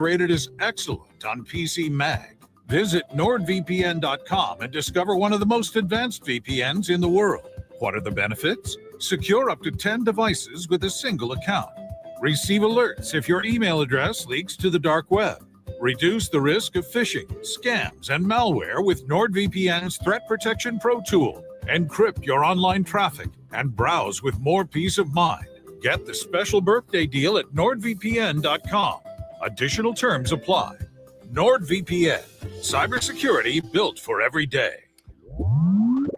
rated as excellent on PC Mag. Visit NordVPN.com and discover one of the most advanced VPNs in the world. What are the benefits? Secure up to 10 devices with a single account. Receive alerts if your email address leaks to the dark web. Reduce the risk of phishing, scams, and malware with NordVPN's Threat Protection Pro tool. Encrypt your online traffic and browse with more peace of mind. Get the special birthday deal at NordVPN.com. Additional terms apply. NordVPN, cybersecurity built for every day.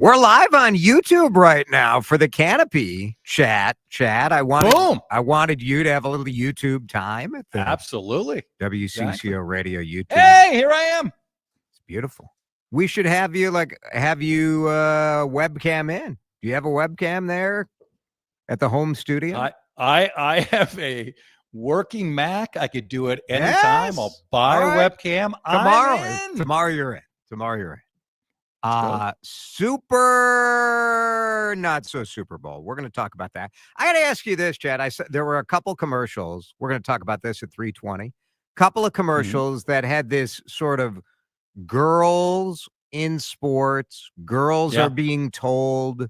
We're live on YouTube right now for the Canopy chat. Chad, I wanted you to have a little YouTube time at the Absolutely WCCO Radio YouTube. Hey, here I am. It's beautiful. We should have you webcam in. Do you have a webcam there at the home studio? I have a working Mac. I could do it anytime. Yes. I'll buy a webcam. Tomorrow you're in. Super, not so Super Bowl. We're going to talk about that. I got to ask you this, Chad. I said there were a couple commercials. We're going to talk about this at 3:20. Couple of commercials that had this sort of girls in sports. Girls are being told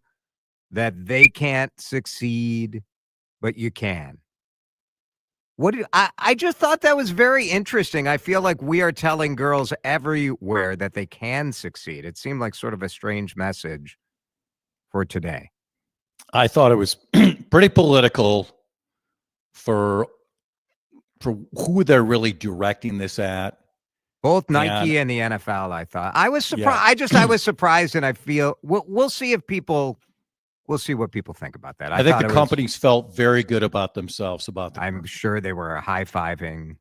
that they can't succeed, but you can. I just thought that was very interesting. I feel like we are telling girls everywhere that they can succeed. It seemed like sort of a strange message for today. I thought it was pretty political for who they're really directing this at. Both Nike and the NFL, I thought. I was surprised. I was surprised, and I feel we'll see if people. We'll see what people think about that. I think the companies felt very good about themselves about that. I'm sure they were high-fiving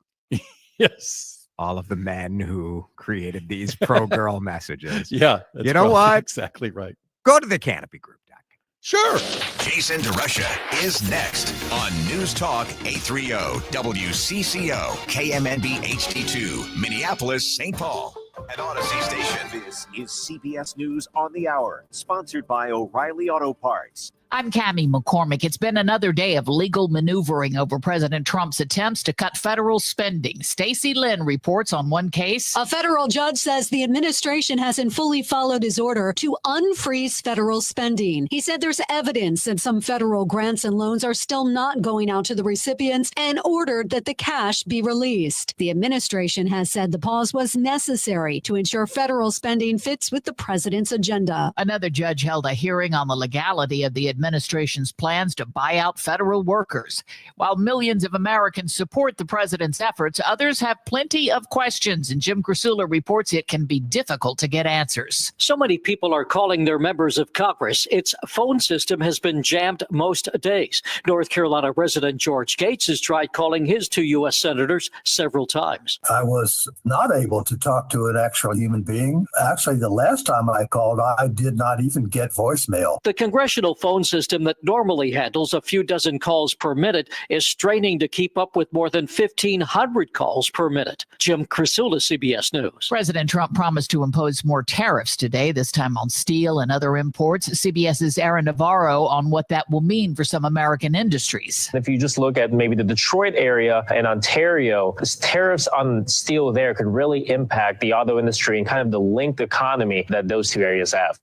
all of the men who created these pro-girl messages. Yeah. You know what? Exactly right. Go to the canopygroup.com. Sure. Jason DeRusha is next on News Talk 830 WCCO KMNB HD2 Minneapolis, St. Paul. An Odyssey station. This is CBS News on the Hour, sponsored by O'Reilly Auto Parts. I'm Cammie McCormick. It's been another day of legal maneuvering over President Trump's attempts to cut federal spending. Stacey Lynn reports on one case. A federal judge says the administration hasn't fully followed his order to unfreeze federal spending. He said there's evidence that some federal grants and loans are still not going out to the recipients and ordered that the cash be released. The administration has said the pause was necessary to ensure federal spending fits with the president's agenda. Another judge held a hearing on the legality of the administration's plans to buy out federal workers. While millions of Americans support the president's efforts, others have plenty of questions, and Jim Krasula reports it can be difficult to get answers. So many people are calling their members of Congress. Its phone system has been jammed most days. North Carolina resident George Gates has tried calling his two U.S. senators several times. I was not able to talk to an actual human being. Actually, the last time I called, I did not even get voicemail. The congressional phone system that normally handles a few dozen calls per minute is straining to keep up with more than 1,500 calls per minute. Jim Krasula, CBS News. President Trump promised to impose more tariffs today, this time on steel and other imports. CBS's Aaron Navarro on what that will mean for some American industries. If you just look at maybe the Detroit area and Ontario, tariffs on steel there could really impact the auto industry and kind of the linked economy that those two areas have.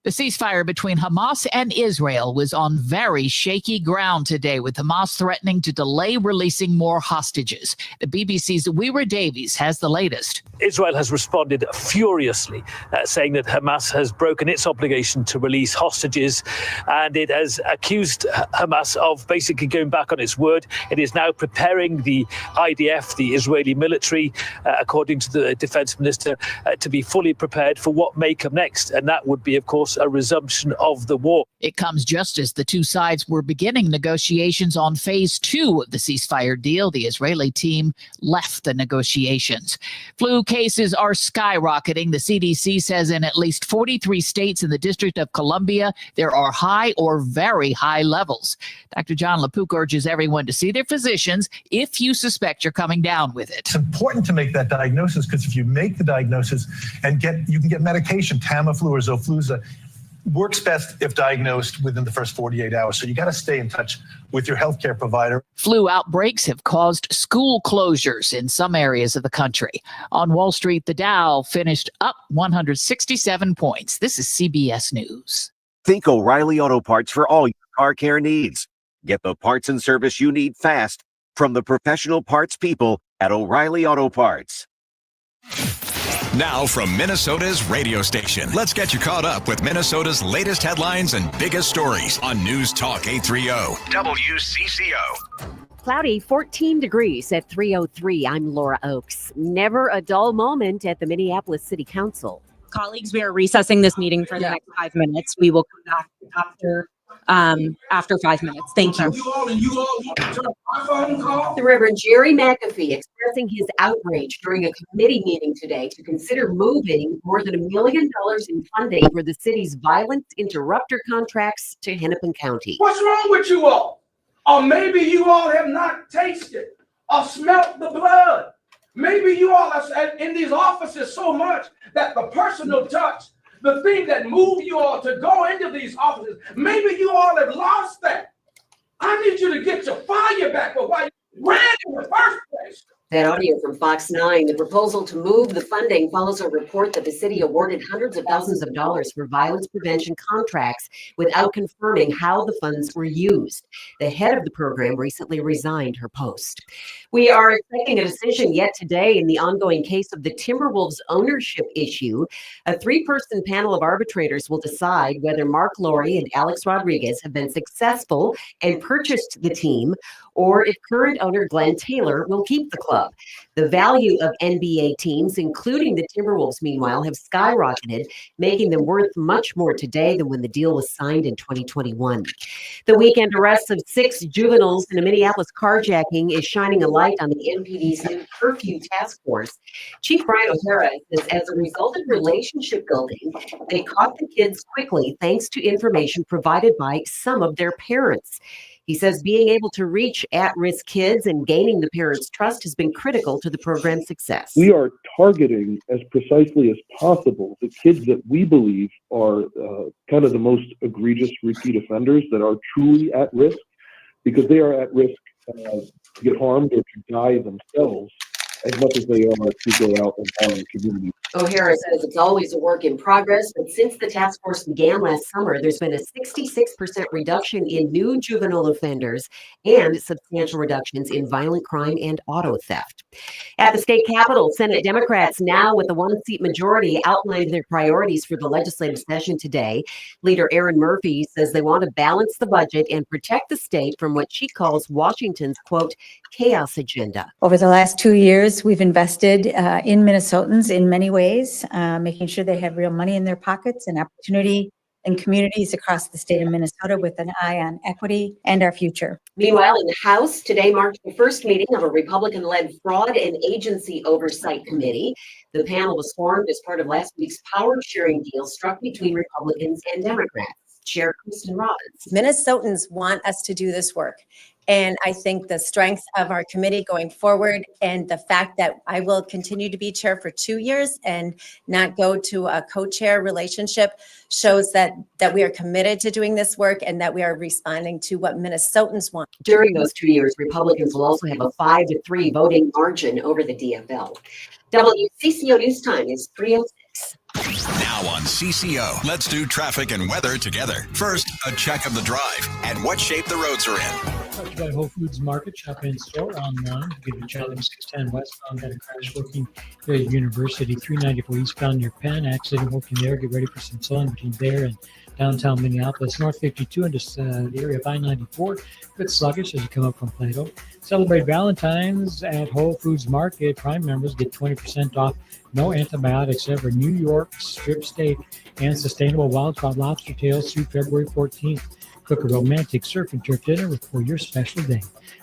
The ceasefire between Hamas and Israel was on very shaky ground today, with Hamas threatening to delay releasing more hostages. The BBC's Weira Davies has the latest. Israel has responded furiously, saying that Hamas has broken its obligation to release hostages, and it has accused Hamas of basically going back on its word. It is now preparing the IDF, the Israeli military, according to the defense minister, to be fully prepared for what may come next. And that would be, of course, a resumption of the war. It comes just as the two sides were beginning negotiations on phase 2 of the ceasefire deal. The Israeli team left the negotiations. Flu cases are skyrocketing. The CDC says in at least 43 states in the District of Columbia, there are high or very high levels. Dr. John LaPook urges everyone to see their physicians if you suspect you're coming down with it. It's important to make that diagnosis, because if you make the diagnosis and you can get medication, Tamiflu or Xofluza, works best if diagnosed within the first 48 hours. So you got to stay in touch with your healthcare provider. Flu outbreaks have caused school closures in some areas of the country. On Wall Street, the Dow finished up 167 points. This is CBS News. Think O'Reilly Auto Parts for all your car care needs. Get the parts and service you need fast from the professional parts people at O'Reilly Auto Parts. Now from Minnesota's radio station, let's get you caught up with Minnesota's latest headlines and biggest stories on News Talk 830 WCCO. Cloudy, 14 degrees at 3:03. I'm Laura Oakes. Never a dull moment at the Minneapolis City Council. Colleagues, we are recessing this meeting for the next 5 minutes. We will come back after 5 minutes. Thank you. The Reverend Jerry McAfee expressing his outrage during a committee meeting today to consider moving more than $1 million in funding for the city's violence interrupter contracts to Hennepin County. What's wrong with you all? Or maybe you all have not tasted or smelt the blood. Maybe you all are in these offices so much that the personal touch, the thing that moved you all to go into these offices, maybe you all have lost that. I need you to get your fire back for why you ran in the first place. That audio from Fox 9. The proposal to move the funding follows a report that the city awarded hundreds of thousands of dollars for violence prevention contracts without confirming how the funds were used. The head of the program recently resigned her post. We are expecting a decision yet today in the ongoing case of the Timberwolves ownership issue. A 3-person panel of arbitrators will decide whether Mark Lowry and Alex Rodriguez have been successful and purchased the team, or if current owner Glenn Taylor will keep the club. The value of NBA teams, including the Timberwolves, meanwhile, have skyrocketed, making them worth much more today than when the deal was signed in 2021. The weekend arrest of 6 juveniles in a Minneapolis carjacking is shining a light on the MPD's new curfew task force. Chief Brian O'Hara says as a result of relationship building, they caught the kids quickly thanks to information provided by some of their parents. He says being able to reach at-risk kids and gaining the parents' trust has been critical to the program's success. We are targeting as precisely as possible the kids that we believe are kind of the most egregious repeat offenders that are truly at risk, because they are at risk to get harmed or to die themselves as much as they are to go out and harm the community. O'Hara says it's always a work in progress, but since the task force began last summer, there's been a 66% reduction in new juvenile offenders and substantial reductions in violent crime and auto theft. At the state capitol, Senate Democrats, now with a 1-seat majority, outlined their priorities for the legislative session today. Leader Aaron Murphy says they want to balance the budget and protect the state from what she calls Washington's, quote, chaos agenda. Over the last 2 years, we've invested in Minnesotans in many ways, making sure they have real money in their pockets and opportunity in communities across the state of Minnesota with an eye on equity and our future. Meanwhile, in the House, today marked the first meeting of a Republican-led Fraud and Agency Oversight Committee. The panel was formed as part of last week's power-sharing deal struck between Republicans and Democrats. Chair Kristen Robbins. Minnesotans want us to do this work. And I think the strength of our committee going forward and the fact that I will continue to be chair for 2 years and not go to a co-chair relationship shows that we are committed to doing this work and that we are responding to what Minnesotans want. During those 2 years, Republicans will also have a 5-3 voting margin over the DFL. WCCO News Time is 3:06. Now on CCO, let's do traffic and weather together. First, a check of the drive and what shape the roads are in. You got Whole Foods Market, shop in store, online. Give you Charlie 610 westbound, got a crash working there at University, 394 eastbound near Penn. Accident working there. Get ready for some sun between there and downtown Minneapolis. North 52 into the area of I-94. A bit sluggish as you come up from Plato. Celebrate Valentine's at Whole Foods Market. Prime members get 20% off. No antibiotics ever. New York strip steak and sustainable wild-caught lobster tails through February 14th. Cook a romantic surf and turf dinner for your special day.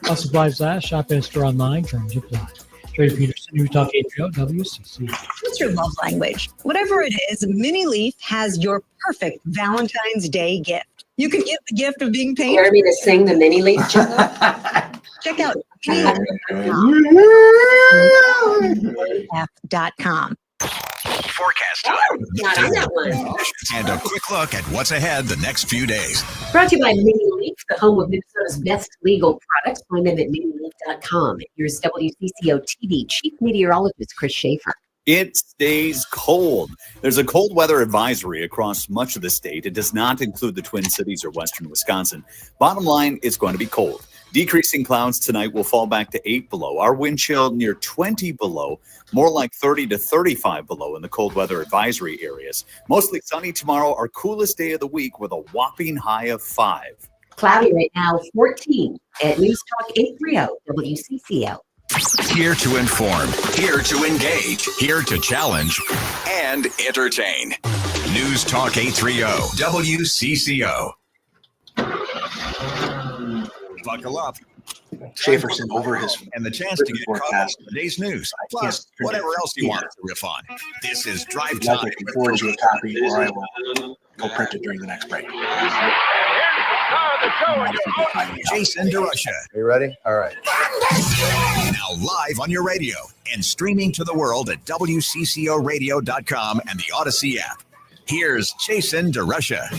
All supplies last. Shop in store online. Terms apply. Trey Peterson, News Talk 830 WCC. What's your love language? Whatever it is, Mini Leaf has your perfect Valentine's Day gift. You could give the gift of being painted. Dare me to sing the Mini Leaf jingle? Check out minileaf.com. forecast Oh, time. not on that one. And a quick look at what's ahead the next few days. Brought to you by Mini-Leaf, the home of Minnesota's best legal products. Find them at minileaf.com. Here's WCCO TV Chief Meteorologist Chris Schaefer. It stays cold. There's a cold weather advisory across much of the state. It does not include the Twin Cities or western Wisconsin. Bottom line, it's going to be cold. Decreasing clouds tonight will fall back to 8 below. Our wind chill near 20 below, more like 30 to 35 below in the cold weather advisory areas. Mostly sunny tomorrow, our coolest day of the week with a whopping high of 5. Cloudy right now, 14 at News Talk 830 WCCO. Here to inform, here to engage, here to challenge, and entertain. News Talk 830 WCCO. Buckle up. Schaeferson over his and the chance to get caught up in today's news. Plus, whatever else you want to riff on. This is Drive Time. I can forward you a copy, or I will go print it during the next break. Jason DeRusha. Are you ready? All right. Now live on your radio and streaming to the world at WCCOradio.com and the Odyssey app. Here's Jason DeRusha.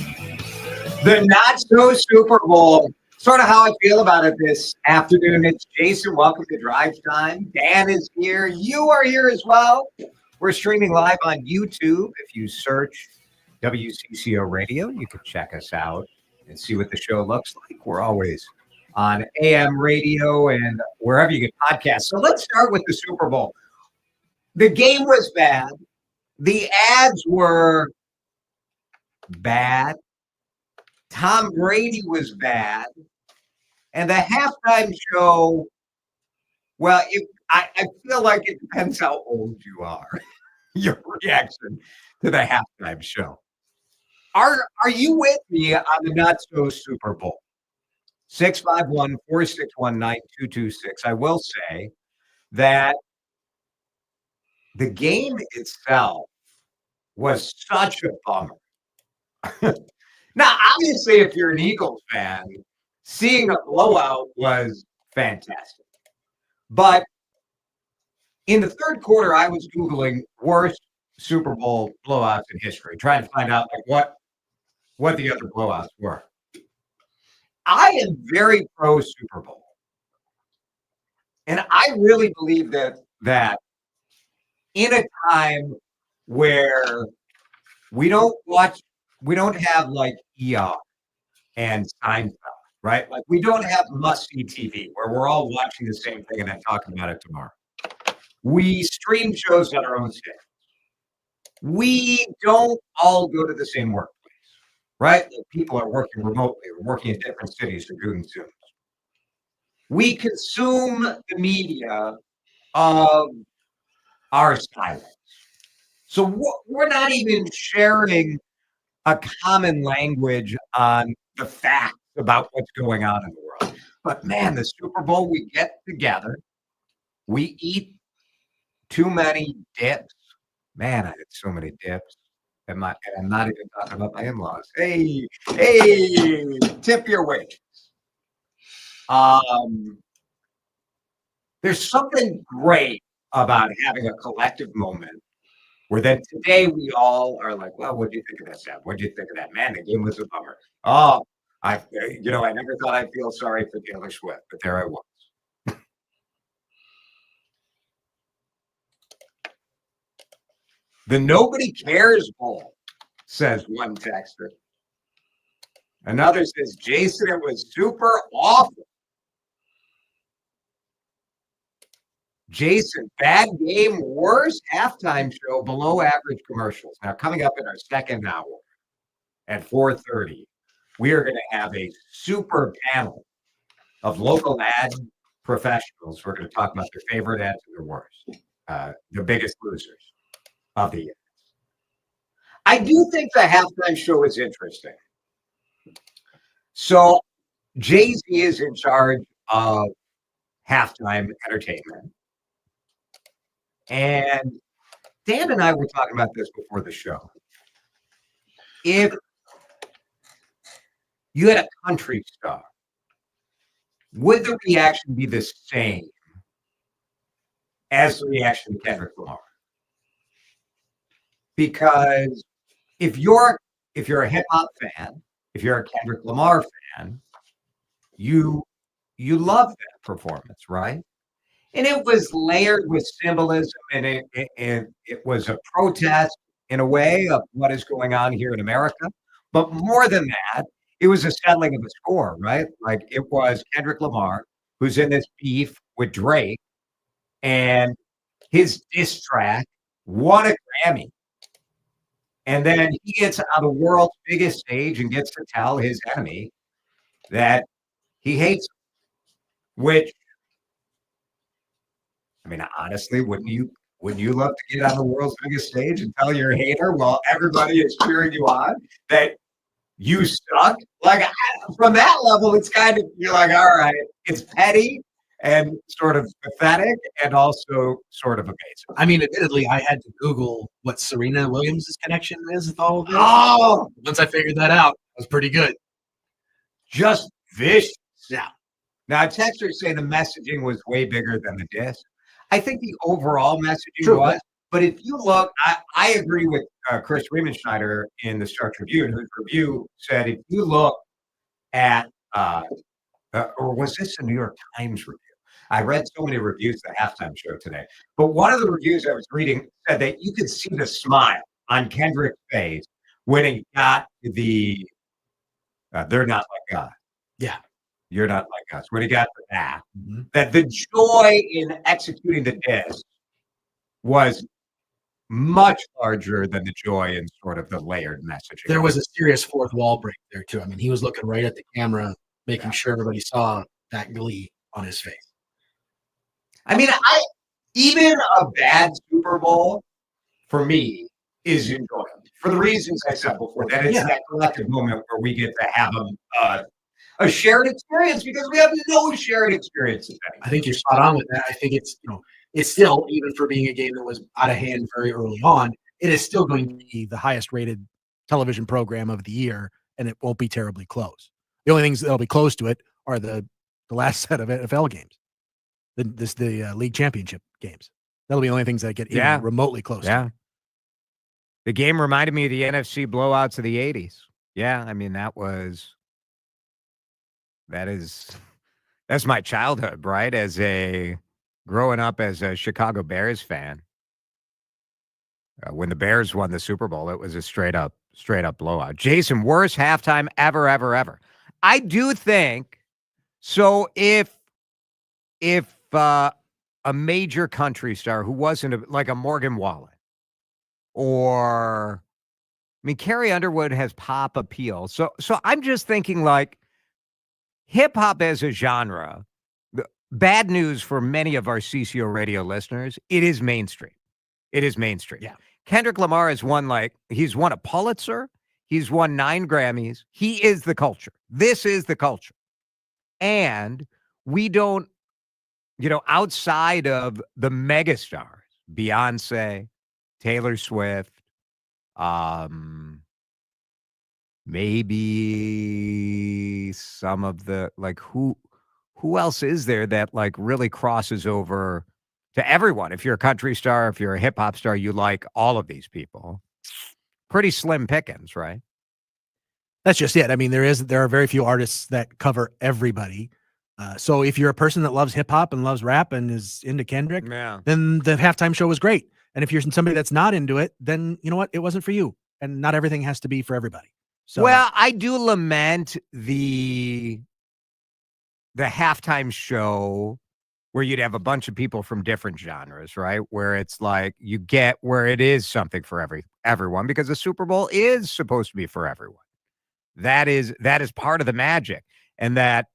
The Not So Super Bowl. Sort of how I feel about it this afternoon. It's Jason. Welcome to Drive Time. Dan is here. You are here as well. We're streaming live on YouTube. If you search WCCO Radio, you can check us out and see what the show looks like. We're always on AM radio and wherever you get podcasts. So let's start with the Super Bowl. The game was bad. The ads were bad. Tom Brady was bad. And the halftime show, well, I feel like it depends how old you are, your reaction to the halftime show. Are you with me on the Not So Super Bowl? 651-461-9226. I will say that the game itself was such a bummer. Now, obviously, if you're an Eagles fan, seeing a blowout was fantastic. But in the third quarter, I was Googling worst Super Bowl blowouts in history, trying to find out like what the other blowouts were. I am very pro Super Bowl. And I really believe that in a time where we don't have like ER and Seinfeld, right? Like we don't have must-see TV where we're all watching the same thing and then talking about it tomorrow. We stream shows on our own schedule. We don't all go to the same workplace, right? Like people are working remotely or working in different cities or doing Zooms. We consume the media of our silence. So we're not even sharing a common language on the facts about what's going on in the world. But man, the Super Bowl, we get together, we eat too many dips. Man, I had so many dips. And I'm not even talking about my in-laws. Hey, tip your wages. There's something great about having a collective moment where then today we all are like, well, what do you think of that, Sam? What do you think of that? Man, the game was a bummer. Oh, I never thought I'd feel sorry for Taylor Swift, but there I was. The Nobody Cares Bowl, says one texter. Another says, Jason, it was super awful. Jason, bad game, worst halftime show, below average commercials. Now, coming up in our second hour at 4:30, we are going to have a super panel of local ad professionals. We're going to talk about their favorite ads and their worst, the biggest losers of the year. I do think the halftime show is interesting. So Jay-Z is in charge of halftime entertainment. And Dan and I were talking about this before the show. If you had a country star, would the reaction be the same as the reaction to Kendrick Lamar? because if you're a hip hop fan, if you're a Kendrick Lamar fan, you love that performance, right? And it was layered with symbolism, and it was a protest in a way of what is going on here in America. But more than that, it was a settling of the score, right? Like it was Kendrick Lamar, who's in this beef with Drake, and his diss track won a Grammy. And then he gets on the world's biggest stage and gets to tell his enemy that he hates him, which, I mean, honestly, wouldn't you love to get on the world's biggest stage and tell your hater while everybody is cheering you on that you suck? Like, from that level, it's kind of, you're like, all right, it's petty and sort of pathetic and also sort of amazing. I mean, admittedly, I had to Google what Serena Williams' connection is with all of this. Oh! Once I figured that out, it was pretty good. Just vicious. Yeah. Now, texters say the messaging was way bigger than the diss. I think the overall messaging was, but if you look, I agree with Chris Riemenschneider in the Star Tribune, whose review said if you look at, or was this a New York Times review? I read so many reviews of the halftime show today, but one of the reviews I was reading said that you could see the smile on Kendrick's face when he got the "They're not like God." Yeah. You're not like us. When he got to that, that the joy in executing the diss was much larger than the joy in sort of the layered messaging. There was a serious fourth wall break there, too. I mean, he was looking right at the camera, making sure everybody saw that glee on his face. I mean, even a bad Super Bowl, for me, is enjoyable. For the reasons I said before, that it's that collective moment where we get to have a shared experience, because we have no shared experiences anymore. I think you're spot on with that. I think it's, it's still, even for being a game that was out of hand very early on, it is still going to be the highest rated television program of the year, and it won't be terribly close. The only things that'll be close to it are the last set of NFL games, the league championship games. That'll be the only things that get even remotely close. Yeah. To it. The game reminded me of the NFC blowouts of the 80s. Yeah, I mean, that's my childhood, right? Growing up as a Chicago Bears fan. When the Bears won the Super Bowl, it was a straight up blowout. Jason, worst halftime ever. I do think so. If a major country star who wasn't like a Morgan Wallen, or I mean, Carrie Underwood has pop appeal. So I'm just thinking like hip hop as a genre. Bad news for many of our CCO radio listeners. It is mainstream. Yeah. Kendrick Lamar he's won a Pulitzer. He's won 9 Grammys. He is the culture. This is the culture. And we don't, outside of the megastars, Beyonce, Taylor Swift, maybe some of the, who else is there that really crosses over to everyone? If you're a country star, if you're a hip hop star, you like all of these people. Pretty slim pickings, right? That's just it. I mean, there are very few artists that cover everybody. So if you're a person that loves hip hop and loves rap and is into Kendrick, then the halftime show was great. And if you're somebody that's not into it, then you know what? It wasn't for you. And not everything has to be for everybody. So, well, I do lament the halftime show where you'd have a bunch of people from different genres, right? Where it's like you get where it is something for everyone, because the Super Bowl is supposed to be for everyone. That is part of the magic. And that,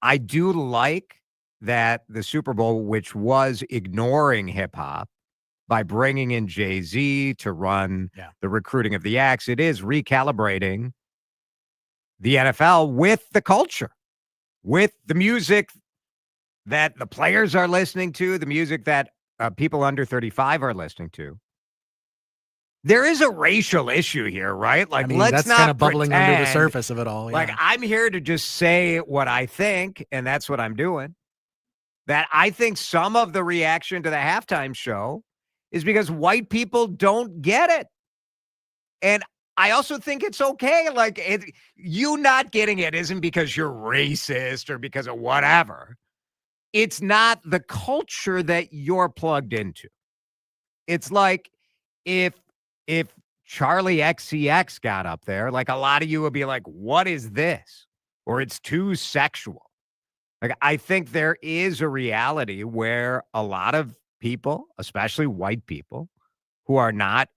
I do like that the Super Bowl, which was ignoring hip hop by bringing in Jay-Z to run the recruiting of the acts, it is recalibrating the NFL with the culture, with the music that the players are listening to, the music that people under 35 are listening to. There is a racial issue here, right? Like, let's that's not kind of bubbling pretend, under the surface of it all. Yeah. Like, I'm here to just say what I think, and that's what I'm doing. That I think some of the reaction to the halftime show is because white people don't get it. And I also think it's okay. Like, you not getting it isn't because you're racist or because of whatever. It's not the culture that you're plugged into. It's like if Charlie XCX got up there, like a lot of you would be like, what is this? Or it's too sexual. Like, I think there is a reality where a lot of people, especially white people, who are not,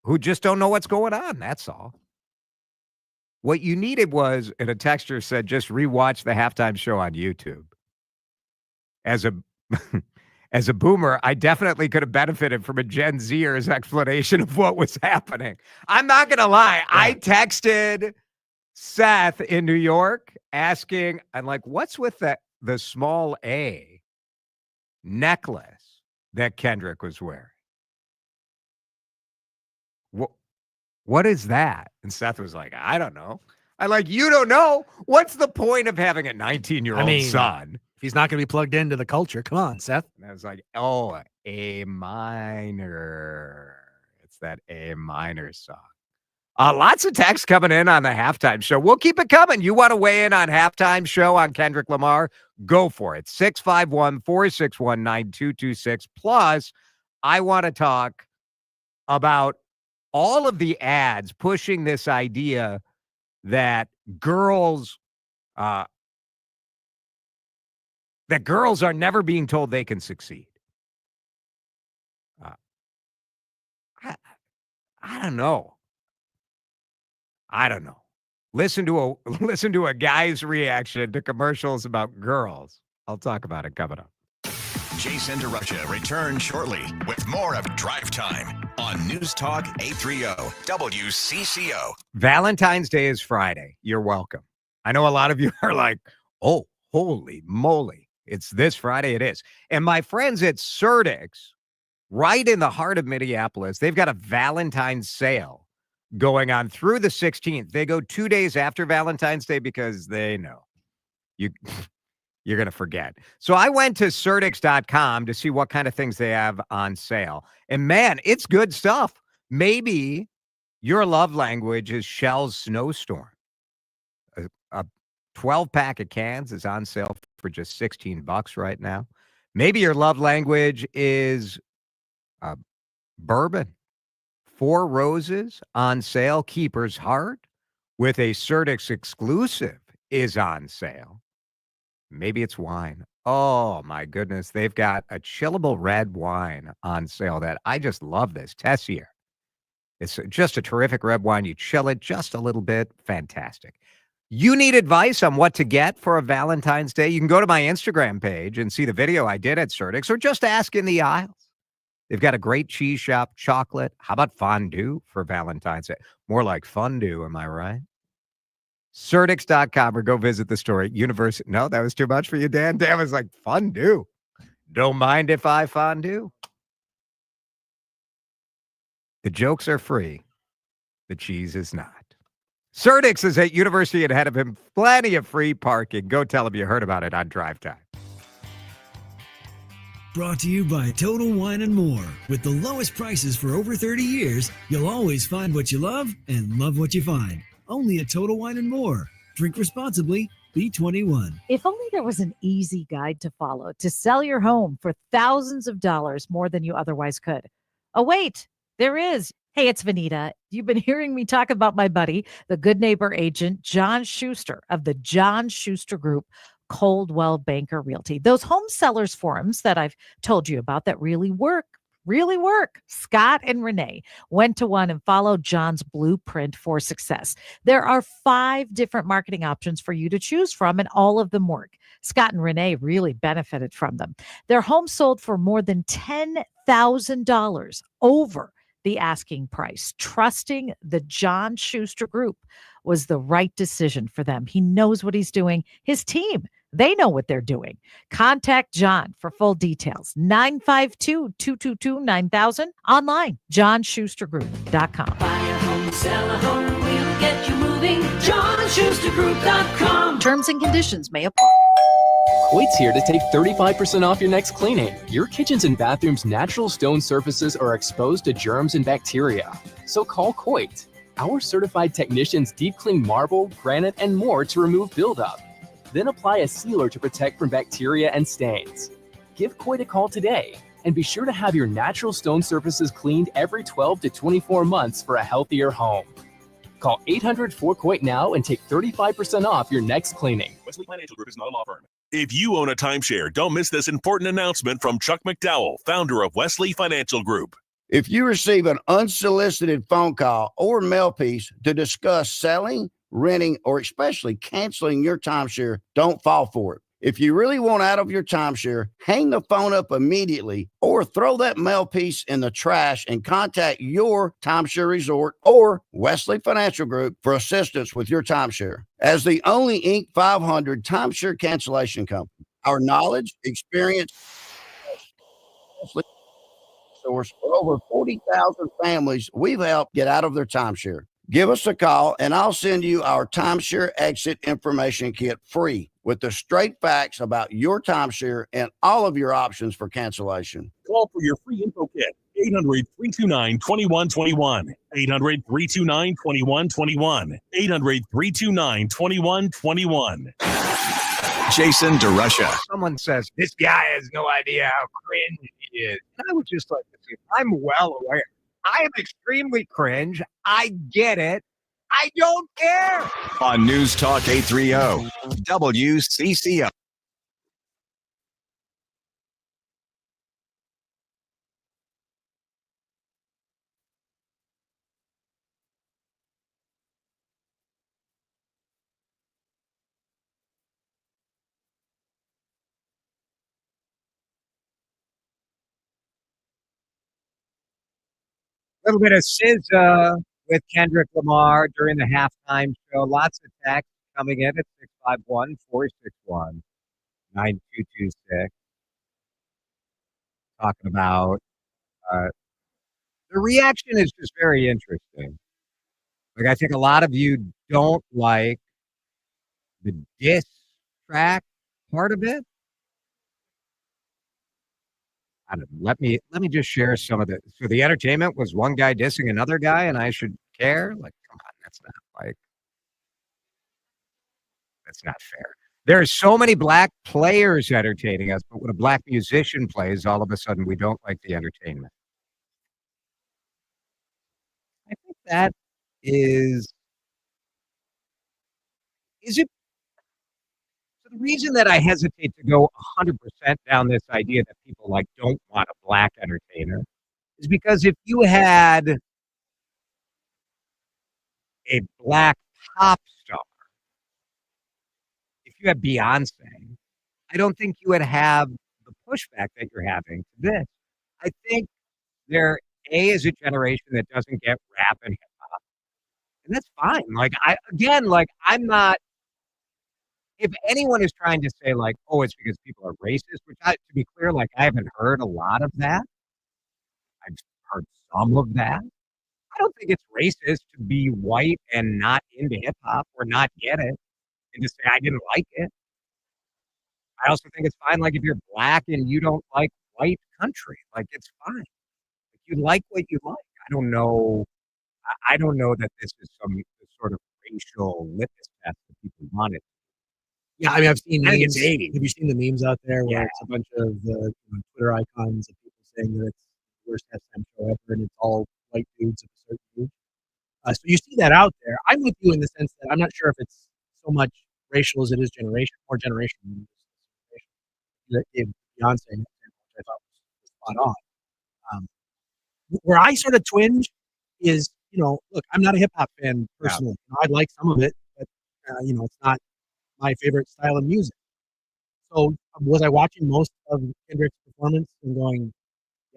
who just don't know what's going on. That's all. What you needed was, and a texter said, just rewatch the halftime show on YouTube. As a boomer, I definitely could have benefited from a Gen Zer's explanation of what was happening. I'm not going to lie. I texted Seth in New York asking, I'm like, what's with the small A necklace that Kendrick was wearing? What is that? And Seth was like, I don't know. I'm like, you don't know? What's the point of having a 19-year-old son? If he's not going to be plugged into the culture, come on, Seth. And I was like, oh, A minor. It's that A minor song. Lots of texts coming in on the halftime show. We'll keep it coming. You want to weigh in on halftime show on Kendrick Lamar? Go for it. 651-461-9226. Plus, I want to talk about all of the ads pushing this idea that girls are never being told they can succeed. I don't know. Listen to a guy's reaction to commercials about girls. I'll talk about it coming up. Jason DeRusha returns shortly with more of Drive Time on News Talk 830 WCCO. Valentine's Day is Friday. You're welcome. I know a lot of you are like, oh, holy moly. It's this Friday. It is. And my friends at Surdyk's, right in the heart of Minneapolis, they've got a Valentine's sale going on through the 16th. They go 2 days after Valentine's Day because they know you're going to forget. So I went to Surdyks.com to see what kind of things they have on sale. And man, it's good stuff. Maybe your love language is Shell's Snowstorm. A 12-pack of cans is on sale for just $16 right now. Maybe your love language is bourbon. 4 Roses on sale. Keeper's Heart with a Surdyks exclusive is on sale. Maybe it's wine. Oh, my goodness. They've got a chillable red wine on sale that I just love this. Tessier. It's just a terrific red wine. You chill it just a little bit. Fantastic. You need advice on what to get for a Valentine's Day? You can go to my Instagram page and see the video I did at Surdyks, or just ask in the aisles. They've got a great cheese shop, chocolate. How about fondue for Valentine's Day? More like fondue, am I right? Surdyks.com, or go visit the store at University. No, that was too much for you, Dan. Dan was like, fondue. Don't mind if I fondue. The jokes are free. The cheese is not. Surdyks is at University and ahead of him. Plenty of free parking. Go tell him you heard about it on DriveTime. Brought to you by Total Wine and More. With the lowest prices for over 30 years, you'll always find what you love and love what you find. Only at Total Wine and More. Drink responsibly. Be 21. If only there was an easy guide to follow to sell your home for thousands of dollars more than you otherwise could. Oh, wait, there is. Hey, it's Vanita. You've been hearing me talk about my buddy, the Good Neighbor agent, John Schuster of the John Schuster Group, Coldwell Banker Realty. Those home sellers forums that I've told you about that really work. Scott and Renee went to one and followed John's blueprint for success. There are 5 different marketing options for you to choose from, and all of them work. Scott and Renee really benefited from them. Their home sold for more than $10,000 over the asking price. Trusting the John Schuster Group was the right decision for them. He knows what he's doing. His team, they know what they're doing. Contact John for full details. 952-222-9000. Online, johnschustergroup.com. Buy a home, sell a home, we'll get you moving. johnschustergroup.com. Terms and conditions may apply. Coit's here to take 35% off your next cleaning. Your kitchens and bathrooms' natural stone surfaces are exposed to germs and bacteria. So call Coit. Our certified technicians deep clean marble, granite, and more to remove buildup. Then apply a sealer to protect from bacteria and stains. Give Coit a call today and be sure to have your natural stone surfaces cleaned every 12 to 24 months for a healthier home. Call 800-4COIT now and take 35% off your next cleaning. Wesley Financial Group is not a law firm. If you own a timeshare, don't miss this important announcement from Chuck McDowell, founder of Wesley Financial Group. If you receive an unsolicited phone call or mail piece to discuss selling, renting, or especially canceling your timeshare, don't fall for it. If you really want out of your timeshare, hang the phone up immediately or throw that mail piece in the trash and contact your timeshare resort or Wesley Financial Group for assistance with your timeshare. As the only Inc. 500 timeshare cancellation company, our knowledge, experience, source for over 40,000 families we've helped get out of their timeshare. Give us a call and I'll send you our timeshare exit information kit free with the straight facts about your timeshare and all of your options for cancellation. Call for your free info kit. 800-329-2121. 800-329-2121. 800-329-2121. Jason DeRusha. Someone says, this guy has no idea how cringe he is. And I would just like to say, I'm well aware. I am extremely cringe. I get it. I don't care. On News Talk 830, WCCO. A little bit of SZA with Kendrick Lamar during the halftime show. Lots of texts coming in at 651-461-9226. Talking about the reaction is just very interesting. Like, I think a lot of you don't like the diss track part of it. I don't know, let me just share some of the. So the entertainment was one guy dissing another guy, and I should care? Like, come on, that's not fair. There's so many black players entertaining us, but when a black musician plays, all of a sudden we don't like the entertainment. I think that is it. The reason that I hesitate to go 100% down this idea that people like don't want a black entertainer is because if you had a black pop star, if you had Beyonce, I don't think you would have the pushback that you're having to this. I think there is a generation that doesn't get rap and hip hop, and that's fine. Like I'm not. If anyone is trying to say like, oh, it's because people are racist, which to be clear, like I haven't heard a lot of that. I've heard some of that. I don't think it's racist to be white and not into hip hop or not get it and just say I didn't like it. I also think it's fine, like if you're black and you don't like white country, like it's fine. Like, you like what you like. I don't know that this is some sort of racial litmus test that people wanted. Yeah, I mean, I've seen I think memes. it's 80. Have you seen the memes out there where Yeah. it's a bunch of Twitter icons of people saying that it's the worst halftime show ever, and it's all white dudes of a certain age? So you see that out there. I'm with you in the sense that I'm not sure if it's so much racial as it is more generational. That gave Beyonce an example, which I thought was spot on. Where I sort of twinge is, look, I'm not a hip hop fan personally. I like some of it, but it's not my favorite style of music. So was I watching most of Kendrick's performance and going,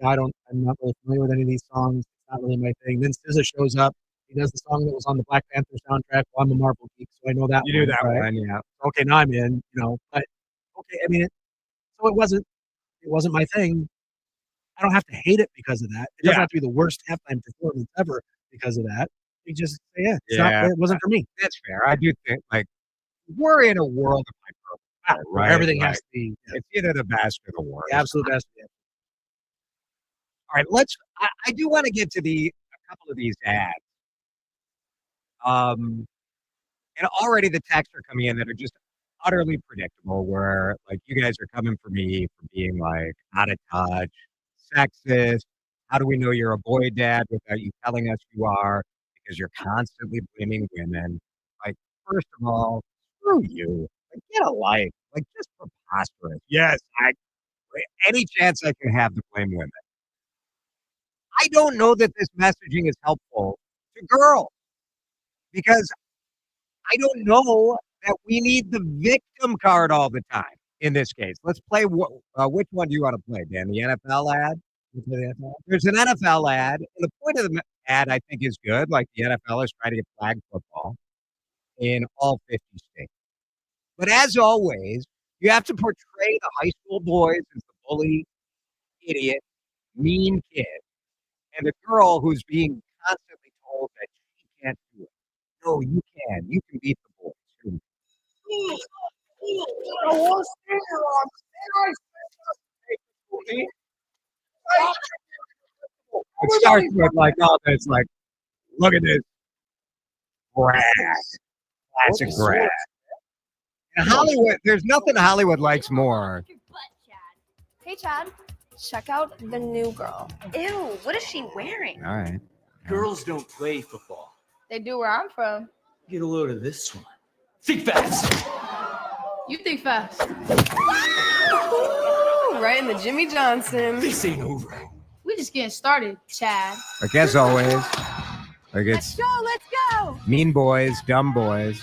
yeah, I'm not really familiar with any of these songs. It's not really my thing. Then SZA shows up. He does the song that was on the Black Panther soundtrack. Well, I'm a Marvel geek, so I know that You one. knew that right? one, yeah. Okay, now I'm in, but okay, I mean, so it wasn't my thing. I don't have to hate it because of that. It doesn't have to be the worst halftime performance ever because of that. You just say, it wasn't for me. That's fair. I do think, like, we're in a world of hyperbole. Right, Everything right. has to be It's either the best or the worst. the absolute best. All right, I do want to get to a couple of these ads. And already the texts are coming in that are just utterly predictable, where like you guys are coming for me for being like out of touch, sexist. How do we know you're a boy dad without you telling us you are? Because you're constantly blaming women. Like, first of all, screw you. Like, get a life. Like, just preposterous. Yes, any chance I can have to blame women. I don't know that this messaging is helpful to girls because I don't know that we need the victim card all the time in this case. Let's play. Which one do you want to play, Dan? The NFL ad? There's an NFL ad. And the point of the ad, I think, is good. Like the NFL is trying to get flag football in all 50 states. But as always, you have to portray the high school boys as the bully, idiot, mean kid, and the girl who's being constantly told that she can't do it. No, you can. You can beat the boys. It starts with like all this, like, look at this grass, classic grass. In Hollywood, there's nothing Hollywood likes more. Hey, Chad, check out the new girl. Ew, what is she wearing? All right. Girls don't play football. They do where I'm from. Get a load of this one. Think fast. You think fast. Right in the Jimmy Johnson. This ain't over. We just getting started, Chad. Like as always, like it's Let's go. mean boys, dumb boys.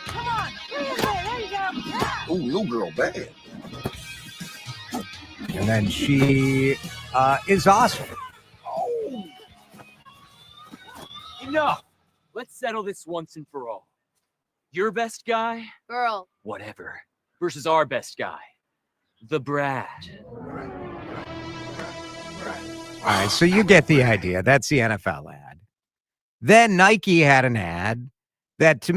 Come on. There you go. Yeah. Oh, little girl bad. And then she is awesome. Enough. Let's settle this once and for all. Your best guy, Girl. whatever, versus our best guy, the Brad. All right, so you get the idea. That's the NFL ad. Then Nike had an ad that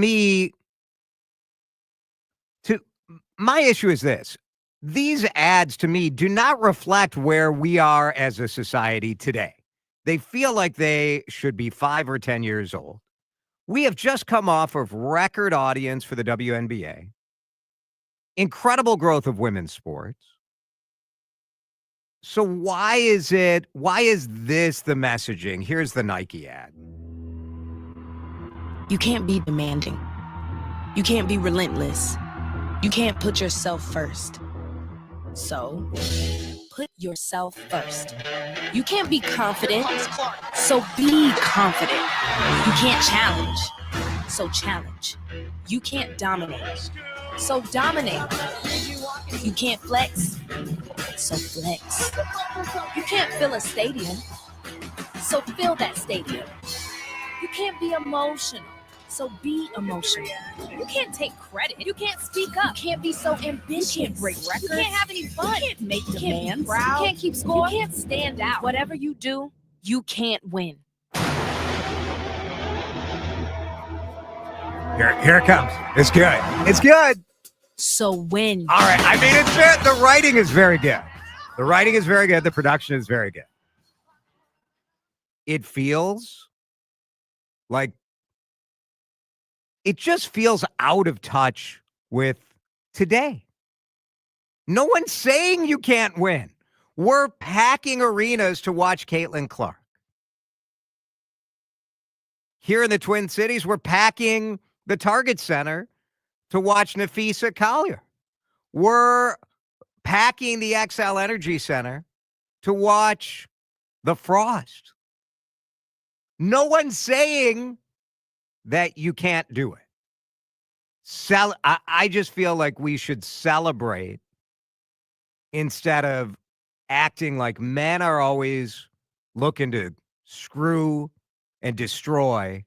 my issue is this. These ads to me do not reflect where we are as a society today. They feel like they should be 5 or 10 years old. We have just come off of record audience for the WNBA, incredible growth of women's sports. So why is this the messaging? Here's the Nike ad. You can't be demanding. You can't be relentless. You can't put yourself first. So, put yourself first. You can't be confident, so be confident. You can't challenge, so challenge. You can't dominate, so dominate. You can't flex, so flex. You can't fill a stadium, so fill that stadium. You can't be emotional, so be emotional. You can't take credit. You can't speak up. You can't be so ambitious. You can't break records. You can't have any fun. You can't make demands. You can't keep score. You can't stand out. Whatever you do, you can't win. Here it comes. It's good. It's good. So win. All right. I mean, it's good. The writing is very good. The writing is very good. The production is very good. It feels like it just feels out of touch with today. No one's saying you can't win. We're packing arenas to watch Caitlin Clark. Here in the Twin Cities, we're packing the Target Center to watch Nafisa Collier. We're packing the XL Energy Center to watch the Frost. No one's saying that you can't do it. I just feel like we should celebrate instead of acting like men are always looking to screw and destroy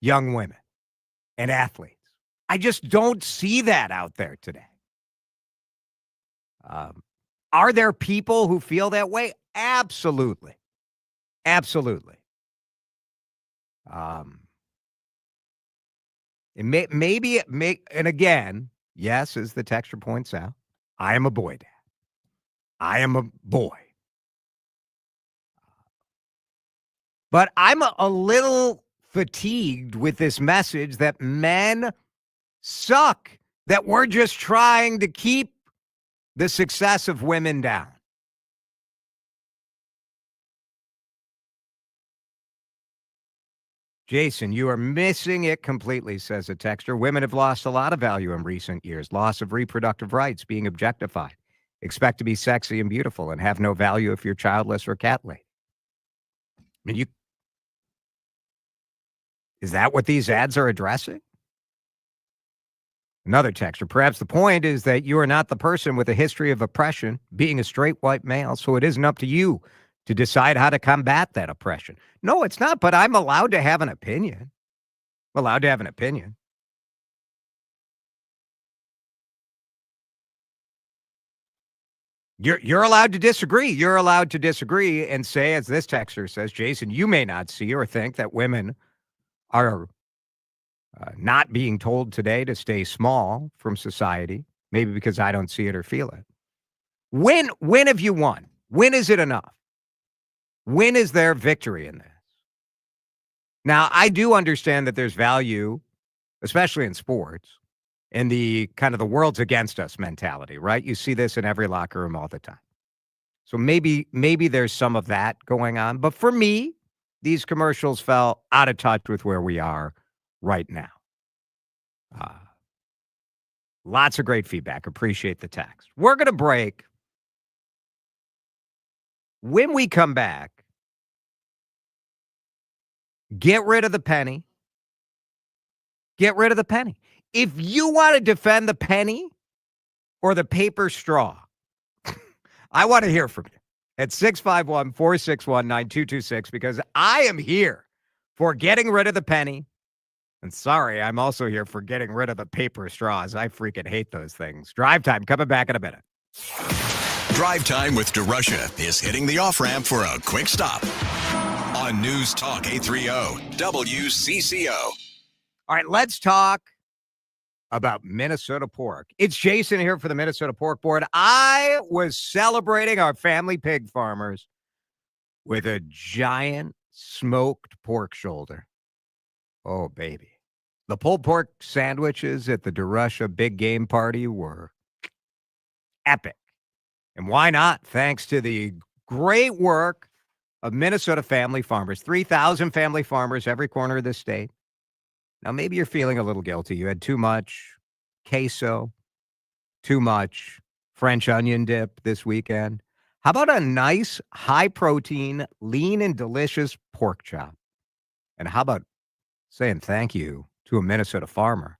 young women and athletes. I just don't see that out there today. Are there people who feel that way? Absolutely. Absolutely. And and again, Yes, as the texture points out, I am a boy dad. I am a boy. But I'm a little fatigued with this message that men suck, that we're just trying to keep the success of women down. Jason, you are missing it completely, says a texter. Women have lost a lot of value in recent years. Loss of reproductive rights, being objectified. Expect to be sexy and beautiful and have no value if you're childless or cat lady. I mean, is that what these ads are addressing? Another texter. Perhaps the point is that you are not the person with a history of oppression, being a straight white male, so it isn't up to you to decide how to combat that oppression. No, it's not, but I'm allowed to have an opinion. I'm allowed to have an opinion. You're allowed to disagree. You're allowed to disagree and say, as this texter says, Jason, you may not see or think that women are not being told today to stay small from society, maybe because I don't see it or feel it. When have you won? When is it enough? When is there victory in this? Now, I do understand that there's value, especially in sports, in the kind of the world's against us mentality, right? You see this in every locker room all the time. So maybe there's some of that going on. But for me, these commercials fell out of touch with where we are right now. Lots of great feedback. Appreciate the text. We're going to break. When we come back, get rid of the penny. Get rid of the penny. If you want to defend the penny or the paper straw, I want to hear from you at 651-461-9226 because I am here for getting rid of the penny. And sorry, I'm also here for getting rid of the paper straws. I freaking hate those things. Drive Time coming back in a minute. Drive Time with DeRusha is hitting the off-ramp for a quick stop on News Talk 830 WCCO. All right, let's talk about Minnesota pork. It's Jason here for the Minnesota Pork Board. I was celebrating our family pig farmers with a giant smoked pork shoulder. Oh, baby. The pulled pork sandwiches at the DeRusha big game party were epic. And why not? Thanks to the great work of Minnesota family farmers, 3,000 family farmers every corner of the state. Now, maybe you're feeling a little guilty. You had too much queso, too much French onion dip this weekend. How about a nice, high-protein, lean and delicious pork chop? And how about saying thank you to a Minnesota farmer,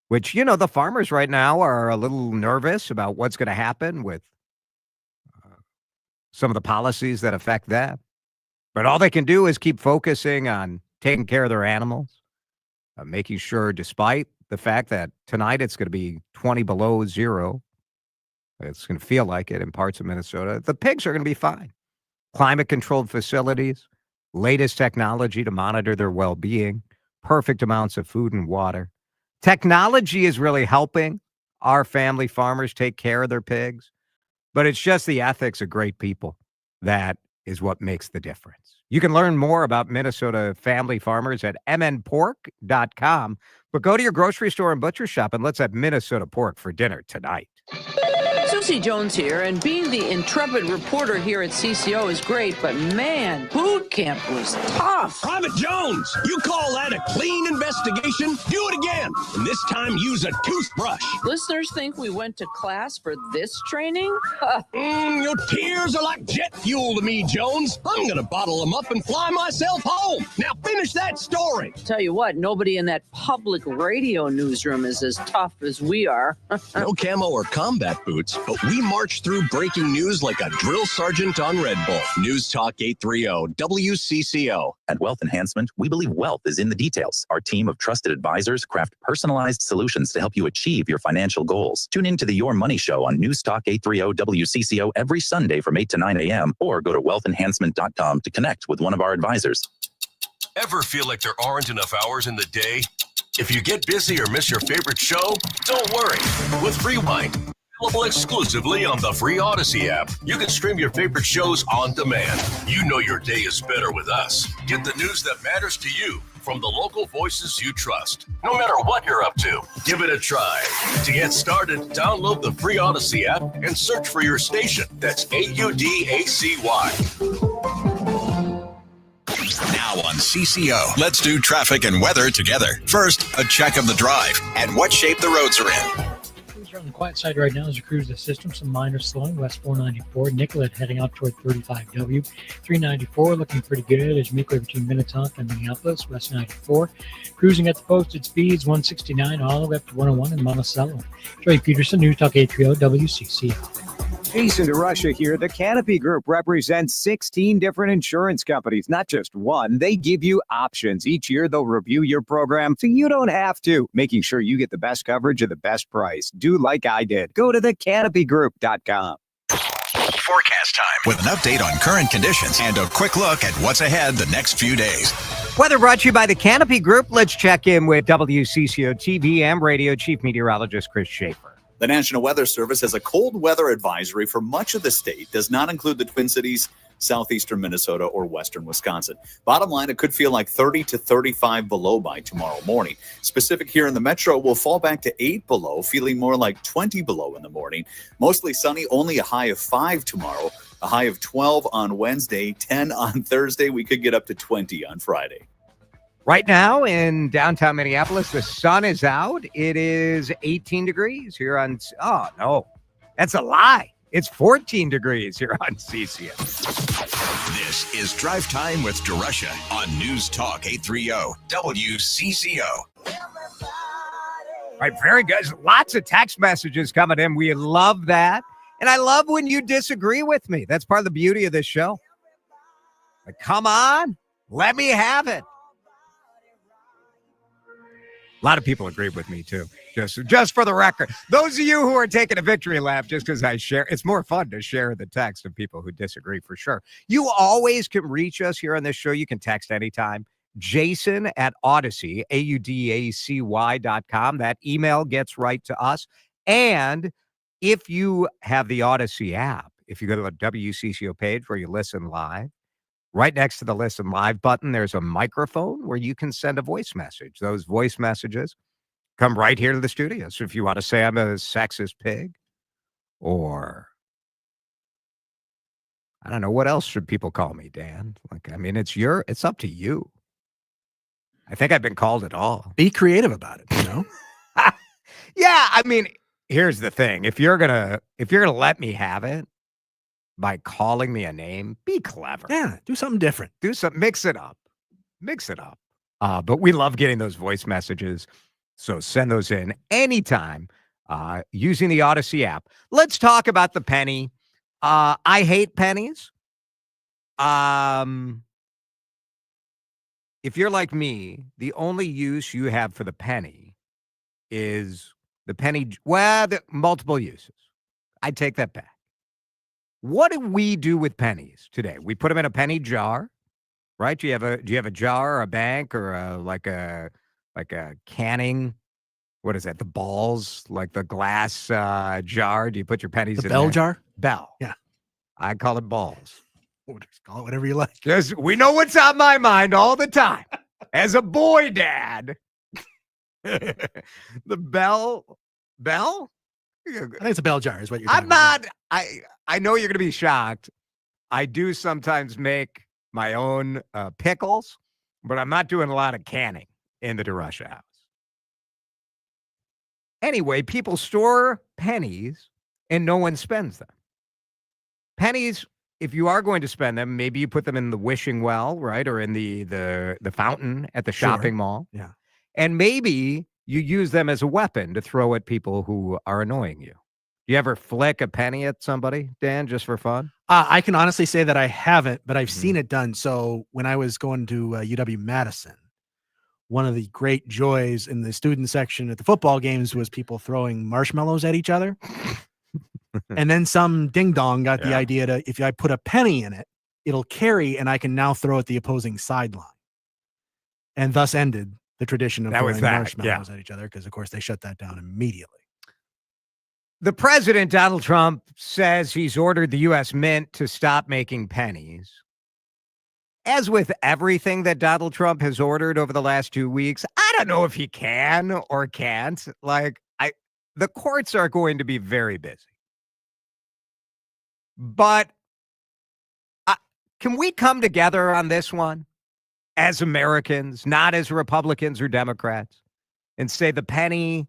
which, the farmers right now are a little nervous about what's going to happen with some of the policies that affect them. But all they can do is keep focusing on taking care of their animals, making sure, despite the fact that tonight it's going to be 20 below zero, it's going to feel like it in parts of Minnesota, the pigs are going to be fine. Climate-controlled facilities, latest technology to monitor their well-being, perfect amounts of food and water. Technology is really helping our family farmers take care of their pigs, but it's just the ethics of great people that is what makes the difference. You can learn more about Minnesota family farmers at mnpork.com, but go to your grocery store and butcher shop and let's have Minnesota pork for dinner tonight. Susie Jones here, and being the intrepid reporter here at CCO is great, but man, boot camp was tough. Private Jones, you call that a clean investigation? Do it again, and this time use a toothbrush. Listeners think we went to class for this training? Your tears are like jet fuel to me, Jones. I'm going to bottle them up and fly myself home. Now finish that story. Tell you what, nobody in that public radio newsroom is as tough as we are. No camo or combat boots, but we march through breaking news like a drill sergeant on Red Bull. News Talk 830 WCCO. At Wealth Enhancement, we believe wealth is in the details. Our team of trusted advisors craft personalized solutions to help you achieve your financial goals. Tune in to the Your Money Show on News Talk 830 WCCO every Sunday from 8 to 9 a.m. or go to wealthenhancement.com to connect with one of our advisors. Ever feel like there aren't enough hours in the day? If you get busy or miss your favorite show, don't worry. With Rewind, available exclusively on the free Odyssey app, you can stream your favorite shows on demand. You know your day is better with us. Get the news that matters to you from the local voices you trust. No matter what you're up to, give it a try. To get started, download the free Odyssey app and search for your station. That's AUDACY. Now on CCO, let's do traffic and weather together. First, a check of the drive and what shape the roads are in. We're on the quiet side right now as you cruise the system. Some minor slowing. West 494. Nicollet heading out toward 35W. 394 looking pretty good as you make way between Minnetonka and Minneapolis. West 94. Cruising at the posted speeds 169 all the way up to 101 in Monticello. Trey Peterson, News Talk 830 WCCO. Jason DeRusha here. The Canopy Group represents 16 different insurance companies, not just one. They give you options. Each year, they'll review your program so you don't have to, making sure you get the best coverage at the best price. Do like I did. Go to thecanopygroup.com. Forecast time with an update on current conditions and a quick look at what's ahead the next few days. Weather brought to you by the Canopy Group. Let's check in with WCCO TV and radio chief meteorologist Chris Schaefer. The National Weather Service has a cold weather advisory for much of the state. Does not include the Twin Cities, southeastern Minnesota, or western Wisconsin. Bottom line, it could feel like 30 to 35 below by tomorrow morning. Specific here in the metro, will fall back to 8 below, feeling more like 20 below in the morning. Mostly sunny, only a high of 5 tomorrow, a high of 12 on Wednesday, 10 on Thursday. We could get up to 20 on Friday. Right now in downtown Minneapolis, the sun is out. It is 18 degrees here on... Oh, no. That's a lie. It's 14 degrees here on CCO. This is Drive Time with DeRusha on News Talk 830 WCCO. All right, very good. Lots of text messages coming in. We love that. And I love when you disagree with me. That's part of the beauty of this show. Like, come on. Let me have it. A lot of people agree with me, too, just for the record. Those of you who are taking a victory lap just because I share, it's more fun to share the text of people who disagree for sure. You always can reach us here on this show. You can text anytime. Jason at Odyssey, AUDACY.com. That email gets right to us. And if you have the Odyssey app, if you go to the WCCO page where you listen live, right next to the Listen Live button, there's a microphone where you can send a voice message. Those voice messages come right here to the studio. So if you want to say I'm a sexist pig, or I don't know, what else should people call me, Dan? Like, I mean, it's up to you. I think I've been called it all. Be creative about it, you know? Yeah, I mean, here's the thing. If you're gonna let me have it, by calling me a name, be clever. Yeah, do something different. Mix it up. But we love getting those voice messages. So send those in anytime using the Odyssey app. Let's talk about the penny. I hate pennies. If you're like me, the only use you have for the penny is the penny. Well, multiple uses. I take that back. What do we do with pennies today? We put them in a penny jar, right? Do you have a jar or a bank or a canning? What is that? The balls, like the glass jar. Do you put your pennies in bell there? jar? Bell. Yeah. I call it balls. Just call it whatever you like. Just, we know what's on my mind all the time. As a boy, Dad. The bell? I think it's a bell jar is what you're I'm not. I know you're going to be shocked. I do sometimes make my own pickles, but I'm not doing a lot of canning in the DeRusha house. Anyway, people store pennies and no one spends them. Pennies, if you are going to spend them, maybe you put them in the wishing well, right? Or in the fountain at the shopping mall. Yeah. And maybe you use them as a weapon to throw at people who are annoying you. You ever flick a penny at somebody, Dan, just for fun? I can honestly say that I haven't, but I've seen it done. So when I was going to UW-Madison, one of the great joys in the student section at the football games was people throwing marshmallows at each other. And then some ding-dong got the idea to, if I put a penny in it, it'll carry and I can now throw at the opposing sideline. And thus ended the tradition of That was throwing that, marshmallows at each other because, of course, they shut that down immediately. The president, Donald Trump, says he's ordered the U.S. Mint to stop making pennies. As with everything that Donald Trump has ordered over the last 2 weeks, I don't know if he can or can't. The courts are going to be very busy. But can we come together on this one as Americans, not as Republicans or Democrats, and say the penny,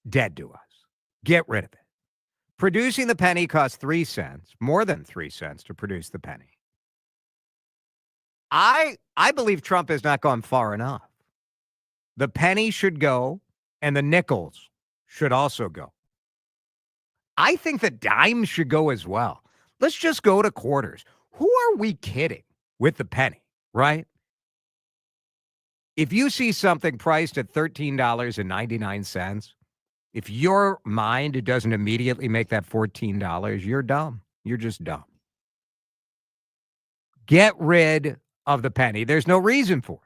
dead to us? Get rid of it. Producing the penny costs 3 cents, more than 3 cents to produce the penny. I believe Trump has not gone far enough. The penny should go, and the nickels should also go. I think the dimes should go as well. Let's just go to quarters. Who are we kidding with the penny, right? If you see something priced at $13.99, if your mind doesn't immediately make that $14, you're dumb. You're just dumb. Get rid of the penny. There's no reason for it.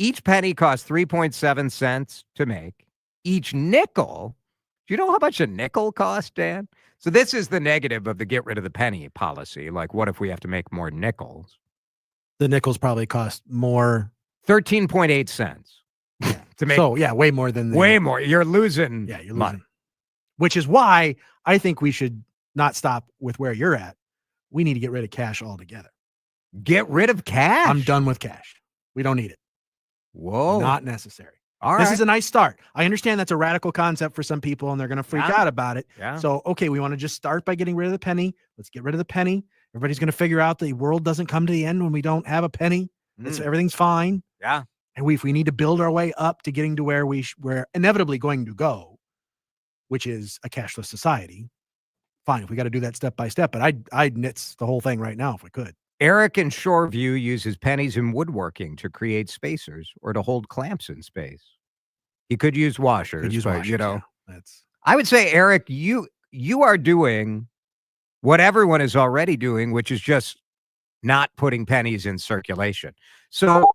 Each penny costs 3.7 cents to make. Each nickel, do you know how much a nickel costs, Dan? So this is the negative of the get rid of the penny policy. Like, what if we have to make more nickels? The nickels probably cost more. 13.8 cents. To make, so, yeah, way more than way more. You're losing money. Which is why I think we should not stop with where you're at. We need to get rid of cash altogether. Get rid of cash? I'm done with cash. We don't need it. Whoa. Not necessary. All this right. is a nice start. I understand that's a radical concept for some people and they're going to freak out about it. Yeah. So, okay, we want to just start by getting rid of the penny. Let's get rid of the penny. Everybody's going to figure out the world doesn't come to the end when we don't have a penny. Everything's fine. Yeah. And if we need to build our way up to getting to where we're inevitably going to go, which is a cashless society, fine. If we got to do that step by step, but I'd nits the whole thing right now if we could. Eric in Shoreview uses pennies in woodworking to create spacers or to hold clamps in space. He could use washers, but you know, I would say, Eric, you are doing what everyone is already doing, which is just not putting pennies in circulation. So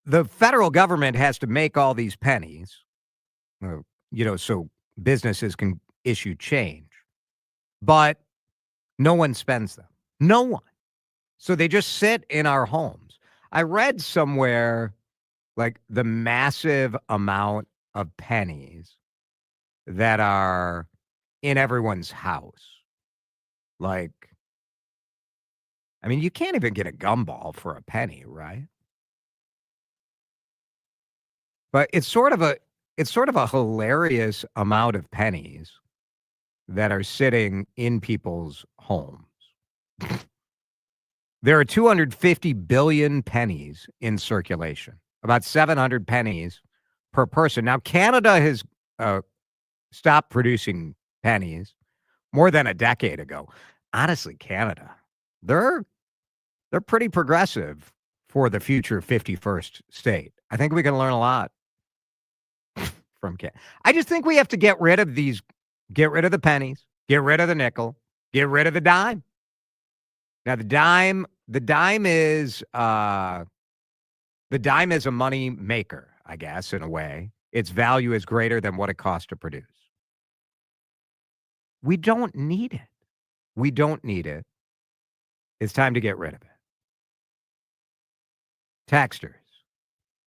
the federal government has to make all these pennies, so businesses can issue change, but no one spends them. No one. So they just sit in our homes. I read somewhere like the massive amount of pennies that are in everyone's house. Like, I mean, you can't even get a gumball for a penny, right? But it's sort of a hilarious amount of pennies that are sitting in people's homes. There are 250 billion pennies in circulation, about 700 pennies per person. Now, Canada has stopped producing pennies more than a decade ago. Honestly, Canada, they're pretty progressive for the future 51st state. I think we can learn a lot from Canada. I just think we have to get rid of the pennies, get rid of the nickel, get rid of the dime. Now the dime is a money maker, I guess, in a way. Its value is greater than what it costs to produce. We don't need it. We don't need it. It's time to get rid of it. Texters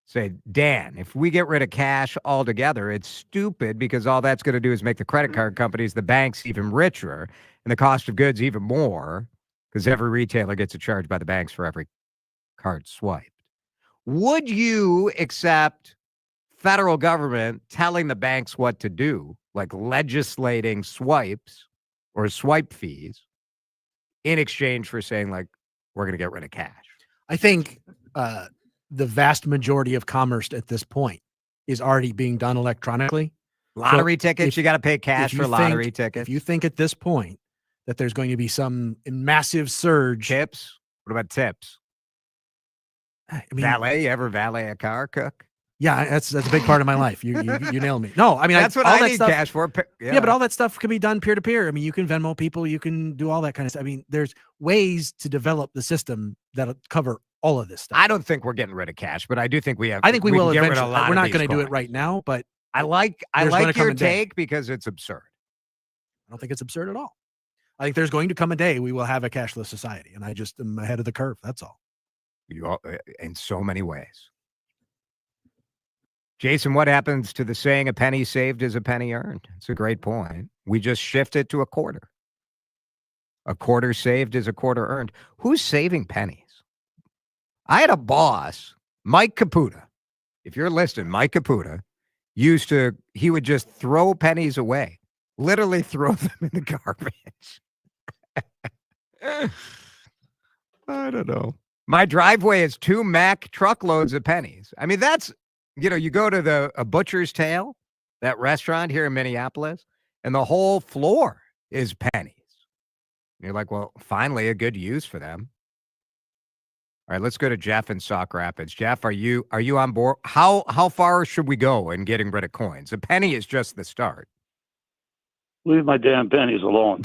say, Dan, if we get rid of cash altogether, it's stupid because all that's going to do is make the credit card companies, the banks, even richer, and the cost of goods even more, because every retailer gets a charge by the banks for every card swiped. Would you accept federal government telling the banks what to do, like legislating swipes or swipe fees, in exchange for saying, like, we're going to get rid of cash? I think the vast majority of commerce at this point is already being done electronically. Lottery tickets, you got to pay cash for lottery tickets. If you think at this point that there's going to be some massive surge. Tips? What about tips? I mean, valet? You ever valet a car, Cook? Yeah, that's a big part of my life. You nailed me. No, I mean, that's what I need cash for. Yeah, but all that stuff can be done peer to peer. I mean, you can Venmo people, you can do all that kind of stuff. I mean, there's ways to develop the system that'll cover all of this stuff. I don't think we're getting rid of cash, but I do think we have. I think we will can get rid of eventually. a lot We're of not going these to do it coins. right now, but I like there's gonna come your a day. take because it's absurd. I don't think it's absurd at all. I think there's going to come a day we will have a cashless society, and I just am ahead of the curve. That's all. In so many ways. Jason, what happens to the saying, a penny saved is a penny earned? It's a great point. We just shift it to a quarter. A quarter saved is a quarter earned. Who's saving pennies? I had a boss, Mike Caputa. If you're listening, Mike Caputa he would just throw pennies away, literally throw them in the garbage. I don't know. My driveway is 2 Mack truckloads of pennies. I mean, that's, you go to a Butcher's Tail, that restaurant here in Minneapolis, and the whole floor is pennies. And you're like, well, finally a good use for them. All right, let's go to Jeff in Sauk Rapids. Jeff, are you on board? How far should we go in getting rid of coins? A penny is just the start. Leave my damn pennies alone.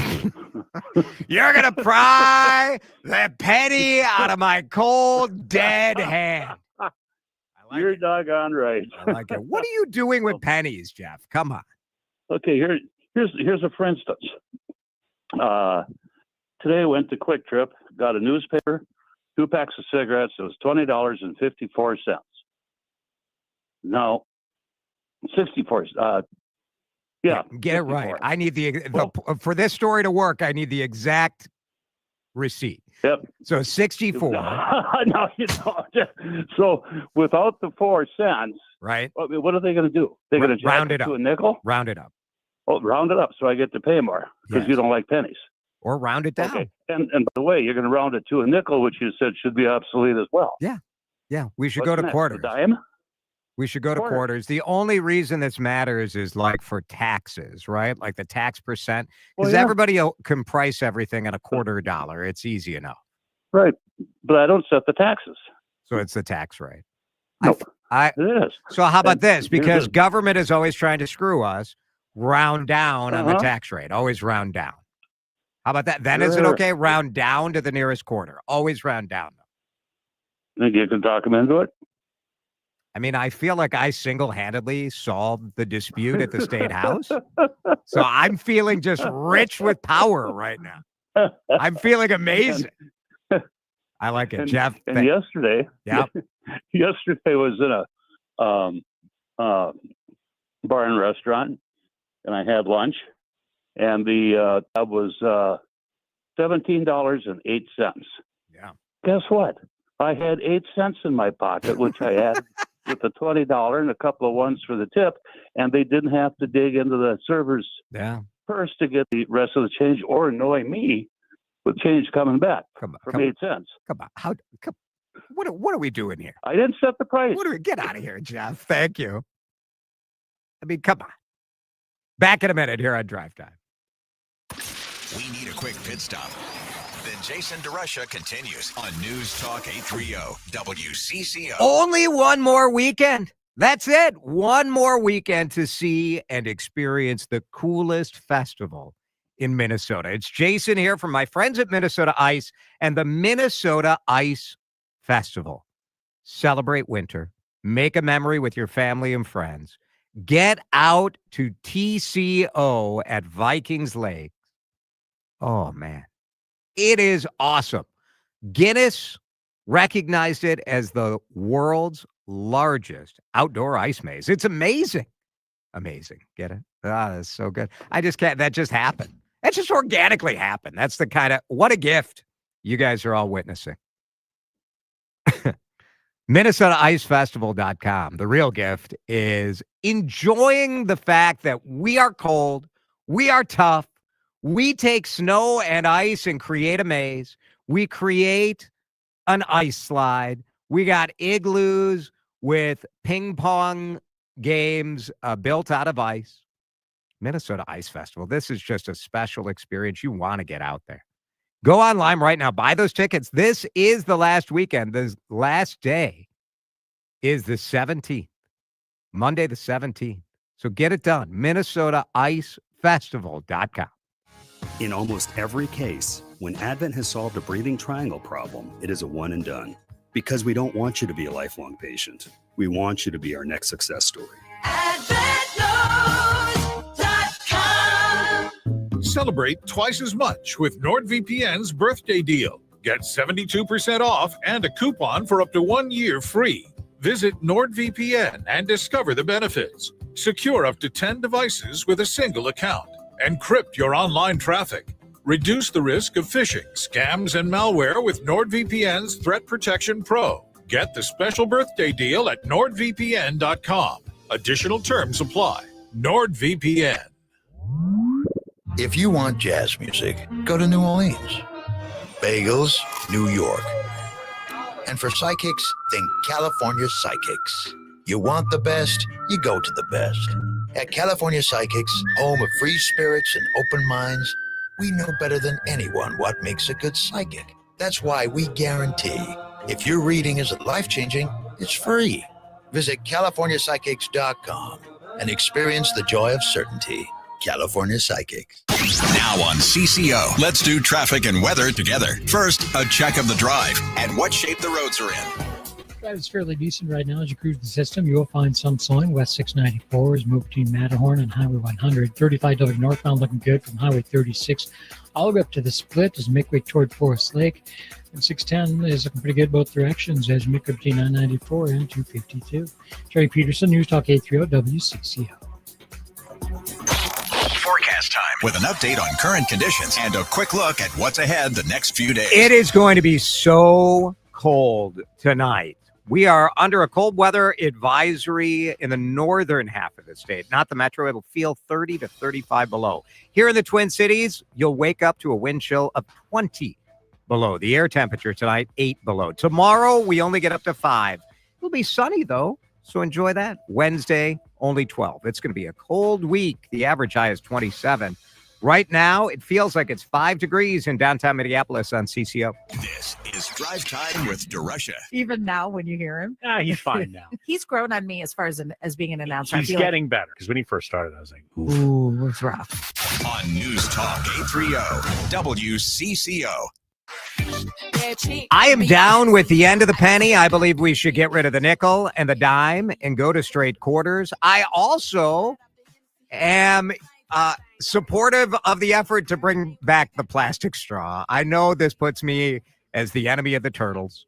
You're going to pry the penny out of my cold, dead hand. You're doggone right. I like it. What are you doing with pennies, Jeff? Come on. Okay, here's a for instance. Today I went to Quick Trip, got a newspaper, 2 packs of cigarettes. It was $20.54. Now, 64. Yeah, get it right. I need for this story to work. I need the exact receipt. Yep. So 64. No, you don't. So without the 4 cents, right? What are they going to do? They're going to round it up to a nickel. Round it up. Oh, round it up, so I get to pay more because you don't like pennies. Or round it down. Okay. And by the way, you're going to round it to a nickel, which you said should be obsolete as well. Yeah. We should What's go to next? quarters. A dime? We should go to quarters. The only reason this matters is like for taxes, right? Like the tax percent, because everybody can price everything at $0.25. It's easy enough. Right. But I don't set the taxes. So it's the tax rate. Nope. It is. So how about And this? Because here's government is always trying to screw us, round down on the tax rate. Always round down. How about that? Then is it okay? Round down to the nearest quarter. Always round down. Think you can talk them into it? I mean, I feel like I single-handedly solved the dispute at the state house. So I'm feeling just rich with power right now. I'm feeling amazing. I like it, Jeff. And yesterday, yeah, yesterday was in a bar and restaurant, and I had lunch, and the tab was $17.08. Yeah. Guess what? I had 8 cents in my pocket, which I had with the $20 and a couple of ones for the tip, and they didn't have to dig into the server's purse to get the rest of the change or annoy me with change coming back from 8 cents. Come on. What are we doing here? I didn't set the price. Get out of here, Jeff. Thank you. I mean, come on. Back in a minute here on Drive Time. We need a quick pit stop. Then Jason DeRusha continues on News Talk 830 WCCO. Only one more weekend. That's it. One more weekend to see and experience the coolest festival in Minnesota. It's Jason here from my friends at Minnesota Ice and the Minnesota Ice Festival. Celebrate winter. Make a memory with your family and friends. Get out to TCO at Vikings Lake. Oh, man. It is awesome. Guinness recognized it as the world's largest outdoor ice maze. It's amazing. Amazing. Get it? Ah, that's so good. I just can't. That just happened. That just organically happened. That's the kind of, what a gift you guys are all witnessing. MinnesotaIceFestival.com. The real gift is enjoying the fact that we are cold, we are tough, we take snow and ice and create a maze. We create an ice slide. We got igloos with ping pong games built out of ice. Minnesota Ice Festival. This is just a special experience. You want to get out there. Go online right now. Buy those tickets. This is the last weekend. The last day is the 17th. Monday the 17th. So get it done. MinnesotaIceFestival.com. In almost every case, when Advent has solved a breathing triangle problem, it is a one and done. Because we don't want you to be a lifelong patient. We want you to be our next success story. Celebrate twice as much with NordVPN's birthday deal. Get 72% off and a coupon for up to 1 year free. Visit NordVPN and discover the benefits. Secure up to 10 devices with a single account. Encrypt your online traffic. Reduce the risk of phishing, scams, and malware with NordVPN's Threat Protection Pro. Get the special birthday deal at nordvpn.com. Additional terms apply. NordVPN. If you want jazz music, go to New Orleans. Bagels, New York. And for psychics, think California Psychics. You want the best, you go to the best. At California Psychics, home of free spirits and open minds, we know better than anyone what makes a good psychic. That's why we guarantee if your reading isn't life-changing, it's free. Visit CaliforniaPsychics.com and experience the joy of certainty. California Psychics. Now on CCO, let's do traffic and weather together. First, a check of the drive and what shape the roads are in. Drive is fairly decent right now as you cruise the system. You will find some slowing. West 694 is moved between Matterhorn and Highway 100. 35W northbound looking good from Highway 36 all the way up to the split as you make way toward Forest Lake. And 610 is looking pretty good both directions as you make way between 994 and 252. Jerry Peterson, News Talk 830 WCCO. Forecast time with an update on current conditions and a quick look at what's ahead the next few days. It is going to be so cold tonight. We are under a cold weather advisory in the northern half of the state, not the metro. It'll feel 30 to 35 below. Here in the Twin Cities, you'll wake up to a wind chill of 20 below. The air temperature tonight, 8 below. Tomorrow, we only get up to 5. It'll be sunny, though, so enjoy that. Wednesday, only 12. It's going to be a cold week. The average high is 27. Right now, it feels like it's 5 degrees in downtown Minneapolis on CCO. This is Drive Time with DeRusha. Even now, when you hear him, he's fine now. He's grown on me as far as being an announcer. He's getting better because when he first started, I was like, ooh, it's rough. On News Talk 830 WCCO. I am down with the end of the penny. I believe we should get rid of the nickel and the dime and go to straight quarters. I also am supportive of the effort to bring back the plastic straw. I know this puts me as the enemy of the turtles,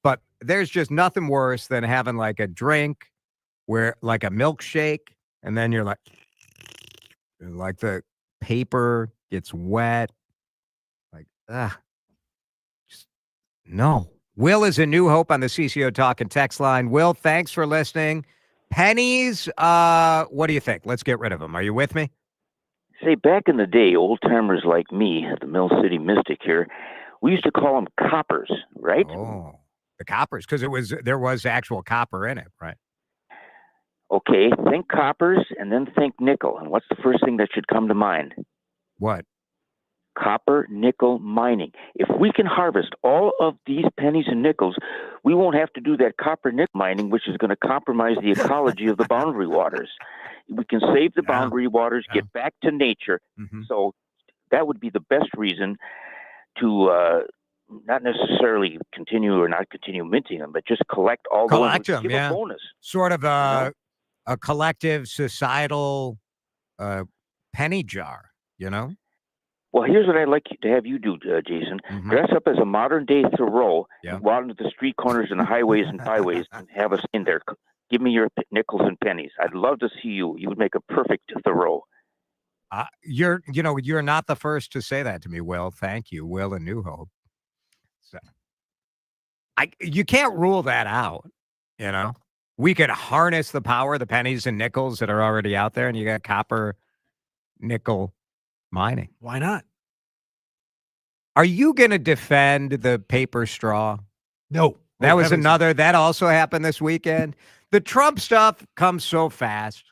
but there's just nothing worse than having like a drink where like a milkshake and then you're like the paper gets wet. Just no. Will is a new hope on the CCO Talk and text line. Will, thanks for listening. Pennies, what do you think? Let's get rid of them. Are you with me? Say, back in the day, old-timers like me, the Mill City Mystic here, we used to call them coppers, right? Oh, the coppers, because there was actual copper in it, right? Okay, think coppers and then think nickel. And what's the first thing that should come to mind? What? Copper nickel mining. If we can harvest all of these pennies and nickels, we won't have to do that copper nickel mining, which is going to compromise the ecology of the boundary waters. We can save the boundary waters, get back to nature. So that would be the best reason to not necessarily continue or not continue minting them, but just collect all the ones. Them, give yeah. a bonus. Sort of a collective societal penny jar, you know? Well, here's what I'd like to have you do, Jason. Dress up as a modern-day Thoreau, go out into the street corners and the highways and byways and have us in there. Give me your nickels and pennies. I'd love to see you. You would make a perfect Thoreau. You're not the first to say that to me, Will. Thank you, Will and New Hope. So, you can't rule that out, you know? We could harness the power of the pennies and nickels that are already out there, and you got copper, nickel, mining. Why not? Are you going to defend the paper straw? No. That was that also happened this weekend. The Trump stuff comes so fast,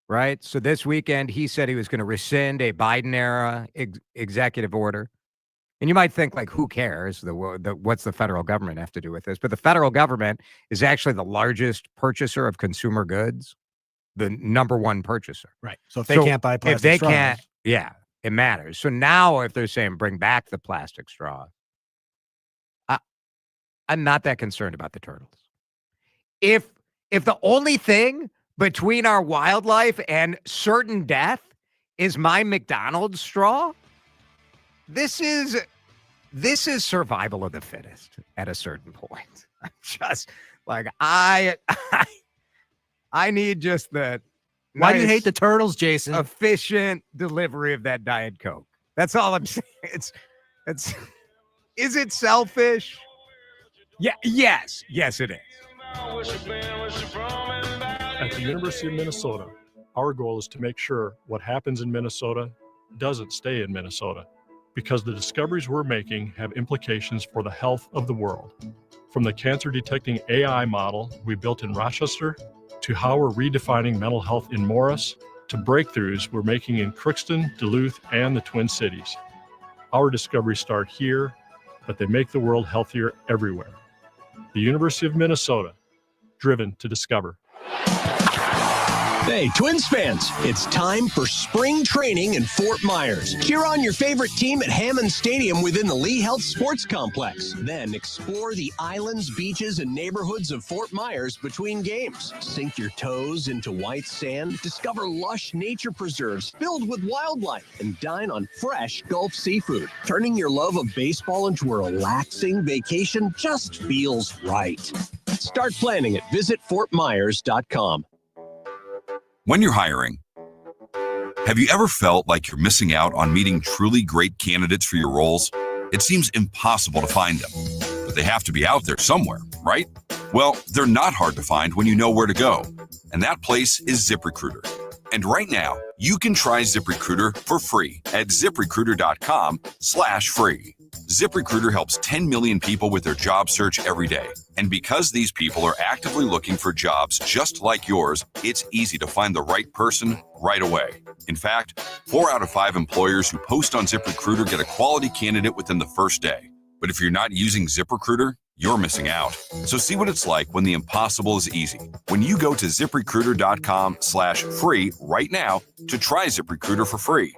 right? So this weekend, he said he was going to rescind a Biden-era executive order. And you might think, like, who cares? What's the federal government have to do with this? But the federal government is actually the largest purchaser of consumer goods, the number one purchaser. Right. So if they can't buy plastic straws. Can't, yeah. It matters. So now if they're saying bring back the plastic straw, I'm not that concerned about the turtles. If the only thing between our wildlife and certain death is my McDonald's straw, this is survival of the fittest at a certain point. I'm just like, I need just the Why do you hate the turtles, Jason? Efficient delivery of that Diet Coke. That's all I'm saying. It's is it selfish? Yeah, yes, it is. At the University of Minnesota, our goal is to make sure what happens in Minnesota doesn't stay in Minnesota, because the discoveries we're making have implications for the health of the world. From the cancer-detecting AI model we built in Rochester, to how we're redefining mental health in Morris, to breakthroughs we're making in Crookston, Duluth, and the Twin Cities. Our discoveries start here, but they make the world healthier everywhere. The University of Minnesota, driven to discover. Hey, Twins fans, it's time for spring training in Fort Myers. Cheer on your favorite team at Hammond Stadium within the Lee Health Sports Complex. Then explore the islands, beaches, and neighborhoods of Fort Myers between games. Sink your toes into white sand, discover lush nature preserves filled with wildlife, and dine on fresh Gulf seafood. Turning your love of baseball into a relaxing vacation just feels right. Start planning at visitfortmyers.com. When you're hiring, have you ever felt like you're missing out on meeting truly great candidates for your roles? It seems impossible to find them, but they have to be out there somewhere, right? Well, they're not hard to find when you know where to go, and that place is ZipRecruiter. And right now, you can try ZipRecruiter for free at ZipRecruiter.com/free. ZipRecruiter helps 10 million people with their job search every day. And because these people are actively looking for jobs just like yours, it's easy to find the right person right away. In fact, 4 out of 5 employers who post on ZipRecruiter get a quality candidate within the first day. But if you're not using ZipRecruiter, you're missing out. So see what it's like when the impossible is easy. When you go to ZipRecruiter.com/free right now to try ZipRecruiter for free.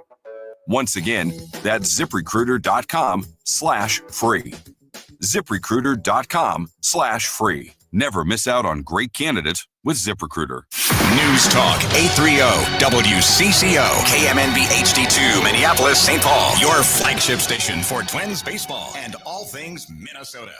Once again, that's ZipRecruiter.com/free. ZipRecruiter.com/free. Never miss out on great candidates with ZipRecruiter. News Talk 830 WCCO KMNB HD2 Minneapolis, St. Paul. Your flagship station for Twins baseball and all things Minnesota.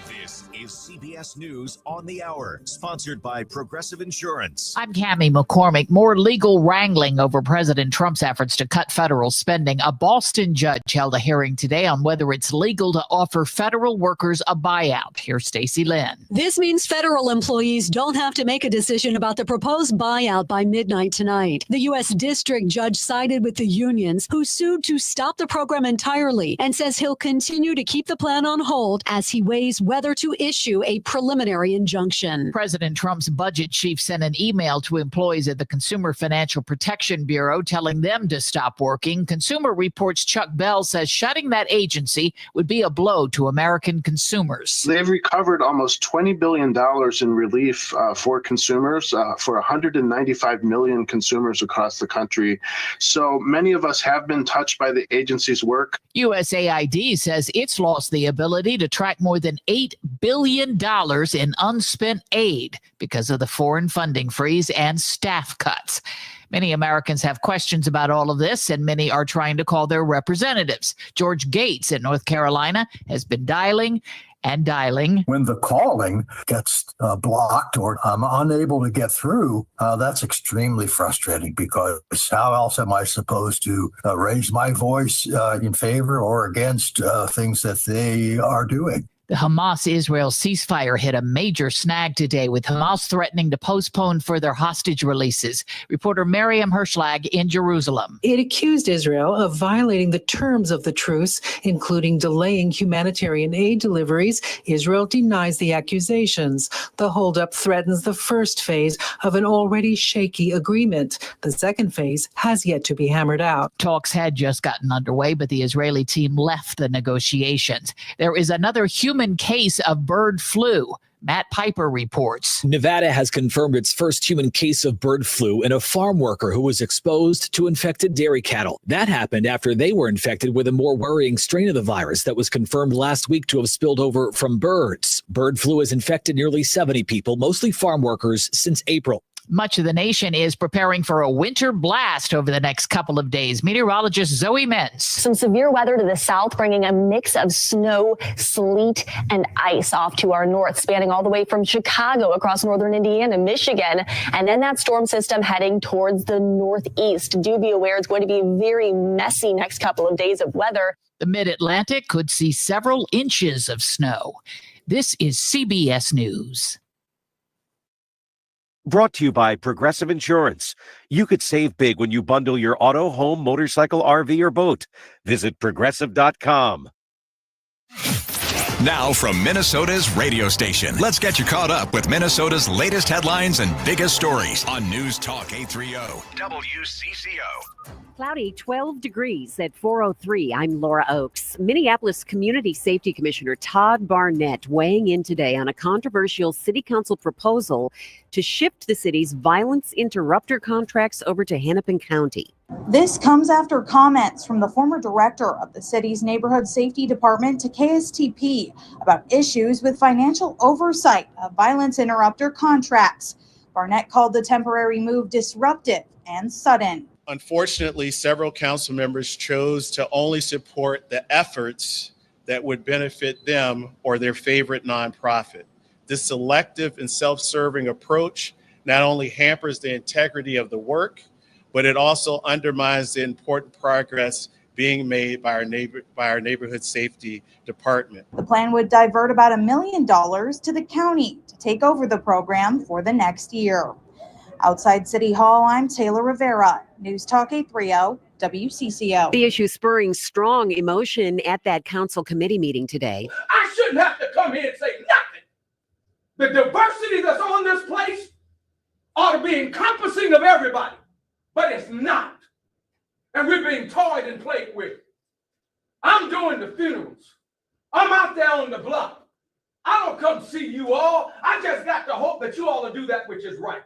This is CBS News on the Hour, sponsored by Progressive Insurance. I'm Cammie McCormick. More legal wrangling over President Trump's efforts to cut federal spending. A Boston judge held a hearing today on whether it's legal to offer federal workers a buyout. Here's Stacey Lynn. This means federal employees don't have to make a decision about the proposed buyout by midnight tonight. The U.S. District Judge sided with the unions, who sued to stop the program entirely, and says he'll continue to keep the plan on hold as he weighs whether to issue a preliminary injunction. President Trump's budget chief sent an email to employees at the Consumer Financial Protection Bureau telling them to stop working. Consumer Reports' Chuck Bell says shutting that agency would be a blow to American consumers. They've recovered almost $20 billion in relief for consumers, for 195 million consumers across the country. So many of us have been touched by the agency's work. USAID says it's lost the ability to track more than $8 billion in unspent aid because of the foreign funding freeze and staff cuts. Many Americans have questions about all of this, and many are trying to call their representatives. George Gates in North Carolina has been dialing and dialing. When the calling gets blocked or I'm unable to get through, that's extremely frustrating, because how else am I supposed to raise my voice in favor or against things that they are doing? The Hamas-Israel ceasefire hit a major snag today, with Hamas threatening to postpone further hostage releases. Reporter Miriam Herschlag in Jerusalem. It accused Israel of violating the terms of the truce, including delaying humanitarian aid deliveries. Israel denies the accusations. The holdup threatens the first phase of an already shaky agreement. The second phase has yet to be hammered out. Talks had just gotten underway, but the Israeli team left the negotiations. There is another human case of bird flu. Matt Piper reports. Nevada has confirmed its first human case of bird flu in a farm worker who was exposed to infected dairy cattle. That happened after they were infected with a more worrying strain of the virus that was confirmed last week to have spilled over from birds. Bird flu has infected nearly 70 people, mostly farm workers, since April. Much of the nation is preparing for a winter blast over the next couple of days. Meteorologist Zoe Mentz. Some severe weather to the south, bringing a mix of snow, sleet, and ice off to our north, spanning all the way from Chicago across northern Indiana, Michigan. And then that storm system heading towards the northeast. Do be aware it's going to be a very messy next couple of days of weather. The mid-Atlantic could see several inches of snow. This is CBS News. Brought to you by Progressive Insurance. You could save big when you bundle your auto, home, motorcycle, RV, or boat. Visit Progressive.com. Now from Minnesota's radio station, let's get you caught up with Minnesota's latest headlines and biggest stories on News Talk 830 WCCO. Cloudy, 12 degrees at 4:03. I'm Laura Oakes. Minneapolis Community Safety Commissioner Todd Barnett weighing in today on a controversial city council proposal to shift the city's violence interrupter contracts over to Hennepin County. This comes after comments from the former director of the city's neighborhood safety department to KSTP about issues with financial oversight of violence interrupter contracts. Barnett called the temporary move disruptive and sudden. Unfortunately, several council members chose to only support the efforts that would benefit them or their favorite nonprofit. This selective and self-serving approach not only hampers the integrity of the work, but it also undermines the important progress being made by our neighborhood safety department. The plan would divert about $1 million to the county to take over the program for the next year. Outside City Hall, I'm Taylor Rivera, News Talk 830 WCCO. The issue spurring strong emotion at that council committee meeting today. I shouldn't have to come here and say nothing. The diversity that's on this place ought to be encompassing of everybody, but it's not. And we're being toyed and played with. I'm doing the funerals. I'm out there on the block. I don't come see you all. I just got to hope that you all will do that which is right.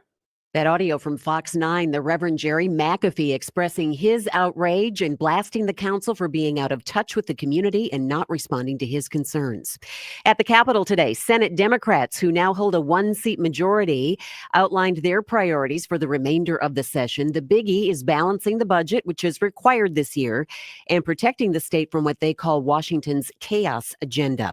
That audio from Fox 9, the Reverend Jerry McAfee expressing his outrage and blasting the council for being out of touch with the community and not responding to his concerns. At the Capitol today, Senate Democrats, who now hold a one-seat majority, outlined their priorities for the remainder of the session. The biggie is balancing the budget, which is required this year, and protecting the state from what they call Washington's chaos agenda.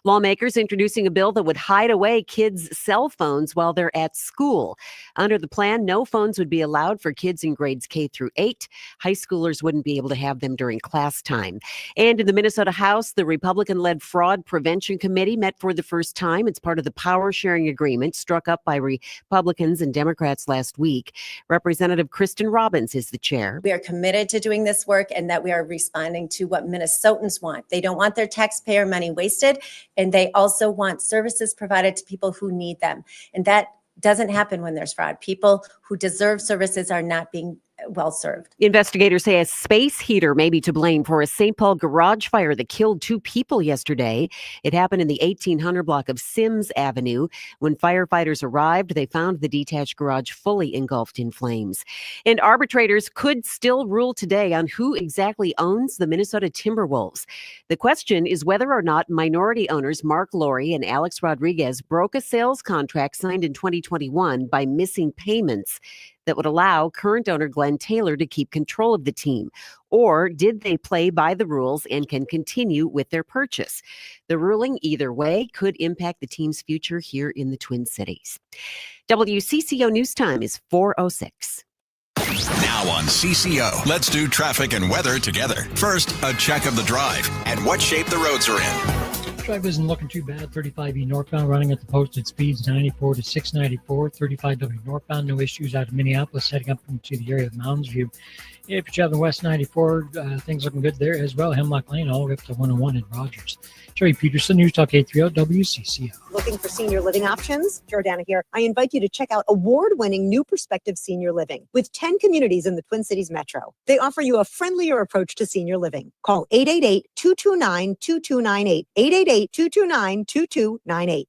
Lawmakers introducing a bill that would hide away kids' cell phones while they're at school. Under the plan, no phones would be allowed for kids in grades K through 8. High schoolers wouldn't be able to have them during class time. And in the Minnesota House, the Republican-led Fraud Prevention Committee met for the first time. It's part of the power sharing agreement struck up by Republicans and Democrats last week. Representative Kristen Robbins is the chair. We are committed to doing this work and that we are responding to what Minnesotans want. They don't want their taxpayer money wasted, and they also want services provided to people who need them. And that doesn't happen when there's fraud. People who deserve services are not being well served. Investigators say a space heater may be to blame for a St. Paul garage fire that killed 2 people yesterday. It happened in the 1800 block of Sims Avenue. When firefighters arrived, they found the detached garage fully engulfed in flames. And arbitrators could still rule today on who exactly owns the Minnesota Timberwolves. The question is whether or not minority owners Mark Laurie and Alex Rodriguez broke a sales contract signed in 2021 by missing payments that would allow current owner Glenn Taylor to keep control of the team? Or did they play by the rules and can continue with their purchase? The ruling either way could impact the team's future here in the Twin Cities. WCCO News Time is 4:06. Now on CCO, let's do traffic and weather together. First, a check of the drive and what shape the roads are in. Drive isn't looking too bad. 35E northbound running at the posted speeds 94 to 694. 35W northbound, no issues out of Minneapolis heading up into the area of Mounds View. If you're traveling west 94, things looking good there as well. Hemlock Lane all the way up to 101 in Rogers. Jerry Peterson, News Talk 830 WCCO. Looking for senior living options? Jordana here. I invite you to check out award-winning New Perspective Senior Living with 10 communities in the Twin Cities Metro. They offer you a friendlier approach to senior living. Call 888-229-2298. 888-229-2298.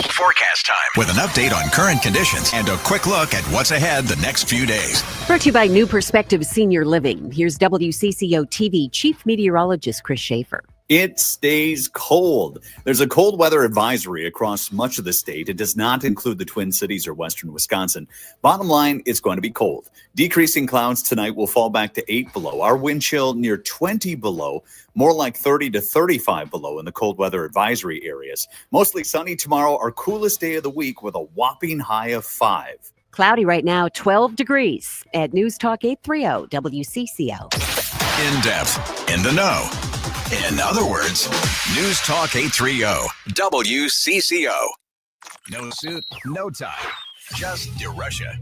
Forecast time with an update on current conditions and a quick look at what's ahead the next few days. Brought to you by New Perspective Senior Living. Here's WCCO TV Chief Meteorologist Chris Schaefer. It stays cold. There's a cold weather advisory across much of the state. It does not include the Twin Cities or western Wisconsin. Bottom line, it's going to be cold. Decreasing clouds tonight will fall back to 8 below. Our wind chill near 20 below, more like 30 to 35 below in the cold weather advisory areas. Mostly sunny tomorrow, our coolest day of the week with a whopping high of 5. Cloudy right now, 12 degrees at News Talk 830 WCCO. In depth, in the know. In other words, News Talk 830 WCCO. No suit, no tie, just DeRusha.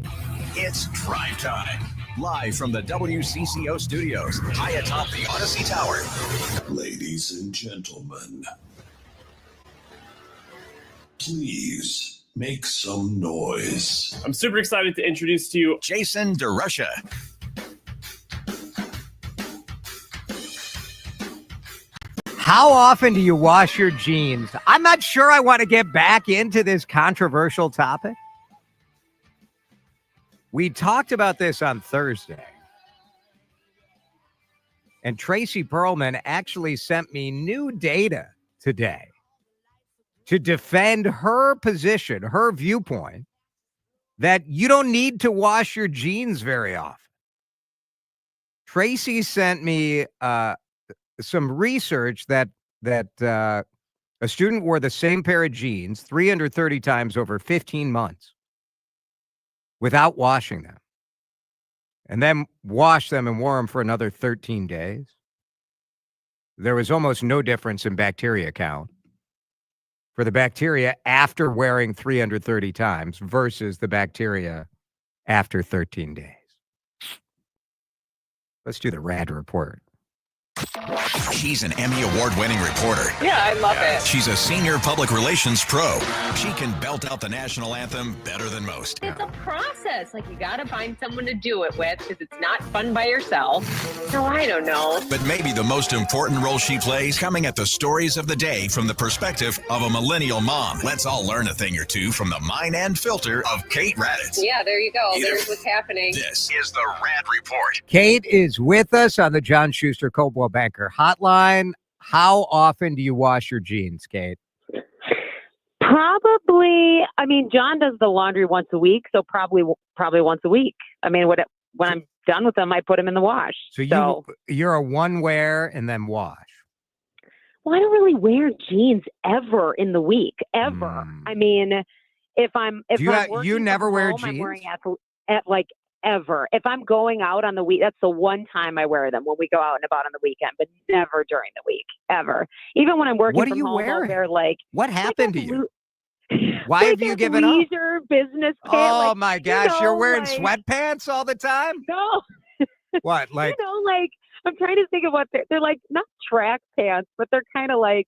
It's Drive Time. Live from the WCCO studios, high atop the Odyssey Tower. Ladies and gentlemen, please make some noise. I'm super excited to introduce to you Jason DeRusha. How often do you wash your jeans? I'm not sure I want to get back into this controversial topic. We talked about this on Thursday. And Tracy Perlman actually sent me new data today to defend her position, her viewpoint, that you don't need to wash your jeans very often. Tracy sent me some research that a student wore the same pair of jeans 330 times over 15 months without washing them, and then washed them and wore them for another 13 days. There was almost no difference in bacteria count for the bacteria after wearing 330 times versus the bacteria after 13 days. Let's do the RAD report. She's an Emmy Award-winning reporter. Yeah, I love it. She's a senior public relations pro. She can belt out the national anthem better than most. It's a process. Like, you got to find someone to do it with because it's not fun by yourself. So I don't know. But maybe the most important role she plays coming at the stories of the day from the perspective of a millennial mom. Let's all learn a thing or two from the mind and filter of Kate Raddatz. Yeah, there you go. There's what's happening. This is the RAD Report. Kate is with us on the John Schuster Coldwell Banker Hotline. How often do you wash your jeans, Kate? Probably, I mean, John does the laundry once a week, so probably once a week. I mean, when I'm done with them, I put them in the wash. So you're a one wear and then wash. Well, I don't really wear jeans ever in the week, ever. I mean, if I'm you never wear home, jeans? I'm wearing like ever. If I'm going out on the week, that's the one time I wear them, when we go out and about on the weekend, but never during the week, ever. Even when I'm working What are from you home, wearing? they're like, What happened to you? Why have you given up? Leisure business pants. Oh like, my gosh, you're wearing like, sweatpants all the time? No. What, like? Like, I'm trying to think of what they're like, not track pants, but they're kind of like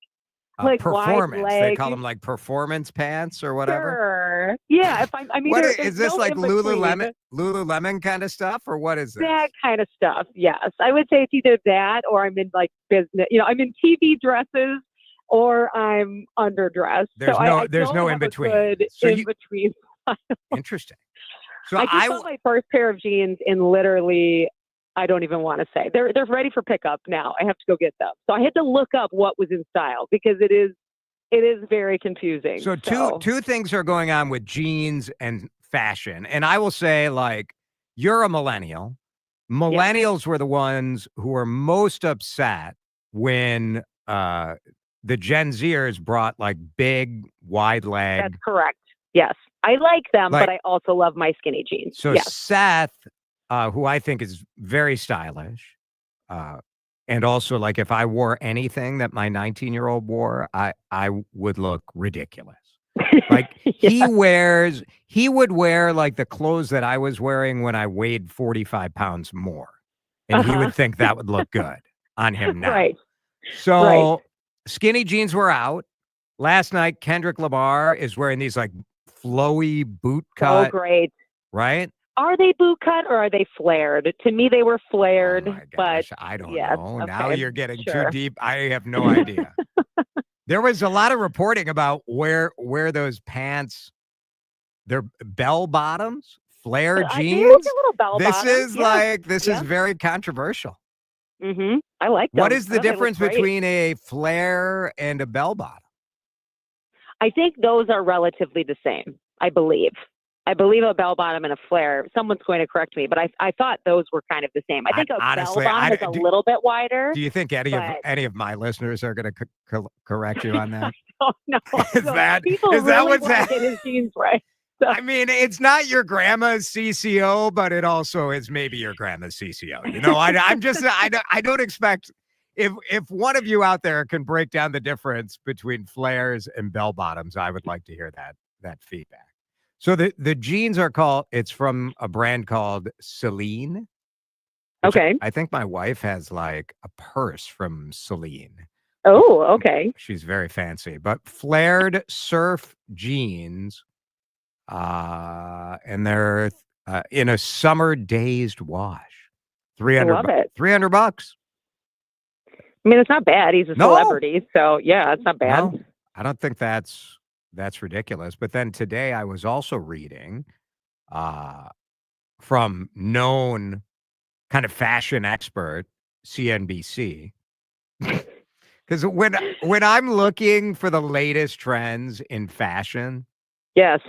performance. wide leg. They call them like performance pants or whatever. Sure. Yeah. I mean, What there's is this, no like in between. Lululemon kind of stuff, or what is this? That kind of stuff. Yes. I would say it's either that or I'm in like business, I'm in TV dresses or I'm underdressed. There's so no I in between. In between. Interesting. So I just bought my first pair of jeans in literally, I don't even want to say. They're ready for pickup now. I have to go get them. So I had to look up what was in style because it is very confusing. So two things are going on with jeans and fashion. And I will say, like, you're a millennial. Millennials were the ones who were most upset when the Gen Zers brought like big, wide leg. That's correct. Yes. I like them, but I also love my skinny jeans. So yes. Seth, who I think is very stylish, and also, like, if I wore anything that my 19-year-old wore, I would look ridiculous. Like, he would wear like the clothes that I was wearing when I weighed 45 pounds more. And he would think that would look good on him now. Right. So skinny jeans were out. Last night, Kendrick Lamar is wearing these like flowy boot cut. Oh, great. Right? Are they boot cut or are they flared? To me, they were flared, but I don't yes, know. okay, Now you're getting sure. too deep. I have no idea. There was a lot of reporting about where those pants, they're bell bottoms, flare They jeans. look a little bell This bottom. is Yeah. this is very controversial. I like them. What is I the thought they looked difference great. between a flare and a bell bottom? I think those are relatively the same. I believe a bell bottom and a flare. Someone's going to correct me, but I thought those were kind of the same. I think a honestly, bell bottom is a little bit wider. Do you think any but- of my listeners are going to correct you on that? Oh no! Is that people is that really what's want to happening? get his jeans right? I mean, it's not your grandma's CCO, but it also is maybe your grandma's CCO. You know, I'm just I don't expect if one of you out there can break down the difference between flares and bell bottoms, I would like to hear that feedback. So the jeans are it's from a brand called Celine. Okay. I think my wife has like a purse from Celine. Oh, okay. She's very fancy, but flared surf jeans, and they're in a summer dazed wash. I love it. $300. I mean, it's not bad. He's a No. celebrity, so yeah, it's not bad. No, I don't think that's ridiculous. But then today I was also reading from known kind of fashion expert CNBC. Because when I'm looking for the latest trends in fashion, Yes,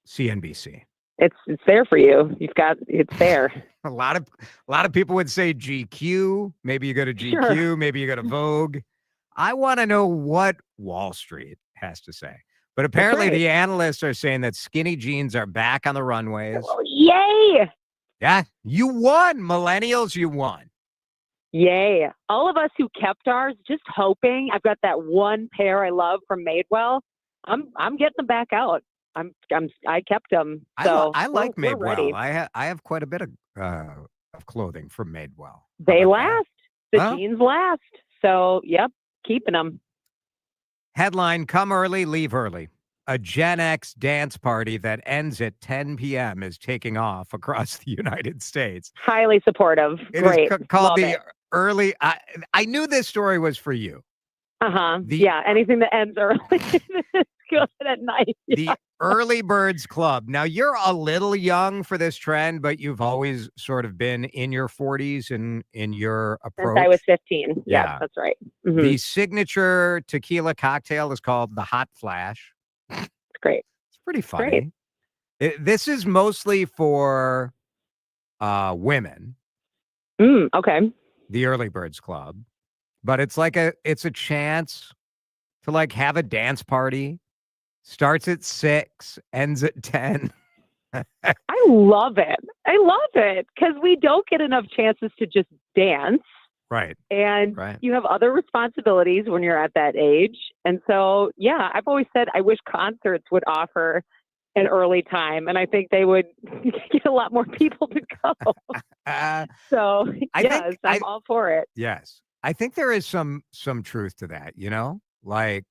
CNBC. it's there for you. It's there. A lot of people would say GQ. Maybe you go to GQ. Sure. Maybe you go to Vogue. I want to know what Wall Street has to say. But apparently, right. the analysts are saying that skinny jeans are back on the runways. Oh, yay! Yeah, you won, millennials. You won. Yay! All of us who kept ours, just hoping. I've got that one pair I love from Madewell. I'm getting them back out. I kept them. So I like we're ready. Madewell. I have quite a bit of clothing from Madewell. They last. The Huh? jeans last. So yep, keeping them. Headline: Come early, leave early. A Gen X dance party that ends at 10 p.m. is taking off across the United States. Highly supportive. It is Great. called Love the it. early. I knew this story was for you. Yeah. Anything that ends early is good at night. Yeah. The Early Birds Club. Now, you're a little young for this trend, but you've always sort of been in your 40s in your approach. Since I was 15. Yeah. Yes, that's right. Mhm. The signature tequila cocktail is called the Hot Flash. It's great. It's pretty funny. This is mostly for women. Okay. The Early Birds Club, but it's a chance to like have a dance party. Starts at 6, ends at 10. I love it. I love it because we don't get enough chances to just dance. Right. And Right. you have other responsibilities when you're at that age. And so, yeah, I've always said I wish concerts would offer an early time, and I think they would get a lot more people to go. So, I'm all for it. Yes. I think there is some truth to that, you know? Like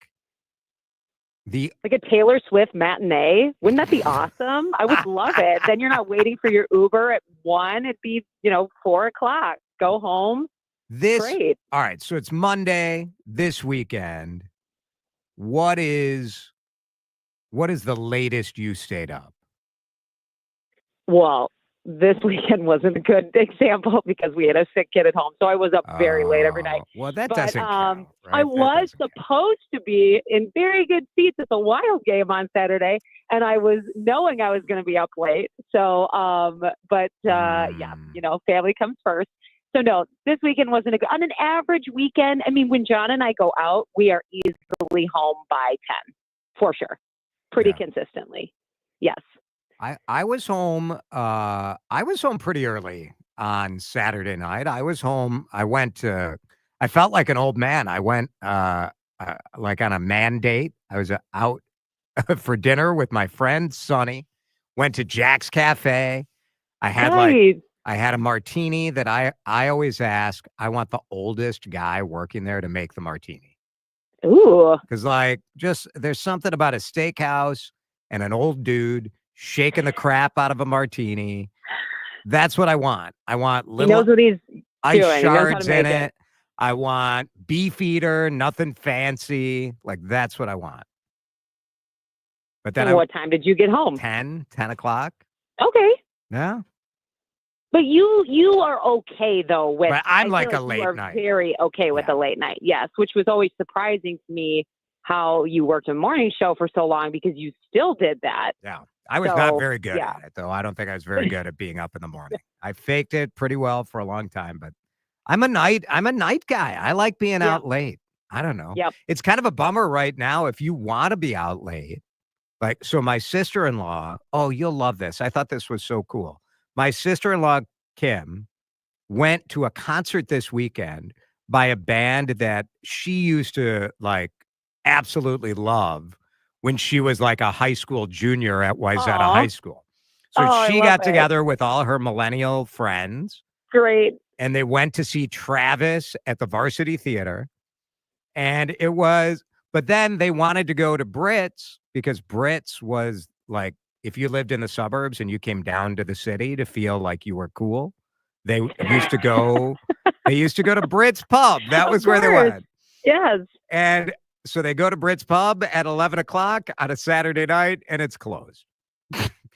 a Taylor Swift matinee. Wouldn't that be awesome? I would love it. Then you're not waiting for your Uber at 1. It'd be, 4 o'clock. Go home. Great. All right, so it's Monday this weekend. What is the latest you stayed up? Well, this weekend wasn't a good example because we had a sick kid at home. So I was up very late every night. Well, that But, doesn't count, right? I That was supposed to be in very good seats at the Wild game on Saturday, and I was knowing I was going to be up late. So, family comes first. So no, this weekend wasn't on an average weekend. I mean, when John and I go out, we are easily home by 10, for sure, pretty consistently. Yes. I was home. I was home pretty early on Saturday night. I was home. I felt like an old man. I went like on a man date. I was out for dinner with my friend Sonny. Went to Jack's Cafe. I had a martini that I always ask. I want the oldest guy working there to make the martini. Ooh. Because there's something about a steakhouse and an old dude shaking the crap out of a martini. That's what I want. I want little knows what he's ice doing. He knows how to shards in make it. I want Beefeater, nothing fancy. Like, that's what I want. But then what time did you get home? 10 o'clock. Okay. Yeah. But you are okay though with. But I'm I like feel a late you are night. Very okay with a late night. Yes, which was always surprising to me how you worked a morning show for so long because you still did that. Yeah. I was not very good at it though. I don't think I was very good at being up in the morning. I faked it pretty well for a long time, but I'm a night guy. I like being out late. I don't know. Yep. It's kind of a bummer right now if you want to be out late. Like, so my sister-in-law, oh, you'll love this. I thought this was so cool. My sister-in-law, Kim, went to a concert this weekend by a band that she used to like absolutely love when she was like a high school junior at Wayzata High School. So she got together with all her millennial friends. Great. And they went to see Travis at the Varsity Theater. And it was, but then they wanted to go to Brits because Brits was like, if you lived in the suburbs and you came down to the city to feel like you were cool, they used to go to Brits Pub. That was where they went. Yes. And so they go to Brits Pub at 11 o'clock on a Saturday night and it's closed.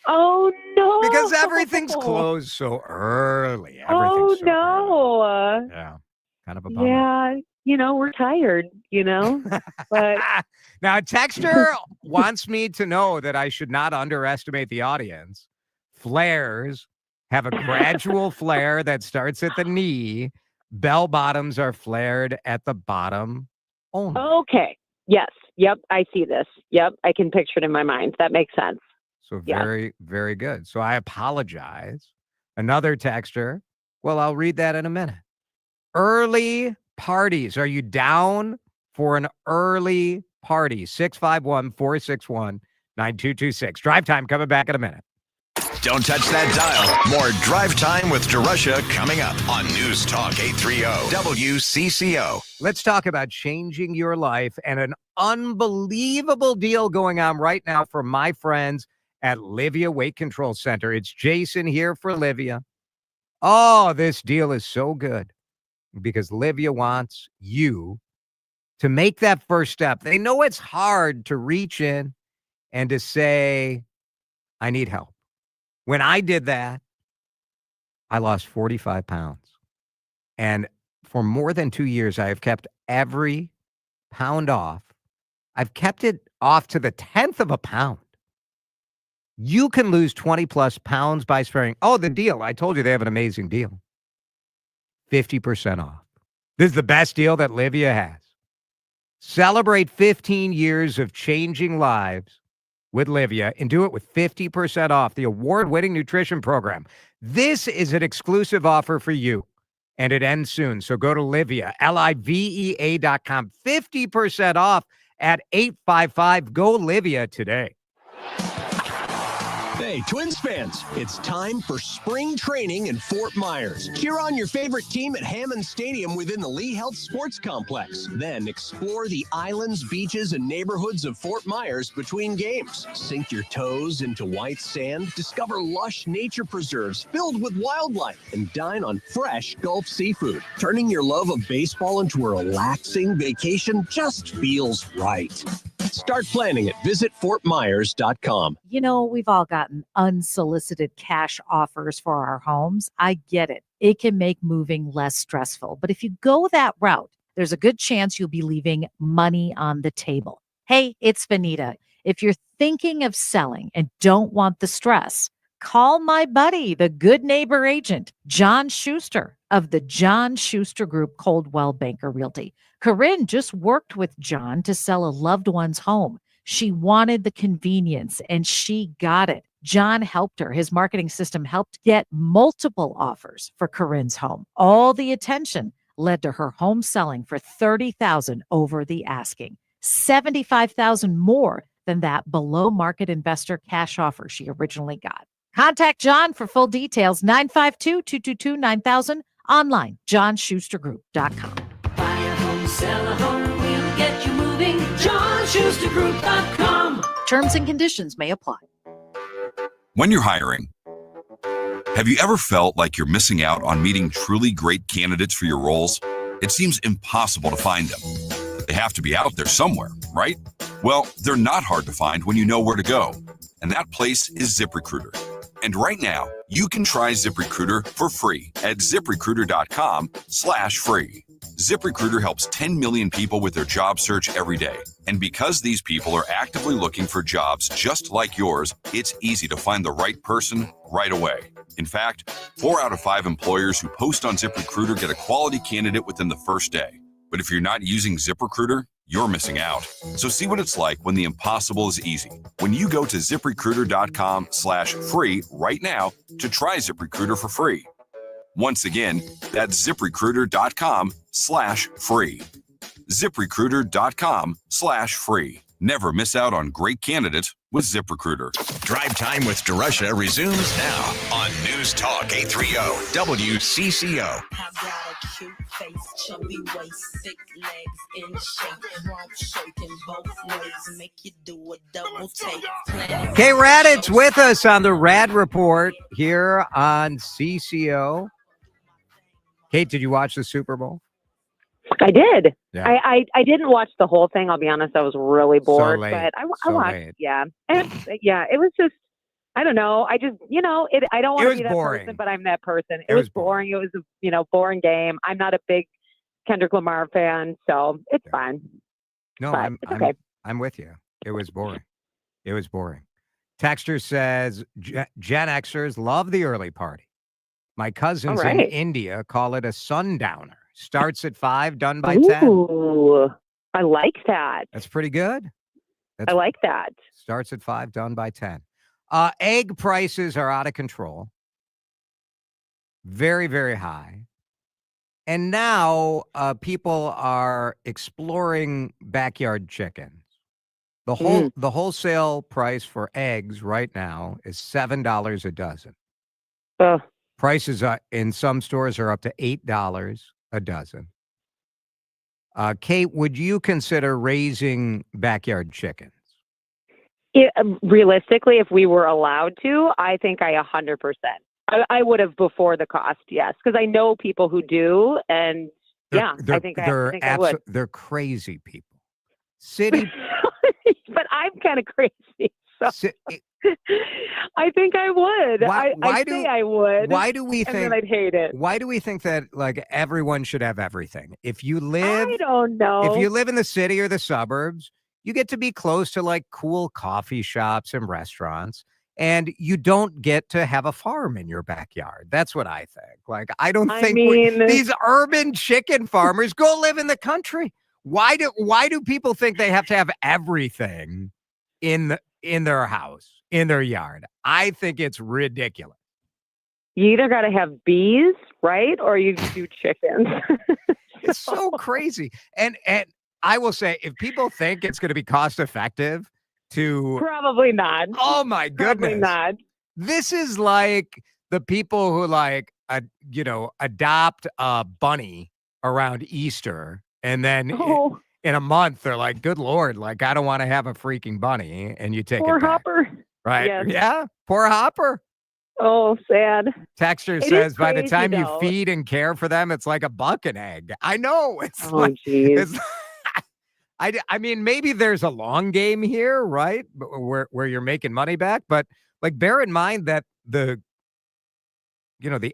Oh, no. Because everything's closed so early. Oh, no. Yeah. Kind of a bummer. Yeah. You know, we're tired, you know, but now a texter wants me to know that I should not underestimate the audience. Flares have a gradual flare that starts at the knee. Bell bottoms are flared at the bottom only. Okay. Yes. Yep. I see this. Yep. I can picture it in my mind. That makes sense. So very, very good. So I apologize. Another texter. Well, I'll read that in a minute. Early parties. Are you down for an early party? 651-461-9226. DriveTime coming back in a minute. Don't touch that dial. More Drive Time with DeRusha coming up on News Talk 830 WCCO. Let's talk about changing your life and an unbelievable deal going on right now for my friends at Livia Weight Control Center. It's Jason here for Livia. Oh, this deal is so good because Livia wants you to make that first step. They know it's hard to reach in and to say, I need help. When I did that, I lost 45 pounds. And for more than 2 years, I have kept every pound off. I've kept it off to the 10th of a pound. You can lose 20 plus pounds by sparing. Oh, the deal. I told you they have an amazing deal. 50% off. This is the best deal that Livia has. Celebrate 15 years of changing lives with Livia and do it with 50% off the award-winning nutrition program. This is an exclusive offer for you, and it ends soon. So go to Livia, LIVEA.com. 50% off at 855. Go Livia today. Hey, Twins fans, it's time for spring training in Fort Myers. Cheer on your favorite team at Hammond Stadium within the Lee Health Sports Complex. Then explore the islands, beaches, and neighborhoods of Fort Myers between games. Sink your toes into white sand, discover lush nature preserves filled with wildlife, and dine on fresh Gulf seafood. Turning your love of baseball into a relaxing vacation just feels right. Start planning at visitfortmyers.com. You know, we've all gotten unsolicited cash offers for our homes. I get it. It can make moving less stressful. But if you go that route, there's a good chance you'll be leaving money on the table. Hey, it's Vanita. If you're thinking of selling and don't want the stress, call my buddy, the good neighbor agent, John Schuster of the John Schuster Group, Coldwell Banker Realty. Corinne just worked with John to sell a loved one's home. She wanted the convenience and she got it. John helped her. His marketing system helped get multiple offers for Corinne's home. All the attention led to her home selling for $30,000 over the asking, $75,000 more than that below market investor cash offer she originally got. Contact John for full details, 952-222-9000, online, johnschustergroup.com. Buy a home, sell a home, we'll get you moving, johnschustergroup.com. Terms and conditions may apply. When you're hiring, have you ever felt like you're missing out on meeting truly great candidates for your roles? It seems impossible to find them. They have to be out there somewhere, right? Well, they're not hard to find when you know where to go. And that place is ZipRecruiter. And right now, you can try ZipRecruiter for free at ZipRecruiter.com/free. ZipRecruiter helps 10 million people with their job search every day. And because these people are actively looking for jobs just like yours, it's easy to find the right person right away. In fact, 4 out of 5 employers who post on ZipRecruiter get a quality candidate within the first day. But if you're not using ZipRecruiter, you're missing out. So see what it's like when the impossible is easy. When you go to ZipRecruiter.com/free right now to try ZipRecruiter for free. Once again, that's ZipRecruiter.com/free. ZipRecruiter.com/free. Never miss out on great candidates with ZipRecruiter. Drive Time with DeRusha resumes now on News Talk 830 WCCO. Cute face, chubby waist, thick legs in shape, rump shaking both ways, make you do a double take. Kate Raddatz with us on the Rad Report here on CCO. Kate, did you watch the Super Bowl? I did. Yeah. I didn't watch the whole thing. I'll be honest. I was really bored, late. but I So watched. late. Yeah, and it was just. I don't know. I just, I don't want to was be that boring. person, but I'm that person. It It was was boring. It was a, boring game. I'm not a big Kendrick Lamar fan, so it's fine. No, But it's okay. I'm with you. It was boring. It was boring. Texter says Gen Xers love the early party. My cousins in right. India call it a sundowner. Starts at 5, done by 10. Ooh, I like that. That's pretty good. I like that. Starts at 5, done by 10. Egg prices are out of control. Very, very high. And now people are exploring backyard chickens. The wholesale price for eggs right now is $7 a dozen. Prices in some stores are up to $8 a dozen. Kate, would you consider raising backyard chickens? Realistically, if we were allowed to, I think I 100%. I would have before the cost, yes, because I know people who do, and I think I would. They're crazy people. City, but I'm kind of crazy, so I think I would. I would. Why do we and think? then I'd hate it. Why do we think that like everyone should have everything? If you live, I don't know. If you live in the city or the suburbs, you get to be close to like cool coffee shops and restaurants, and you don't get to have a farm in your backyard. That's what I think. Like, I don't think these urban chicken farmers go live in the country. Why do people think they have to have everything in their house, in their yard? I think it's ridiculous. You either got to have bees, right? Or you do chickens. It's so crazy. And I will say, if people think it's going to be cost effective to probably not. Oh my goodness. Probably not. This is like the people who adopt a bunny around Easter. And then in a month, they're like, good Lord, like, I don't want to have a freaking bunny. And you take Poor it back. Hopper. Right. Yes. Yeah. Poor Hopper. Oh, sad. Texter It says is by the crazy, time you though. feed and care for them, it's like a buck an egg. I know. It's Oh, geez. I mean, maybe there's a long game here, right? Where you're making money back. But like, bear in mind that the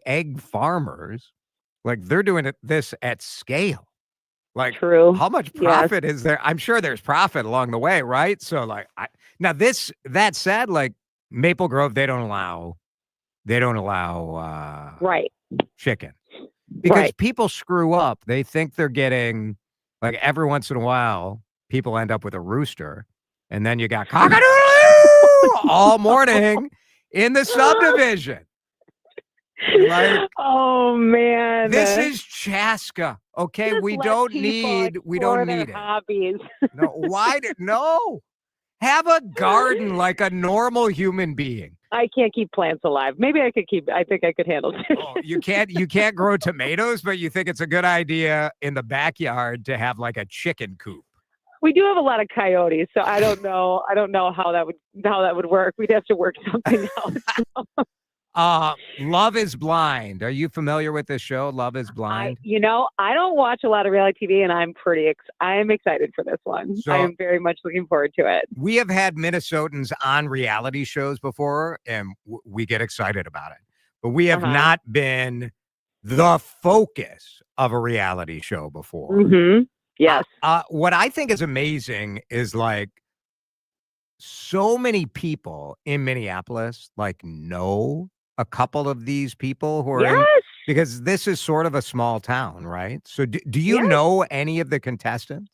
egg farmers, like, they're doing this at scale. Like, true. How much profit is there? I'm sure there's profit along the way, right? So like, that said, like Maple Grove, they don't allow right chicken because Right. people screw up. They think they're getting, like, every once in a while, people end up with a rooster, and then you got cock-a-doodle-doo all morning in the subdivision. Like, oh man, this is Chaska. Okay, Just we let don't people need explore their it. hobbies. No. Have a garden like a normal human being. I can't keep plants alive. Maybe I could keep. I think I could handle it. You can't grow tomatoes, but you think it's a good idea in the backyard to have like a chicken coop. We do have a lot of coyotes, so I don't know. I don't know how that would work. We'd have to work something out. Love is Blind. Are you familiar with this show, Love is Blind? I don't watch a lot of reality TV, and I'm I am excited for this one. So- I am very much looking forward to it. We have had Minnesotans on reality shows before, and we get excited about it. But we have not been the focus of a reality show before. Mm-hmm. Yes. What I think is amazing is like so many people in Minneapolis know a couple of these people who are in, because this is sort of a small town, right? So do you know any of the contestants?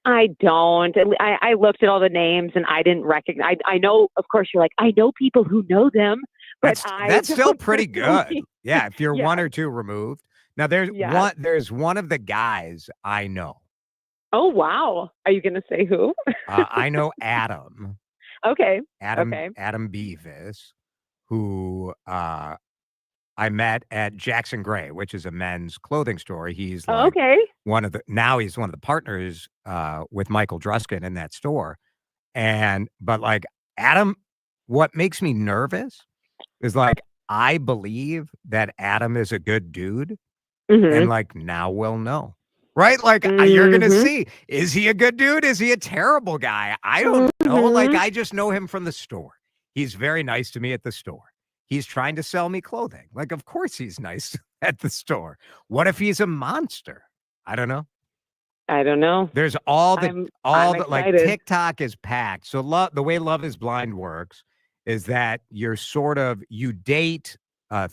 I don't. I looked at all the names and I didn't recognize. I know, of course, you're like, I know people who know them, but that's still pretty good. Yeah, if you're one or two removed. Now there's one of the guys I know. Oh wow! Are you going to say who? I know Adam. Okay. Adam Beavis, who I met at Jackson Gray, which is a men's clothing store. He's like he's one of the partners with Michael Druskin in that store. But like Adam, what makes me nervous is like I believe that Adam is a good dude, and like now we'll know. Right? Like, you're going to see, is he a good dude? Is he a terrible guy? I don't know. Like, I just know him from the store. He's very nice to me at the store. He's trying to sell me clothing. Like, of course he's nice at the store. What if he's a monster? I don't know. There's I'm like TikTok is packed. So the way Love is Blind works is that you date by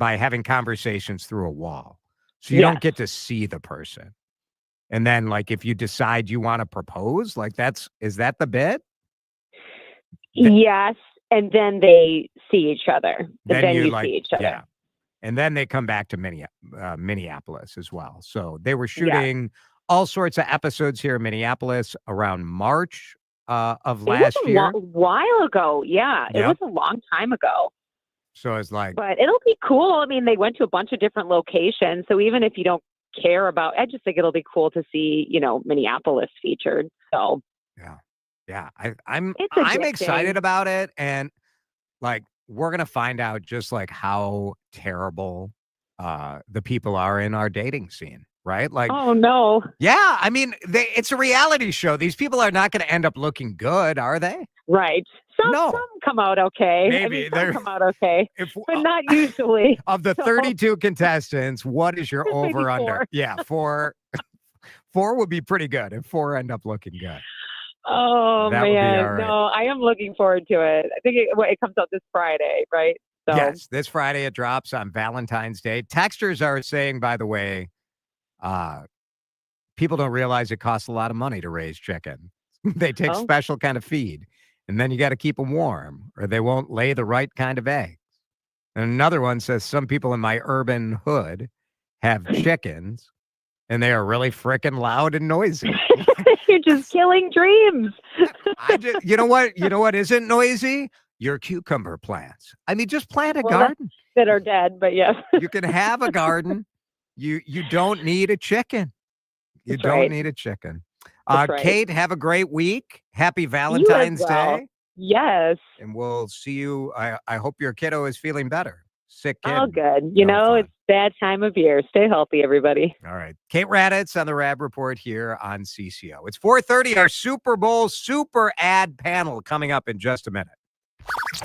having conversations through a wall. So you don't get to see the person. And then like, if you decide you want to propose, like is that the bit? Yes. And then they see each other. Then you see each other. Yeah. And then they come back to Minneapolis as well. So they were shooting all sorts of episodes here in Minneapolis around March of last year. It was a while ago. Yeah. It was a long time ago. So it's like, but it'll be cool. I mean, they went to a bunch of different locations. So even if you don't care about, I just think it'll be cool to see, Minneapolis featured. So yeah, I'm excited about it. And like, we're going to find out just like how terrible the people are in our dating scene. Right? Like, oh no. Yeah. I mean, it's a reality show. These people are not going to end up looking good, are they? Right. Some come out okay. Maybe some come out okay, but not usually. Of the 32 contestants, what is your over under? Yeah, 4 would be pretty good if 4 end up looking good. Oh That would be man, all right. no, I am looking forward to it. I think it comes out this Friday, right? So. Yes, this Friday it drops on Valentine's Day. Texters are saying, by the way, people don't realize it costs a lot of money to raise chicken. They take special kind of feed, and then you got to keep them warm or they won't lay the right kind of eggs. And another one says some people in my urban hood have chickens and they are really freaking loud and noisy. You're just killing dreams. You know what isn't noisy? Your cucumber plants. I mean, just plant a garden. That are dead, but yes. You can have a garden. You don't need a chicken. You don't need a chicken. Kate, have a great week. Happy Valentine's Day. Yes. And we'll see you. I hope your kiddo is feeling better. Sick kid. Oh, good. It's that time of year. Stay healthy, everybody. All right. Kate Raddatz on the Rab Report here on CCO. It's 4:30, our Super Bowl super ad panel coming up in just a minute.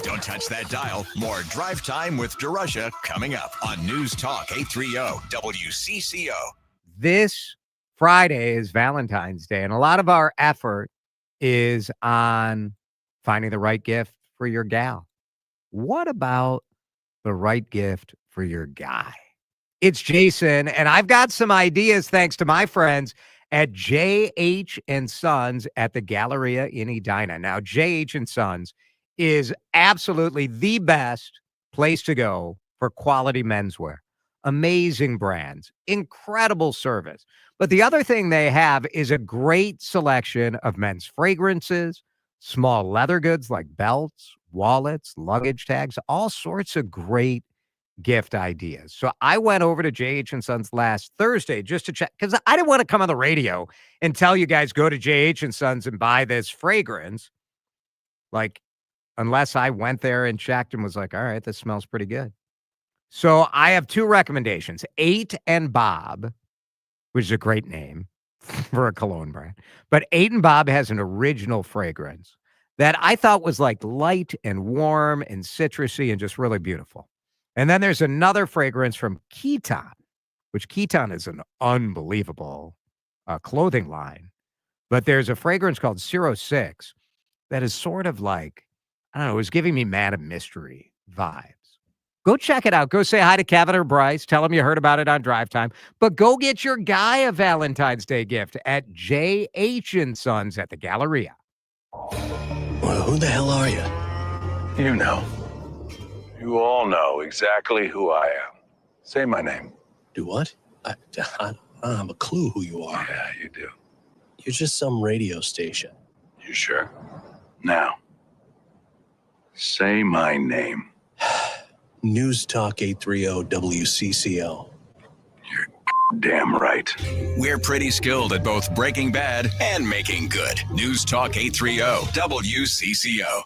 Don't touch that dial. More Drive Time with DeRusha coming up on News Talk 830 WCCO. This Friday is Valentine's Day, and a lot of our effort is on finding the right gift for your gal. What about the right gift for your guy? It's Jason, and I've got some ideas thanks to my friends at J.H. & Sons at the Galleria in Edina. Now, J.H. & Sons is absolutely the best place to go for quality menswear. Amazing brands, incredible service. But the other thing they have is a great selection of men's fragrances, small leather goods like belts, wallets, luggage tags, all sorts of great gift ideas. So I went over to J.H. & Sons last Thursday just to check, because I didn't want to come on the radio and tell you guys go to J.H. & Sons and buy this fragrance. Like, unless I went there and checked and was like, all right, this smells pretty good. So I have two recommendations. 8 and Bob, which is a great name for a cologne brand. But 8 and Bob has an original fragrance that I thought was like light and warm and citrusy and just really beautiful. And then there's another fragrance from Keton, which Keton is an unbelievable clothing line. But there's a fragrance called 06 that is sort of like, I don't know, it was giving me Madam Mystery vibes. Go check it out. Go say hi to Kevin or Bryce. Tell them you heard about it on DriveTime. But go get your guy a Valentine's Day gift at J.H. & Sons at the Galleria. Well, who the hell are you? You know. You all know exactly who I am. Say my name. Do what? I don't have a clue who you are. Yeah, you do. You're just some radio station. You sure? Now, say my name. News Talk 830 WCCO. Damn right. We're pretty skilled at both breaking bad and making good. News Talk 830 WCCO.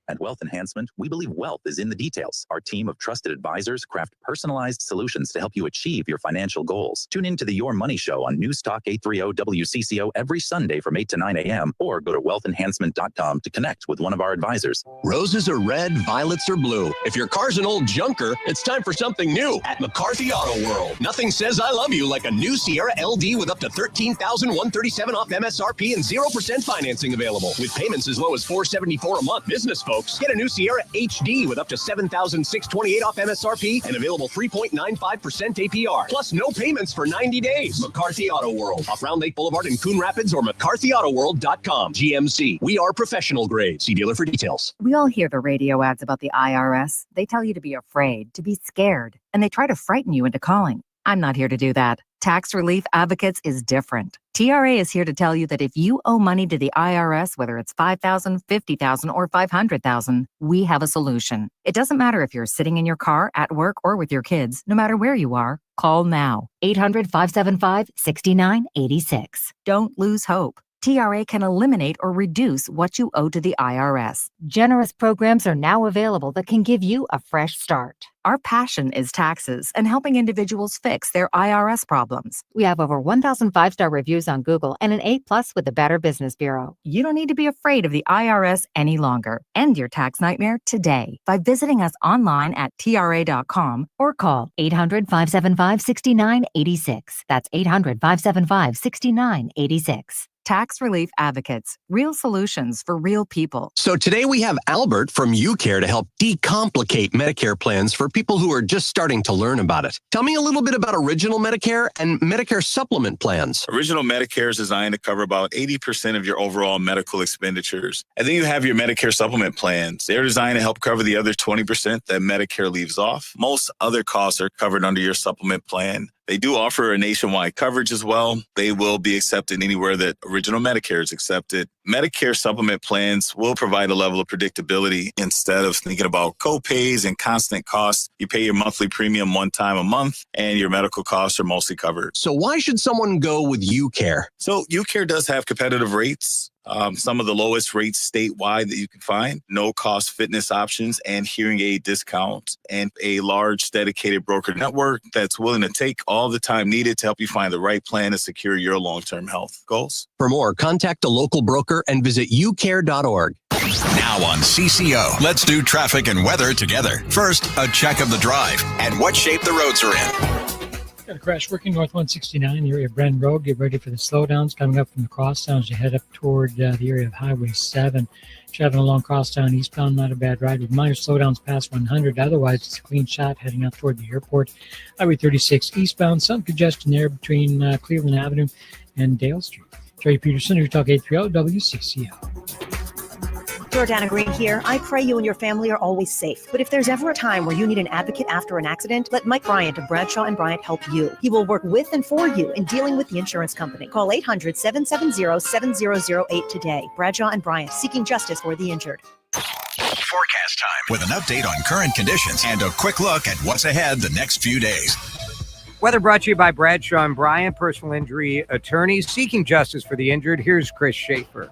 At Wealth Enhancement, we believe wealth is in the details. Our team of trusted advisors craft personalized solutions to help you achieve your financial goals. Tune in to the Your Money Show on News Talk 830 WCCO every Sunday from 8 to 9 a.m. or go to wealthenhancement.com to connect with one of our advisors. Roses are red, violets are blue. If your car's an old junker, it's time for something new at McCarthy Auto World. Nothing says I love you like a new Sierra LD with up to $13,137 off MSRP and 0% financing available. With payments as low as $474 a month. Business folks, get a new Sierra HD with up to $7,628 off MSRP and available 3.95% APR. Plus no payments for 90 days. McCarthy Auto World. Off Round Lake Boulevard in Coon Rapids or McCarthyAutoWorld.com. GMC. We are professional grade. See dealer for details. We all hear the radio ads about the IRS. They tell you to be afraid, to be scared, and they try to frighten you into calling. I'm not here to do that. Tax Relief Advocates is different. TRA is here to tell you that if you owe money to the IRS, whether it's $5,000, $50,000, or $500,000, we have a solution. It doesn't matter if you're sitting in your car, at work, or with your kids. No matter where you are, call now. 800-575-6986. Don't lose hope. TRA can eliminate or reduce what you owe to the IRS. Generous programs are now available that can give you a fresh start. Our passion is taxes and helping individuals fix their IRS problems. We have over 1,000 5-star reviews on Google and an A+ with the Better Business Bureau. You don't need to be afraid of the IRS any longer. End your tax nightmare today by visiting us online at TRA.com or call 800-575-6986. That's 800-575-6986. Tax Relief Advocates, real solutions for real people. So today we have Albert from UCare to help decomplicate Medicare plans for people who are just starting to learn about it. Tell me a little bit about Original Medicare and Medicare supplement plans. Original Medicare is designed to cover about 80% of your overall medical expenditures. And then you have your Medicare supplement plans. They're designed to help cover the other 20% that Medicare leaves off. Most other costs are covered under your supplement plan. They do offer a nationwide coverage as well. They will be accepted anywhere that Original Medicare is accepted. Medicare supplement plans will provide a level of predictability instead of thinking about co-pays and constant costs. You pay your monthly premium one time a month and your medical costs are mostly covered. So why should someone go with UCare? So UCare does have competitive rates. Some of the lowest rates statewide that you can find, no cost fitness options and hearing aid discounts, and a large dedicated broker network that's willing to take all the time needed to help you find the right plan to secure your long-term health goals. For more, contact a local broker and visit ucare.org. Now on CCO, let's do traffic and weather together. First, a check of the drive and what shape the roads are in. Got a crash working north 169 in the area of Bren Road. Get ready for the slowdowns coming up from the crosstown as you head up toward the area of Highway 7. Traveling along crosstown eastbound, not a bad ride with minor slowdowns past 100. Otherwise, it's a clean shot heading up toward the airport. Highway 36 eastbound, some congestion there between Cleveland Avenue and Dale Street. Jerry Peterson, News Talk 830 WCCO. Jordana Green here. I pray you and your family are always safe. But if there's ever a time where you need an advocate after an accident, let Mike Bryant of Bradshaw & Bryant help you. He will work with and for you in dealing with the insurance company. Call 800-770-7008 today. Bradshaw & Bryant, seeking justice for the injured. Forecast time with an update on current conditions and a quick look at what's ahead the next few days. Weather brought to you by Bradshaw & Bryant, personal injury attorneys seeking justice for the injured. Here's Chris Schaefer.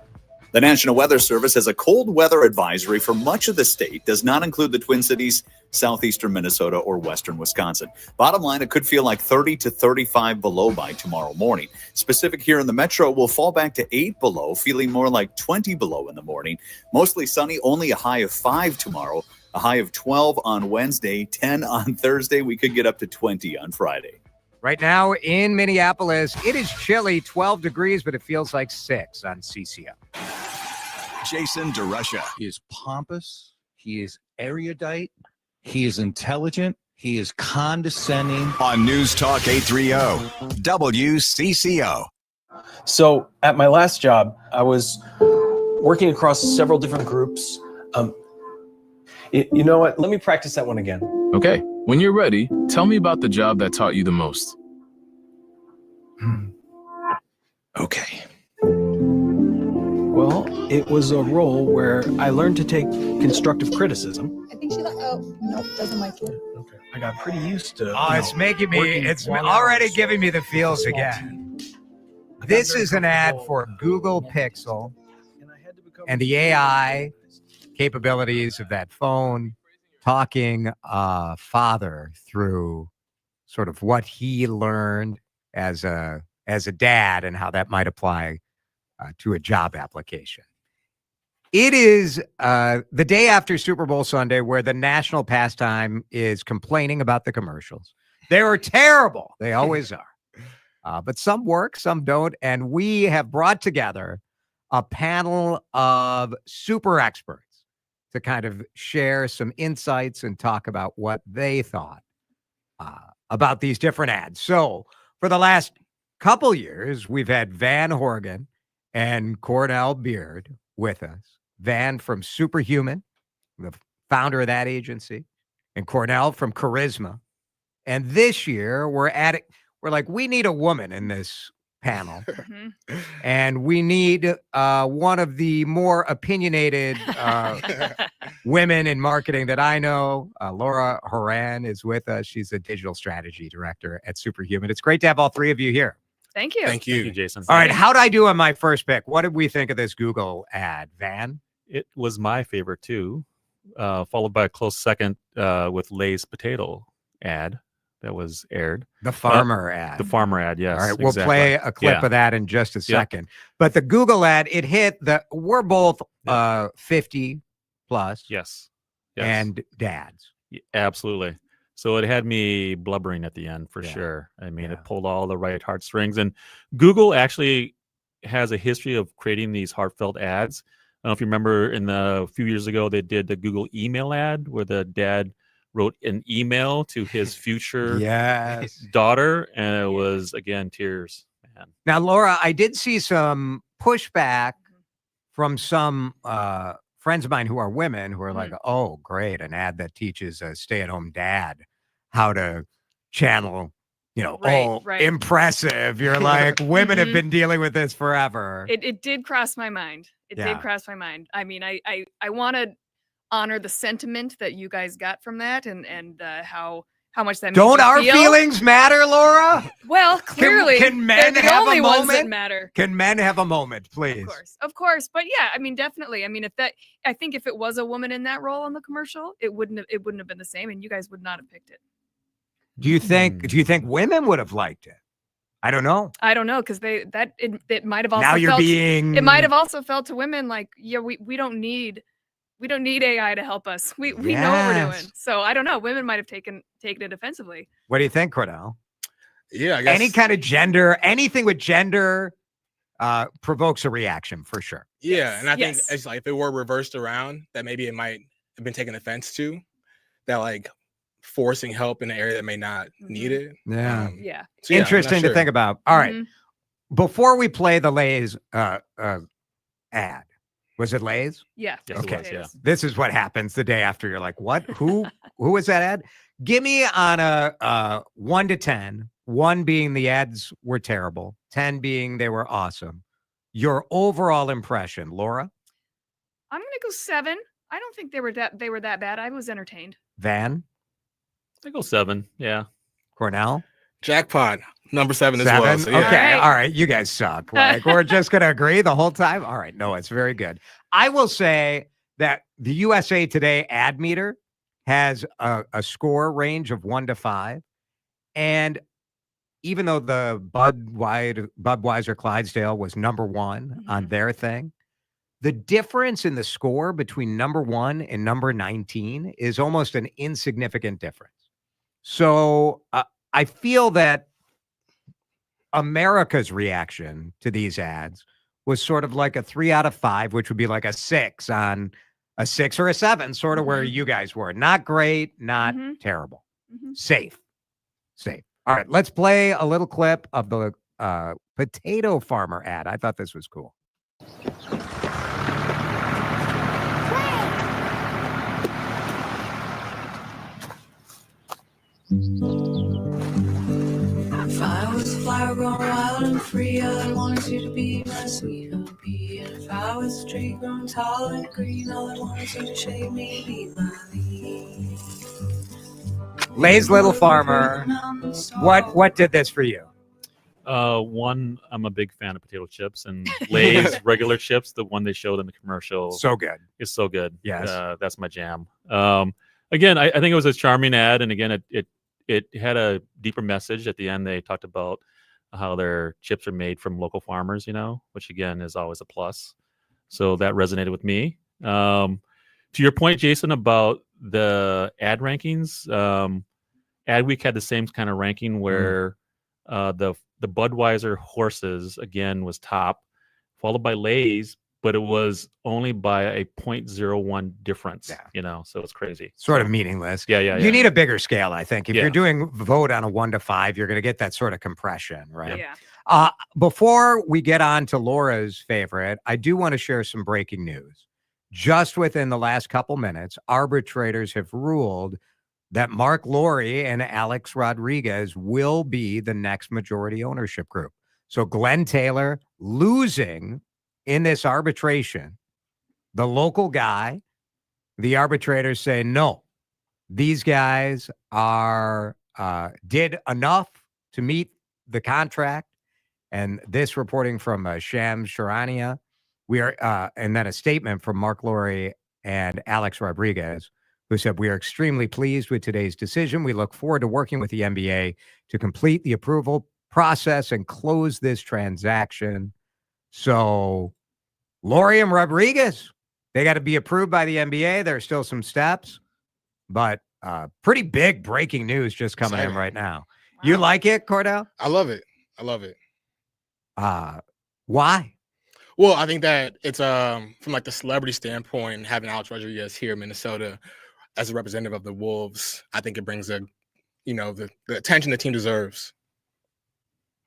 The National Weather Service has a cold weather advisory for much of the state. Does not include the Twin Cities, southeastern Minnesota, or western Wisconsin. Bottom line, it could feel like 30 to 35 below by tomorrow morning. Specific here in the metro, will fall back to 8 below, feeling more like 20 below in the morning. Mostly sunny, only a high of 5 tomorrow, a high of 12 on Wednesday, 10 on Thursday. We could get up to 20 on Friday. Right now in Minneapolis, it is chilly, 12 degrees, but it feels like 6 on CCO. Jason DeRusha. He is pompous. He is erudite. He is intelligent. He is condescending. On News Talk 830, WCCO. So at my last job, I was working across several different groups. You know what? Let me practice that one again. Okay. When you're ready, tell me about the job that taught you the most. Okay. Well, it was a role where I learned to take constructive criticism. I think she like, oh, nope, doesn't like it. Okay. I got pretty used to. Oh, it's making me, it's already giving me the feels again. This is an ad for Google Pixel and the AI capabilities of that phone, talking father through sort of what he learned as a dad and how that might apply to a job application. It is the day after Super Bowl Sunday, where the national pastime is complaining about the commercials. They are terrible. They always are. But some work, some don't. And we have brought together a panel of super experts to kind of share some insights and talk about what they thought about these different ads. So for the last couple years, we've had Van Horgen and Cornel Beard with us. Van from Superhuman, the founder of that agency, and Cornel from Charisma. And this year we're like, we need a woman in this panel. And we need one of the more opinionated women in marketing that I know. Laura Horan is with us. She's a digital strategy director at Superhuman. It's great to have all three of you here. Thank you. Thank you, Jason. All right, how did I do on my first pick? What did we think of this Google ad, Van? It was my favorite too, followed by a close second with Lay's potato ad that was aired. The farmer ad. The farmer ad, yes. All right, we'll play a clip of that in just a second. But the Google ad, it hit we're both 50 plus. Yes. And dads. Absolutely. So it had me blubbering at the end for sure. I mean, it pulled all the right heartstrings. And Google actually has a history of creating these heartfelt ads. I don't know if you remember a few years ago, they did the Google email ad where the dad wrote an email to his future daughter. And it was, again, tears. Man. Now, Laura, I did see some pushback from some friends of mine who are women who are like, oh, great, an ad that teaches a stay-at-home dad how to channel, impressive. You're like, women have been dealing with this forever. It did cross my mind. It did cross my mind. I mean, I want to honor the sentiment that you guys got from that and how much that don't made you our feel. Feelings matter, Laura? Well, clearly can men they're the have only a ones moment? that matter. Can men have a moment, please? Of course. But yeah, I mean, definitely. I mean, I think if it was a woman in that role on the commercial, it wouldn't have been the same, and you guys would not have picked it. Do you think women would have liked it? I don't know. I don't know, because it might have also now you're felt, being. It might have also felt to women like, yeah, we don't need AI to help us. We know what we're doing. So I don't know. Women might have taken it offensively. What do you think, Cornel? Yeah, I guess any kind of gender, anything with gender provokes a reaction for sure. Yeah, and I think it's like if it were reversed around, that maybe it might have been taken offense to, that like forcing help in an area that may not need it. Yeah. So interesting to think about. All right. Before we play the Lay's ad, was it Lay's? Yeah. Yes, okay. It was, This is what happens the day after. You're like, what? Who was that ad? Give me on a 1 to 10, 1 being the ads were terrible, 10 being they were awesome. Your overall impression, Laura? I'm gonna go 7. I don't think they were that bad. I was entertained. Van? I go 7. Yeah. Cornel? Jackpot. Number 7 as well. So, yeah. Okay. All right. You guys suck. Like, we're just going to agree the whole time. All right. No, it's very good. I will say that the USA Today ad meter has a score range of 1 to 5. And even though the Budweiser Clydesdale was number 1 on their thing, the difference in the score between number 1 and number 19 is almost an insignificant difference. So I feel that America's reaction to these ads was sort of like a 3 out of 5, which would be like a 6 on a 6 or a 7, sort of where you guys were. Not great, not terrible. Safe. All right, let's play a little clip of the potato farmer ad. I thought this was cool. If I was a flower grown wild and free, I wanted you to be my sweet honeybee. And if I was a tree grown tall and green, all I wanted you to shade me, be my leaf. Lay's Little Farmer. What did this for you? One, I'm a big fan of potato chips, and Lay's regular chips, the one they showed in the commercial, so good. Is so good. Yes, that's my jam. Again, I think it was a charming ad, and again, it had a deeper message at the end. They talked about how their chips are made from local farmers, which again is always a plus. So that resonated with me. To your point, Jason, about the ad rankings, Adweek had the same kind of ranking where the Budweiser horses again was top, followed by Lay's, but it was only by a 0.01 difference. So it's crazy. Sort of meaningless. Yeah. You need a bigger scale, I think. If you're doing vote on a 1 to 5, you're going to get that sort of compression, right? Yeah. Before we get on to Laura's favorite, I do want to share some breaking news. Just within the last couple minutes, arbitrators have ruled that Mark Lowry and Alex Rodriguez will be the next majority ownership group. So Glenn Taylor losing in this arbitration, the local guy, the arbitrators say, no, these guys did enough to meet the contract. And this reporting from Shams Charania, and then a statement from Mark Lowry and Alex Rodriguez, who said, we are extremely pleased with today's decision. We look forward to working with the NBA to complete the approval process and close this transaction. So Lowry and Rodriguez, they got to be approved by the NBA. There are still some steps, but pretty big breaking news just coming in right now. Wow. You like it, Cordell? I love it. Why? Well, I think that it's from like the celebrity standpoint, having Alex Rodriguez here in Minnesota as a representative of the Wolves, I think it brings the attention the team deserves.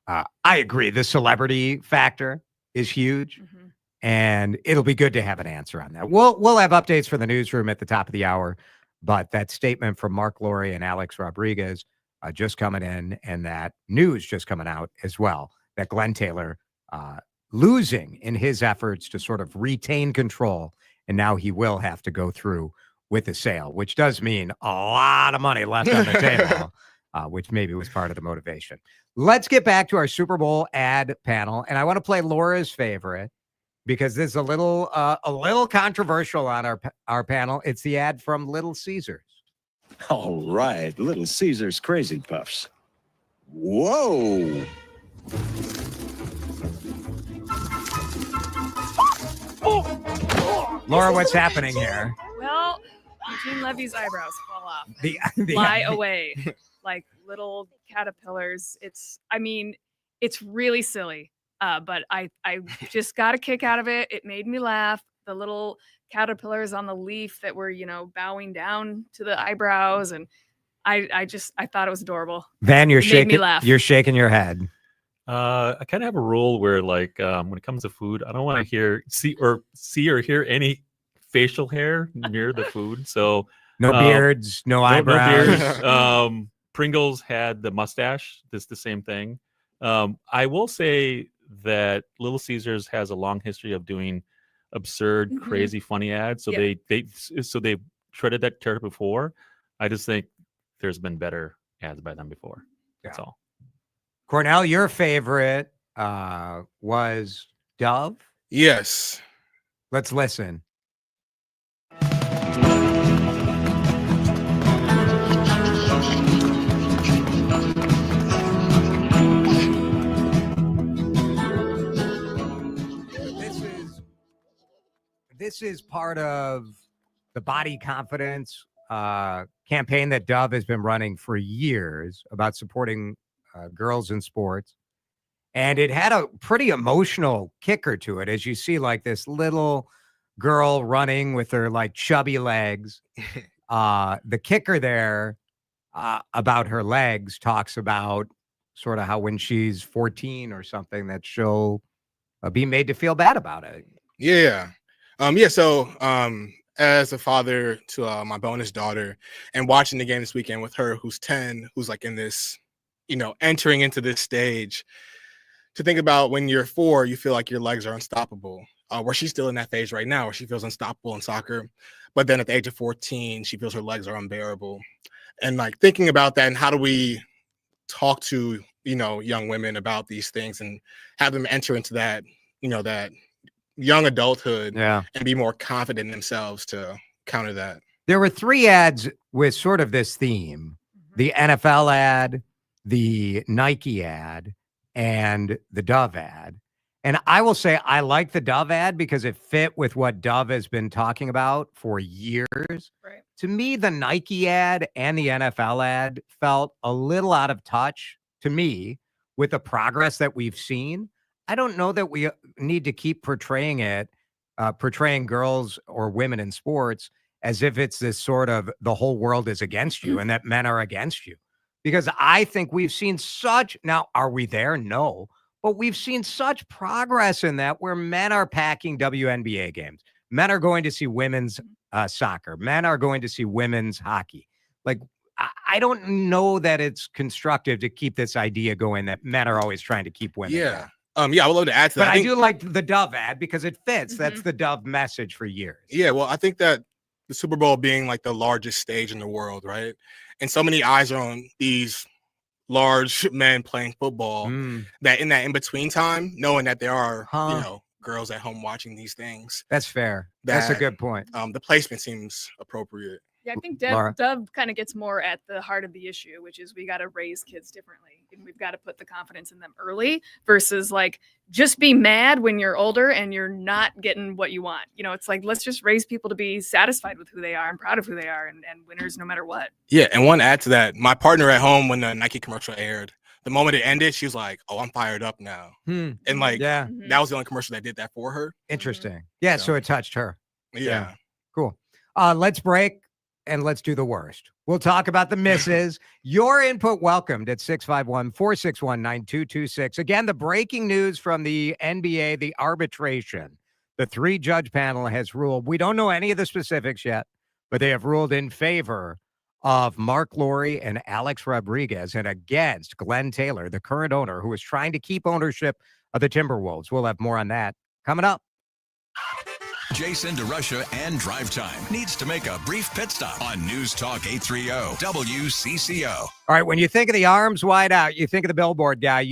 I agree. The celebrity factor is huge, and it'll be good to have an answer on that. We'll have updates for the newsroom at the top of the hour, but that statement from Mark Lowry and Alex Rodriguez just coming in, and that news just coming out as well, that Glenn Taylor losing in his efforts to sort of retain control, and now he will have to go through with the sale, which does mean a lot of money left on the table, which maybe was part of the motivation. Let's get back to our Super Bowl ad panel, and I want to play Laura's favorite because this is a little controversial on our panel. It's the ad from Little Caesars. All right, Little Caesars Crazy Puffs. Whoa! Laura, what's happening here? Well, Eugene Levy's eyebrows fall off. Fly away like little caterpillars. It's really silly. But I just got a kick out of it. It made me laugh. The little caterpillars on the leaf that were, bowing down to the eyebrows. And I thought it was adorable. Van, you're shaking. Made me laugh. You're shaking your head. I kind of have a rule where, like, when it comes to food, I don't want to see or hear any facial hair near the food. So no beards, no eyebrows. No beards. Pringles had the mustache. That's the same thing. I will say that Little Caesars has a long history of doing absurd, crazy, funny ads. So they've treaded that territory before. I just think there's been better ads by them before. That's all. Cornell, your favorite was Dove? Yes. Let's listen. This is part of the body confidence campaign that Dove has been running for years about supporting girls in sports. And it had a pretty emotional kicker to it, as you see like this little girl running with her like chubby legs. The kicker there about her legs talks about sort of how when she's 14 or something that she'll be made to feel bad about it. Yeah. So as a father to my bonus daughter and watching the game this weekend with her, who's 10, who's like in this, entering into this stage, to think about when you're 4, you feel like your legs are unstoppable. Where she's still in that phase right now where she feels unstoppable in soccer. But then at the age of 14, she feels her legs are unbearable. And like thinking about that and how do we talk to, young women about these things and have them enter into that, that young adulthood and be more confident in themselves to counter that. There were 3 ads with sort of this theme: the NFL ad, the Nike ad, and the Dove ad. And I will say I like the Dove ad because it fit with what Dove has been talking about for years. Right. To me, the Nike ad and the NFL ad felt a little out of touch to me with the progress that we've seen. I don't know that we need to keep portraying girls or women in sports as if it's this sort of the whole world is against you and that men are against you. Because I think we've seen now, are we there? No. But we've seen such progress in that where men are packing WNBA games. Men are going to see women's soccer. Men are going to see women's hockey. Like, I don't know that it's constructive to keep this idea going that men are always trying to keep women down. I would love to add to that. But I do like the Dove ad because it fits. Mm-hmm. That's the Dove message for years. Yeah, well, I think that the Super Bowl being like the largest stage in the world, right? And so many eyes are on these large men playing football that in that in-between time, knowing that there are, girls at home watching these things. That's fair. That's a good point. The placement seems appropriate. Yeah, I think Dove kind of gets more at the heart of the issue, which is we got to raise kids differently. And we've got to put the confidence in them early versus like just be mad when you're older and you're not getting what you want. It's like, let's just raise people to be satisfied with who they are and proud of who they are and winners no matter what. Yeah. And one add to that, my partner at home, when the Nike commercial aired, the moment it ended, she was like, oh, I'm fired up now. And like, that was the only commercial that did that for her. Interesting. Yeah. So it touched her. Yeah. Cool. Let's break. And let's do the worst. We'll talk about the misses. Your input welcomed at 651-461-9226. Again, the breaking news from the NBA, the arbitration. The 3-judge panel has ruled. We don't know any of the specifics yet, but they have ruled in favor of Mark Lowry and Alex Rodriguez and against Glenn Taylor, the current owner, who is trying to keep ownership of the Timberwolves. We'll have more on that coming up. Jason DeRusha and DriveTime needs to make a brief pit stop on News Talk 830 WCCO. All right, when you think of the arms wide out, you think of the billboard guy,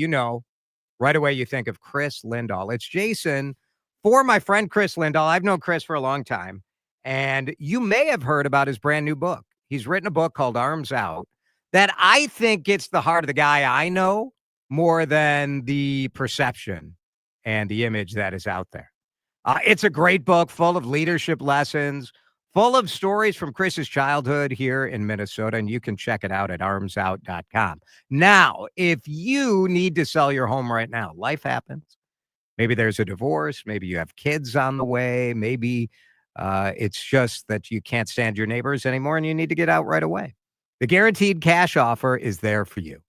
right away you think of Chris Lindahl. It's Jason for my friend Chris Lindahl. I've known Chris for a long time, and you may have heard about his brand new book. He's written a book called Arms Out that I think gets the heart of the guy I know more than the perception and the image that is out there. It's a great book full of leadership lessons, full of stories from Chris's childhood here in Minnesota, and you can check it out at armsout.com. Now, if you need to sell your home right now, life happens. Maybe there's a divorce. Maybe you have kids on the way. Maybe it's just that you can't stand your neighbors anymore and you need to get out right away. The guaranteed cash offer is there for you.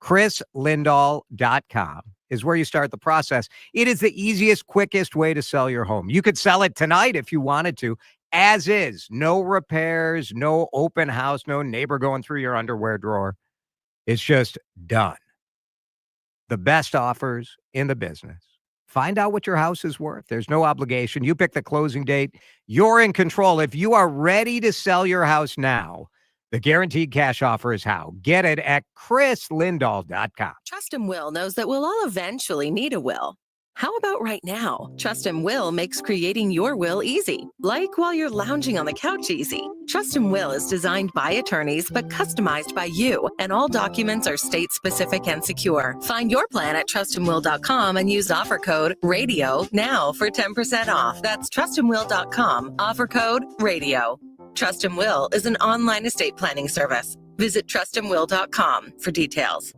ChrisLindahl.com is where you start the process. It is the easiest, quickest way to sell your home. You could sell it tonight if you wanted to, as is. No repairs, no open house, no neighbor going through your underwear drawer. It's just done. The best offers in the business. Find out what your house is worth. There's no obligation. You pick the closing date. You're in control. If you are ready to sell your house now, The guaranteed cash offer is how. Get it at chrislindahl.com. Trust and Will knows that we'll all eventually need a will. How about right now? Trust and Will makes creating your will easy, like while you're lounging on the couch easy. Trust and Will is designed by attorneys but customized by you, and all documents are state-specific and secure. Find your plan at trustandwill.com and use offer code RADIO now for 10% off. That's trustandwill.com, offer code RADIO. Trust and Will is an online estate planning service. Visit trustandwill.com for details.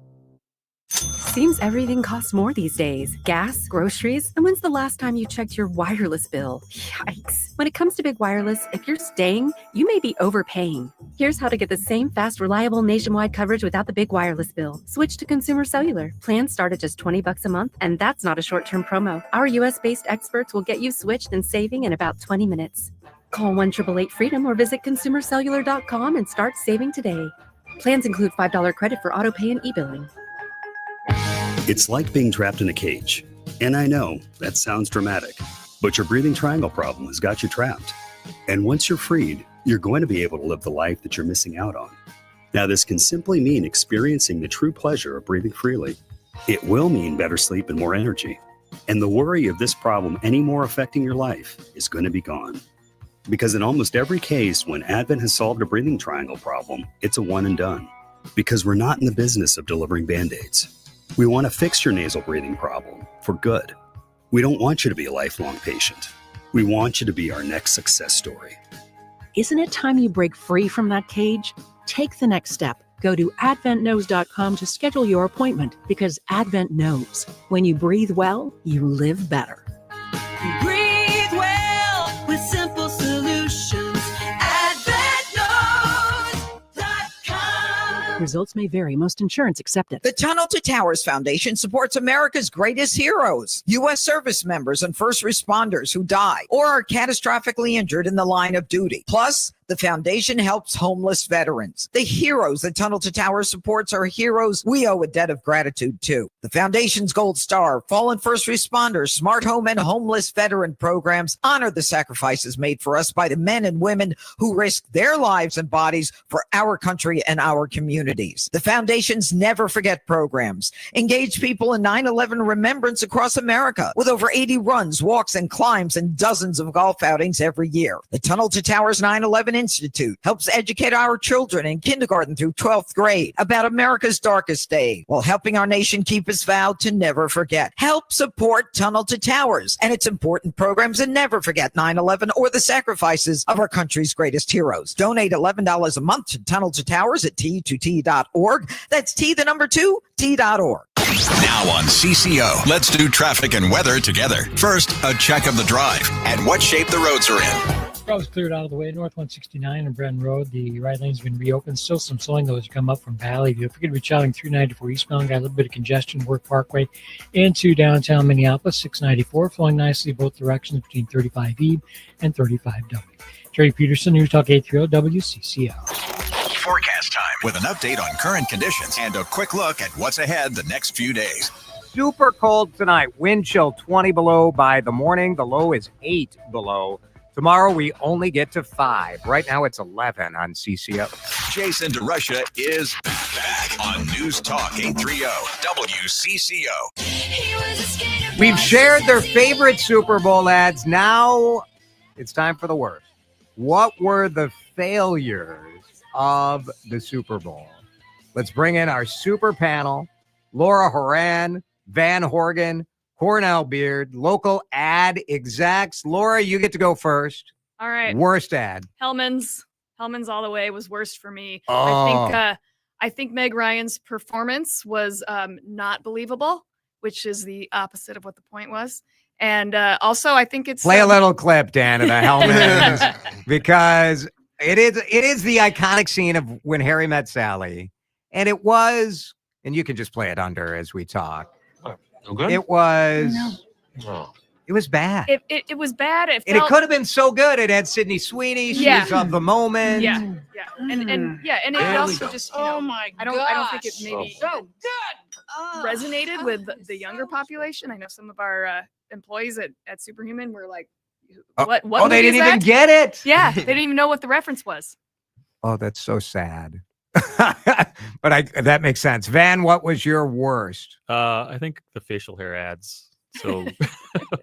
Seems everything costs more these days. Gas, groceries, and when's the last time you checked your wireless bill? Yikes. When it comes to big wireless, if you're staying, you may be overpaying. Here's how to get the same fast, reliable nationwide coverage without the big wireless bill. Switch to Consumer Cellular. Plans start at just $20 a month, and that's not a short-term promo. Our US-based experts will get you switched and saving in about 20 minutes. Call 1-888-FREEDOM or visit consumercellular.com and start saving today. Plans include $5 credit for autopay and e-billing. It's like being trapped in a cage. And I know that sounds dramatic, but your breathing triangle problem has got you trapped. And once you're freed, you're going to be able to live the life that you're missing out on. Now, this can simply mean experiencing the true pleasure of breathing freely. It will mean better sleep and more energy. And the worry of this problem any more affecting your life is going to be gone. Because in almost every case, when Advent has solved a breathing triangle problem, it's a one and done. Because we're not in the business of delivering Band-Aids. We want to fix your nasal breathing problem for good. We don't want you to be a lifelong patient. We want you to be our next success story. Isn't it time you break free from that cage? Take the next step. Go to adventknows.com to schedule your appointment, because Advent knows when you breathe well, you live better. Breathe well with simple solutions. AdventKnows.com. Results may vary. Most insurance accepted. The Tunnel to Towers Foundation supports America's greatest heroes, U.S. service members and first responders who die or are catastrophically injured in the line of duty. Plus, the foundation helps homeless veterans. The heroes the Tunnel to Towers supports are heroes we owe a debt of gratitude to. The foundation's Gold Star, Fallen First Responders, Smart Home, and Homeless Veteran programs honor the sacrifices made for us by the men and women who risk their lives and bodies for our country and our communities. The foundation's Never Forget programs engage people in 9/11 remembrance across America with over 80 runs, walks, and climbs and dozens of golf outings every year. The Tunnel to Towers 9/11 Institute helps educate our children in kindergarten through 12th grade about America's darkest day, while helping our nation keep its vow to never forget. Help support Tunnel to Towers and its important programs, and never forget 9/11 or the sacrifices of our country's greatest heroes. Donate $11 a month to Tunnel to Towers at T2T.org. That's T2T.org. Now on CCO, let's do traffic and weather together. First, a check of the drive and what shape the roads are in. Roads cleared out of the way. North 169 and Brenton Road. The right lane's been reopened. Still some slowing though as you come up from Valley View. If you're going to be traveling 394 eastbound, got a little bit of congestion. Work Parkway into downtown Minneapolis. 694 flowing nicely both directions between 35E and 35W. Jerry Peterson, News Talk 830 WCCO. Forecast time with an update on current conditions and a quick look at what's ahead the next few days. Super cold tonight. Wind chill 20 below by the morning. The low is 8 below. Tomorrow, we only get to 5. Right now, it's 11 on CCO. Jason DeRusha is back on News Talk 830 WCCO. We've shared their favorite Super Bowl ads. Now, it's time for the worst. What were the failures of the Super Bowl? Let's bring in our super panel, Laura Horan, Van Horgen, Cornel Beard, local ad execs. Laura, you get to go first. All right. Worst ad. Hellman's all the way was worst for me. Oh. I think Meg Ryan's performance was not believable, which is the opposite of what the point was. And also, I think it's play a little clip, Dan, of the Hellman's because it is the iconic scene of When Harry Met Sally, and it was, and you can just play it under as we talk. Okay. It was. It was bad. It was bad. It could have been so good. It had Sydney Sweeney. She was of the moment. Yeah. And it also just my I don't think it maybe so good resonated with the younger population. I know some of our employees at Superhuman were like, what they didn't even get it. Yeah, they didn't even know what the reference was. Oh, that's so sad. But that makes sense. Van, what was your worst? I think the facial hair ads. So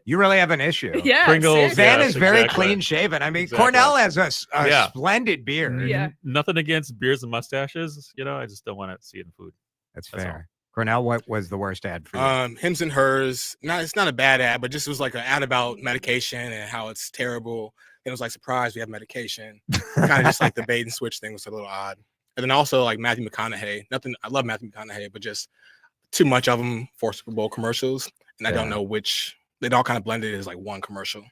you really have an issue. Yeah, Pringles. Van yes, is very exactly. clean shaven. I mean, Exactly. Cornell has a Yeah. splendid beard. Yeah. Nothing against beards and mustaches. I just don't want to see it in food. That's That's fair. Cornell, what was the worst ad for you? Hims and Hers. It's not a bad ad, but just was like an ad about medication and how it's terrible. It was like, surprise, we have medication. Kind of just like the bait and switch thing was a little odd. And then also like Matthew McConaughey. I love Matthew McConaughey, but just too much of them for Super Bowl commercials. And I don't know which. They all kind of blended as like one commercial.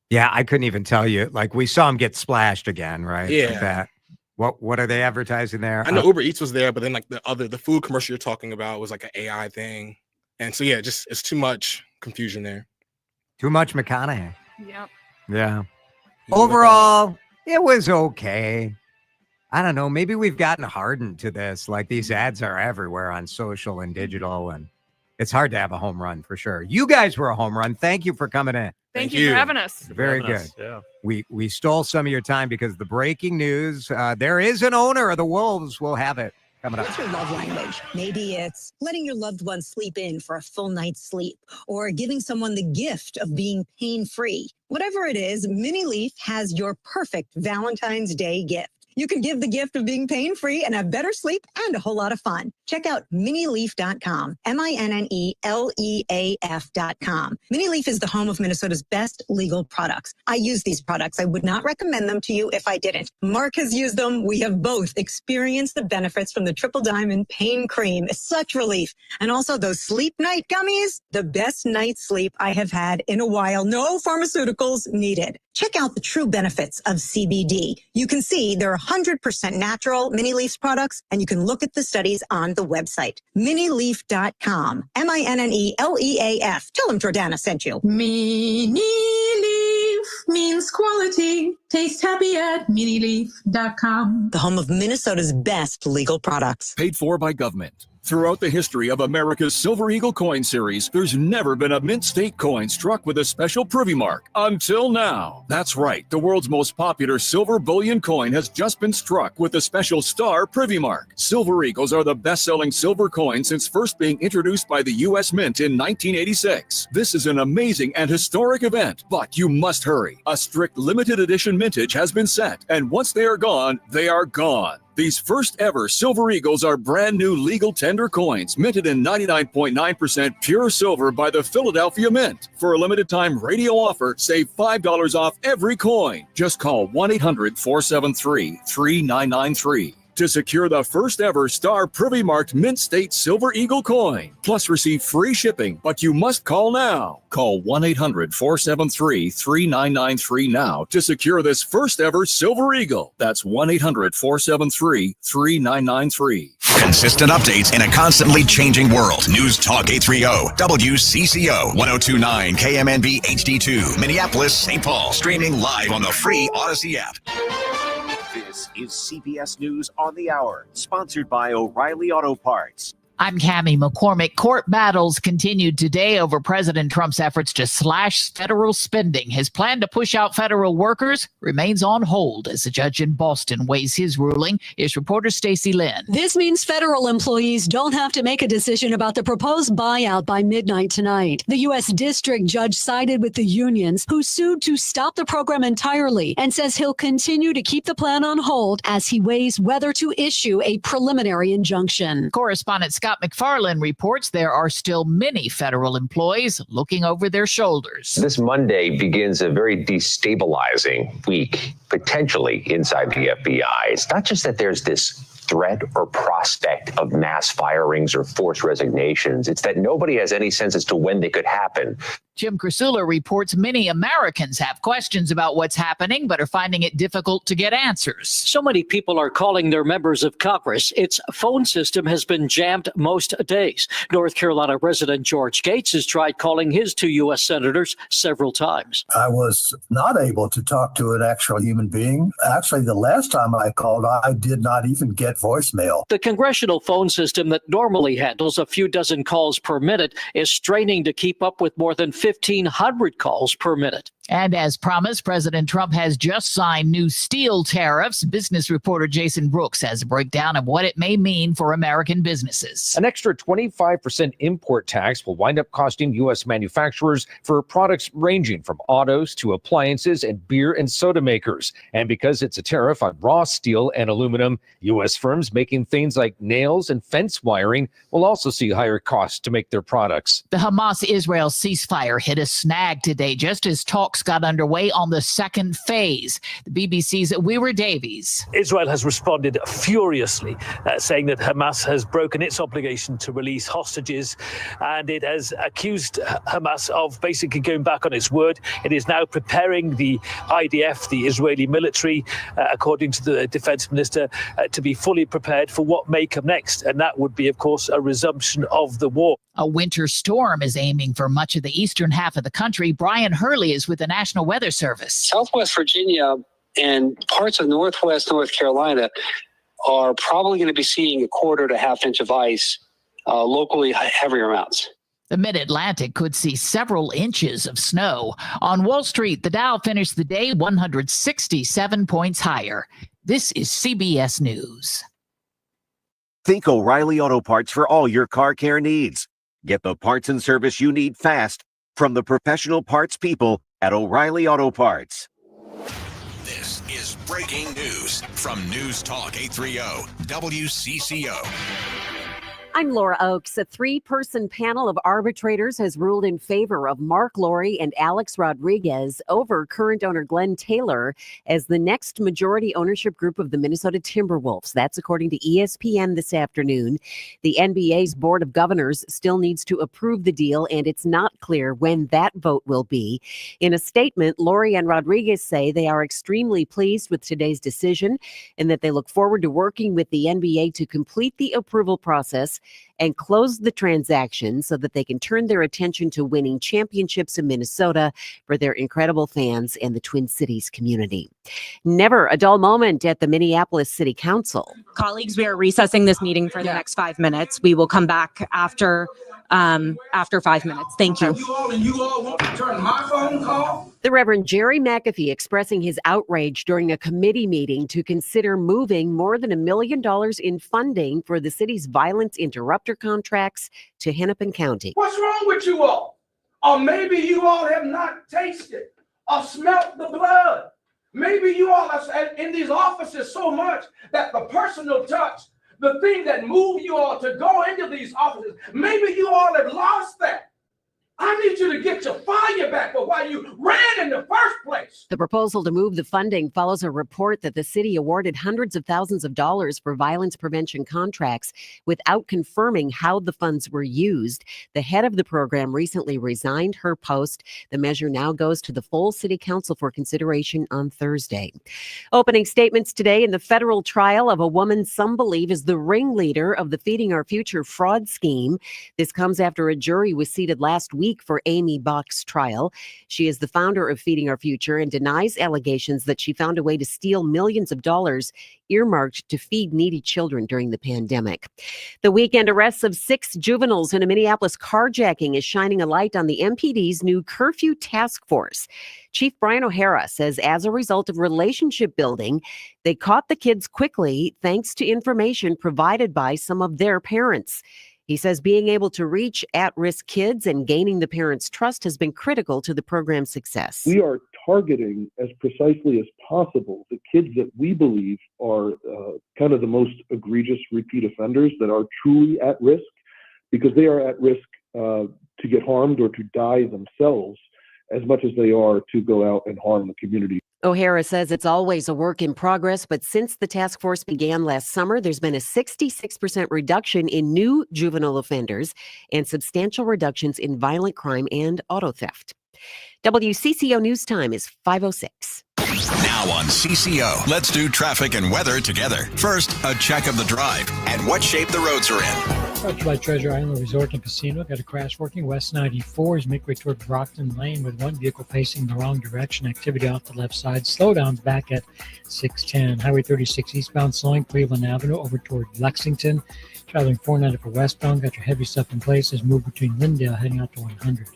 Yeah, I couldn't even tell you. Like we saw him get splashed again, right? Yeah. Like that. What are they advertising there? I know Uber Eats was there, but then like the food commercial you're talking about was like an AI thing. And so, yeah, it's too much confusion there. Too much McConaughey. Yep. Yeah. Overall, it was okay. I don't know. Maybe we've gotten hardened to this. Like these ads are everywhere on social and digital, and it's hard to have a home run for sure. You guys were a home run. Thank you for coming in. Thank you for having us. Very good. Yeah. We stole some of your time because the breaking news, there is an owner of the Wolves. We'll have it coming up. What's your love language? Maybe it's letting your loved one sleep in for a full night's sleep or giving someone the gift of being pain-free. Whatever it is, Mini Leaf has your perfect Valentine's Day gift. You can give the gift of being pain-free and have better sleep and a whole lot of fun. Check out minileaf.com, MINNELEAF.com. Minileaf is the home of Minnesota's best legal products. I use these products. I would not recommend them to you if I didn't. Mark has used them. We have both experienced the benefits from the Triple Diamond Pain Cream. It's such relief. And also those Sleep Night gummies, the best night's sleep I have had in a while. No pharmaceuticals needed. Check out the true benefits of CBD. You can see they're 100% natural Mini Leaf's products, and you can look at the studies on the website. Minileaf.com. MINNELEAF. Tell them Jordana sent you. Mini Leaf means quality. Taste happy at minileaf.com. The home of Minnesota's best legal products. Paid for by government. Throughout the history of America's Silver Eagle coin series, there's never been a mint state coin struck with a special privy mark. Until now. That's right. The world's most popular silver bullion coin has just been struck with a special star privy mark. Silver Eagles are the best-selling silver coin since first being introduced by the U.S. Mint in 1986. This is an amazing and historic event, but you must hurry. A strict limited edition mintage has been set, and once they are gone, they are gone. These first ever Silver Eagles are brand new legal tender coins minted in 99.9% pure silver by the Philadelphia Mint. For a limited time radio offer, save $5 off every coin. Just call 1-800-473-3993 to secure the first ever star privy marked Mint State Silver Eagle coin. Plus receive free shipping, but you must call now. Call 1-800-473-3993 now to secure this first ever Silver Eagle. That's 1-800-473-3993. Consistent updates in a constantly changing world. News Talk 830, WCCO, 1029 KMNB HD2, Minneapolis, St. Paul. Streaming live on the free Odyssey app. This is CBS News on the Hour, sponsored by O'Reilly Auto Parts. I'm Cammie McCormick. Court battles continued today over President Trump's efforts to slash federal spending. His plan to push out federal workers remains on hold as a judge in Boston weighs his ruling. Here's reporter Stacey Lynn. This means federal employees don't have to make a decision about the proposed buyout by midnight tonight. The U.S. District Judge sided with the unions, who sued to stop the program entirely, and says he'll continue to keep the plan on hold as he weighs whether to issue a preliminary injunction. Correspondent Scott McFarland reports there are still many federal employees looking over their shoulders. This Monday begins a very destabilizing week, potentially inside the FBI. It's not just that there's this threat or prospect of mass firings or forced resignations. It's that nobody has any sense as to when they could happen. Jim Krasula reports many Americans have questions about what's happening, but are finding it difficult to get answers. So many people are calling their members of Congress. Its phone system has been jammed most days. North Carolina resident George Gates has tried calling his two U.S. senators several times. I was not able to talk to an actual human being. Actually, the last time I called, I did not even get voicemail. The congressional phone system that normally handles a few dozen calls per minute is straining to keep up with more than 1,500 calls per minute. And as promised, President Trump has just signed new steel tariffs. Business reporter Jason Brooks has a breakdown of what it may mean for American businesses. An extra 25% import tax will wind up costing U.S. manufacturers for products ranging from autos to appliances and beer and soda makers. And because it's a tariff on raw steel and aluminum, U.S. firms making things like nails and fence wiring will also see higher costs to make their products. The Hamas-Israel ceasefire hit a snag today, just as talks got underway on the second phase. The BBC's Weira Davies. Israel has responded furiously, saying that Hamas has broken its obligation to release hostages, and it has accused Hamas of basically going back on its word. It is now preparing the IDF, the Israeli military, according to the defense minister, to be fully prepared for what may come next, and that would be, of course, a resumption of the war. A winter storm is aiming for much of the eastern half of the country. Brian Hurley is with the National Weather Service. Southwest Virginia and parts of northwest North Carolina are probably going to be seeing a quarter to half inch of ice, locally heavier amounts. The Mid-Atlantic could see several inches of snow. On Wall Street, the Dow finished the day 167 points higher. This is CBS News. Think O'Reilly Auto Parts for all your car care needs. Get the parts and service you need fast from the professional parts people at O'Reilly Auto Parts. This is breaking news from News Talk 830 WCCO. I'm Laura Oakes. A three-person panel of arbitrators has ruled in favor of Mark Laurie and Alex Rodriguez over current owner Glenn Taylor as the next majority ownership group of the Minnesota Timberwolves. That's according to ESPN this afternoon. The NBA's Board of Governors still needs to approve the deal, and it's not clear when that vote will be. In a statement, Laurie and Rodriguez say they are extremely pleased with today's decision and that they look forward to working with the NBA to complete the approval process and close the transaction so that they can turn their attention to winning championships in Minnesota for their incredible fans and the Twin Cities community. Never a dull moment at the Minneapolis City Council. Colleagues, we are recessing this meeting for the next 5 minutes. We will come back after 5 minutes. Thank you. You all want to turn my phone call? The Reverend Jerry McAfee expressing his outrage during a committee meeting to consider moving more than $1 million in funding for the city's violence interrupter contracts to Hennepin County. What's wrong with you all? Or maybe you all have not tasted or smelt the blood. Maybe you all are in these offices so much that the personal touch, the thing that moved you all to go into these offices, maybe you all have lost that. I need you to get your fire back for why you ran in the first place. The proposal to move the funding follows a report that the city awarded hundreds of thousands of dollars for violence prevention contracts without confirming how the funds were used. The head of the program recently resigned her post. The measure now goes to the full city council for consideration on Thursday. Opening statements today in the federal trial of a woman some believe is the ringleader of the Feeding Our Future fraud scheme. This comes after a jury was seated last week for Amy Bach's trial. She is the founder of Feeding Our Future and denies allegations that she found a way to steal millions of dollars earmarked to feed needy children during the pandemic. The weekend arrests of 6 juveniles in a Minneapolis carjacking is shining a light on the MPD's new curfew task force. Chief Brian O'Hara says as a result of relationship building, they caught the kids quickly thanks to information provided by some of their parents. He says being able to reach at-risk kids and gaining the parents' trust has been critical to the program's success. We are targeting as precisely as possible the kids that we believe are kind of the most egregious repeat offenders that are truly at risk, because they are at risk to get harmed or to die themselves as much as they are to go out and harm the community. O'Hara says it's always a work in progress, but since the task force began last summer, there's been a 66% reduction in new juvenile offenders and substantial reductions in violent crime and auto theft. WCCO News Time is 5:06. Now on CCO, let's do traffic and weather together. First, a check of the drive and what shape the roads are in. Brought to you by Treasure Island Resort and Casino. Got a crash working west 94 as make way toward Brockton Lane with one vehicle facing the wrong direction. Activity off the left side. Slowdowns back at 610. Highway 36 eastbound slowing Cleveland Avenue over toward Lexington. Traveling 494 westbound. Got your heavy stuff in place as move between Lindale heading out to 100.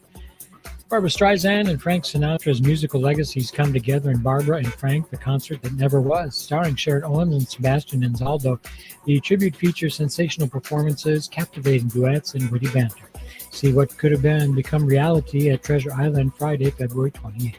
Barbra Streisand and Frank Sinatra's musical legacies come together in Barbara and Frank, the Concert That Never Was. Starring Sharon Owens and Sebastian Anzaldo, the tribute features sensational performances, captivating duets, and witty banter. See what could have been and become reality at Treasure Island Friday, February 28th.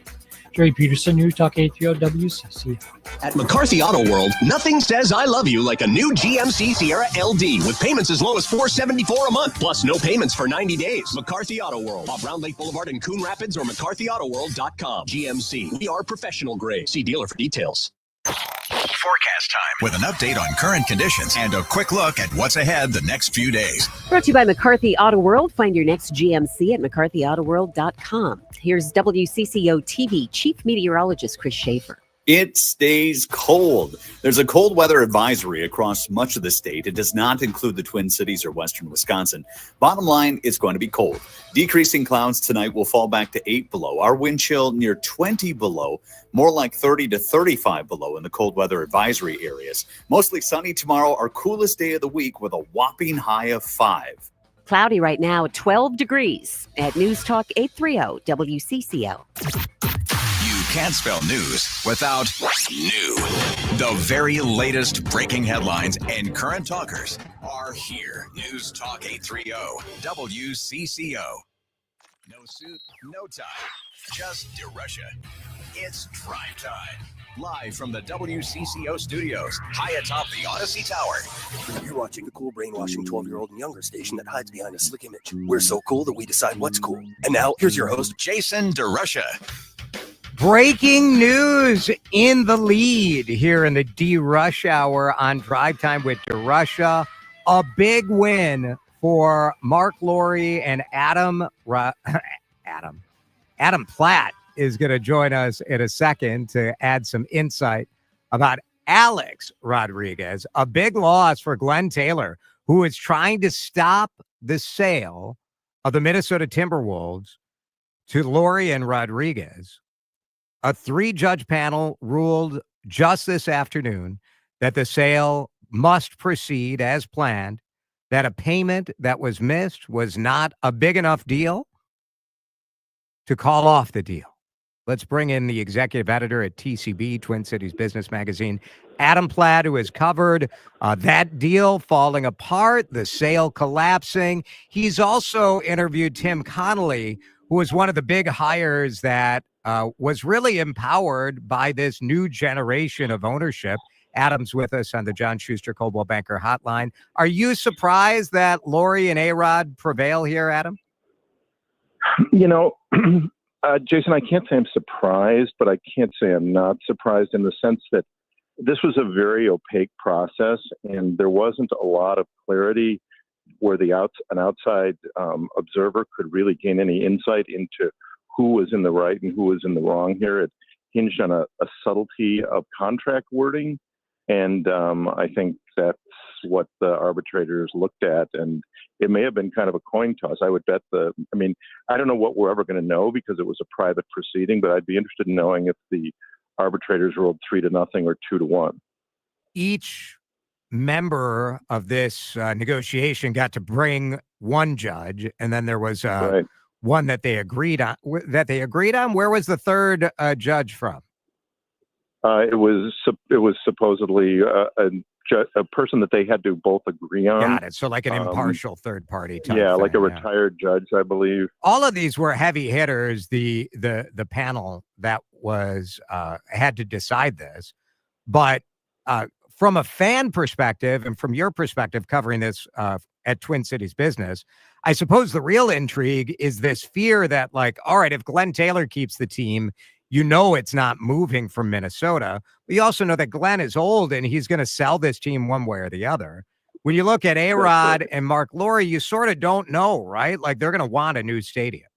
Jerry Peterson, News Talk 830 WCCO. At McCarthy Auto World, nothing says I love you like a new GMC Sierra LD with payments as low as $474 a month, plus no payments for 90 days. McCarthy Auto World, off Round Lake Boulevard in Coon Rapids or McCarthyAutoWorld.com. GMC, we are professional grade. See dealer for details. Forecast time with an update on current conditions and a quick look at what's ahead the next few days. Brought to you by McCarthy Auto World. Find your next GMC at McCarthyAutoWorld.com. Here's WCCO TV Chief Meteorologist Chris Schaefer. It stays cold. There's a cold weather advisory across much of the state. It does not include the Twin Cities or western Wisconsin. Bottom line, it's going to be cold. Decreasing clouds tonight will fall back to 8 below. Our wind chill near 20 below, more like 30 to 35 below in the cold weather advisory areas. Mostly sunny tomorrow, our coolest day of the week with a whopping high of 5. Cloudy right now, 12 degrees at News Talk 830 WCCO. Can't spell news without new. The very latest breaking headlines and current talkers are here. News Talk 830 WCCO. No suit, no tie, just DeRusha. It's Drive Time. Live from the WCCO studios, high atop the Odyssey Tower. You're watching the cool brainwashing 12-year-old and younger station that hides behind a slick image. We're so cool that we decide what's cool. And now, here's your host, Jason DeRusha. Breaking news in the lead here in the DeRUSH Hour on Drive Time with DeRusha. A big win for Mark Laurie and Adam Platt is going to join us in a second to add some insight about Alex Rodriguez. A big loss for Glenn Taylor, who is trying to stop the sale of the Minnesota Timberwolves to Laurie and Rodriguez. A 3-judge panel ruled just this afternoon that the sale must proceed as planned, that a payment that was missed was not a big enough deal to call off the deal. Let's bring in the executive editor at TCB, Twin Cities Business Magazine, Adam Platt, who has covered that deal falling apart, the sale collapsing. He's also interviewed Tim Connolly, who was one of the big hires that was really empowered by this new generation of ownership. Adam's with us on the John Schuster Coldwell Banker Hotline. Are you surprised that Laurie and A-Rod prevail here, Adam? You know, Jason, I can't say I'm surprised, but I can't say I'm not surprised in the sense that this was a very opaque process, and there wasn't a lot of clarity where an outside observer could really gain any insight into who was in the right and who was in the wrong here. It hinged on a subtlety of contract wording, and I think that's what the arbitrators looked at, and it may have been kind of a coin toss. I would bet I don't know what we're ever going to know because it was a private proceeding, but I'd be interested in knowing if the arbitrators ruled 3-0 or 2-1. Each member of this negotiation got to bring one judge, and then there was one that they agreed on. Where was the third judge from? It was supposedly a person that they had to both agree on. Got it. So like an impartial third party type thing, like a retired judge, I believe. All of these were heavy hitters. The panel that was had to decide this, but from a fan perspective and from your perspective covering this at Twin Cities Business, I suppose the real intrigue is this fear that, like, all right, if Glenn Taylor keeps the team, you know it's not moving from Minnesota. We also know that Glenn is old and he's going to sell this team one way or the other. When you look at A-Rod and Mark Laurie, you sort of don't know, right? Like, they're going to want a new stadium.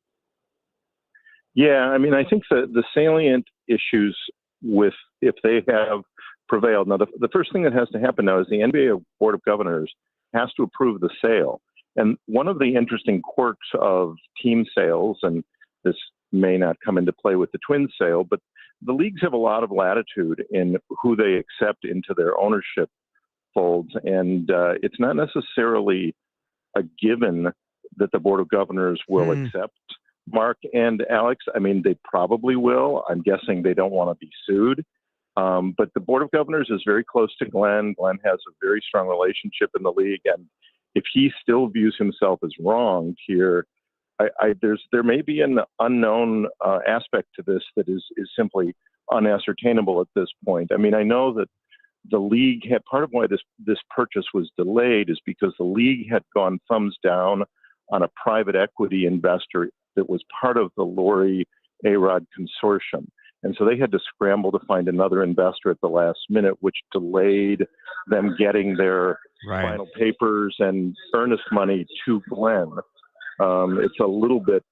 Yeah, I mean, I think the salient issues with if they have prevailed. Now, the first thing that has to happen now is the NBA Board of Governors has to approve the sale. And one of the interesting quirks of team sales, and this may not come into play with the Twins sale, but the leagues have a lot of latitude in who they accept into their ownership folds. And it's not necessarily a given that the Board of Governors will accept Mark and Alex, I mean, they probably will. I'm guessing they don't want to be sued. But the Board of Governors is very close to Glenn. Glenn has a very strong relationship in the league. And if he still views himself as wronged here, there may be an unknown aspect to this that is simply unascertainable at this point. I mean, I know that the league had part of why this purchase was delayed is because the league had gone thumbs down on a private equity investor that was part of the Lori A-Rod consortium. And so they had to scramble to find another investor at the last minute, which delayed them getting their final papers and earnest money to Glenn. It's a little bit,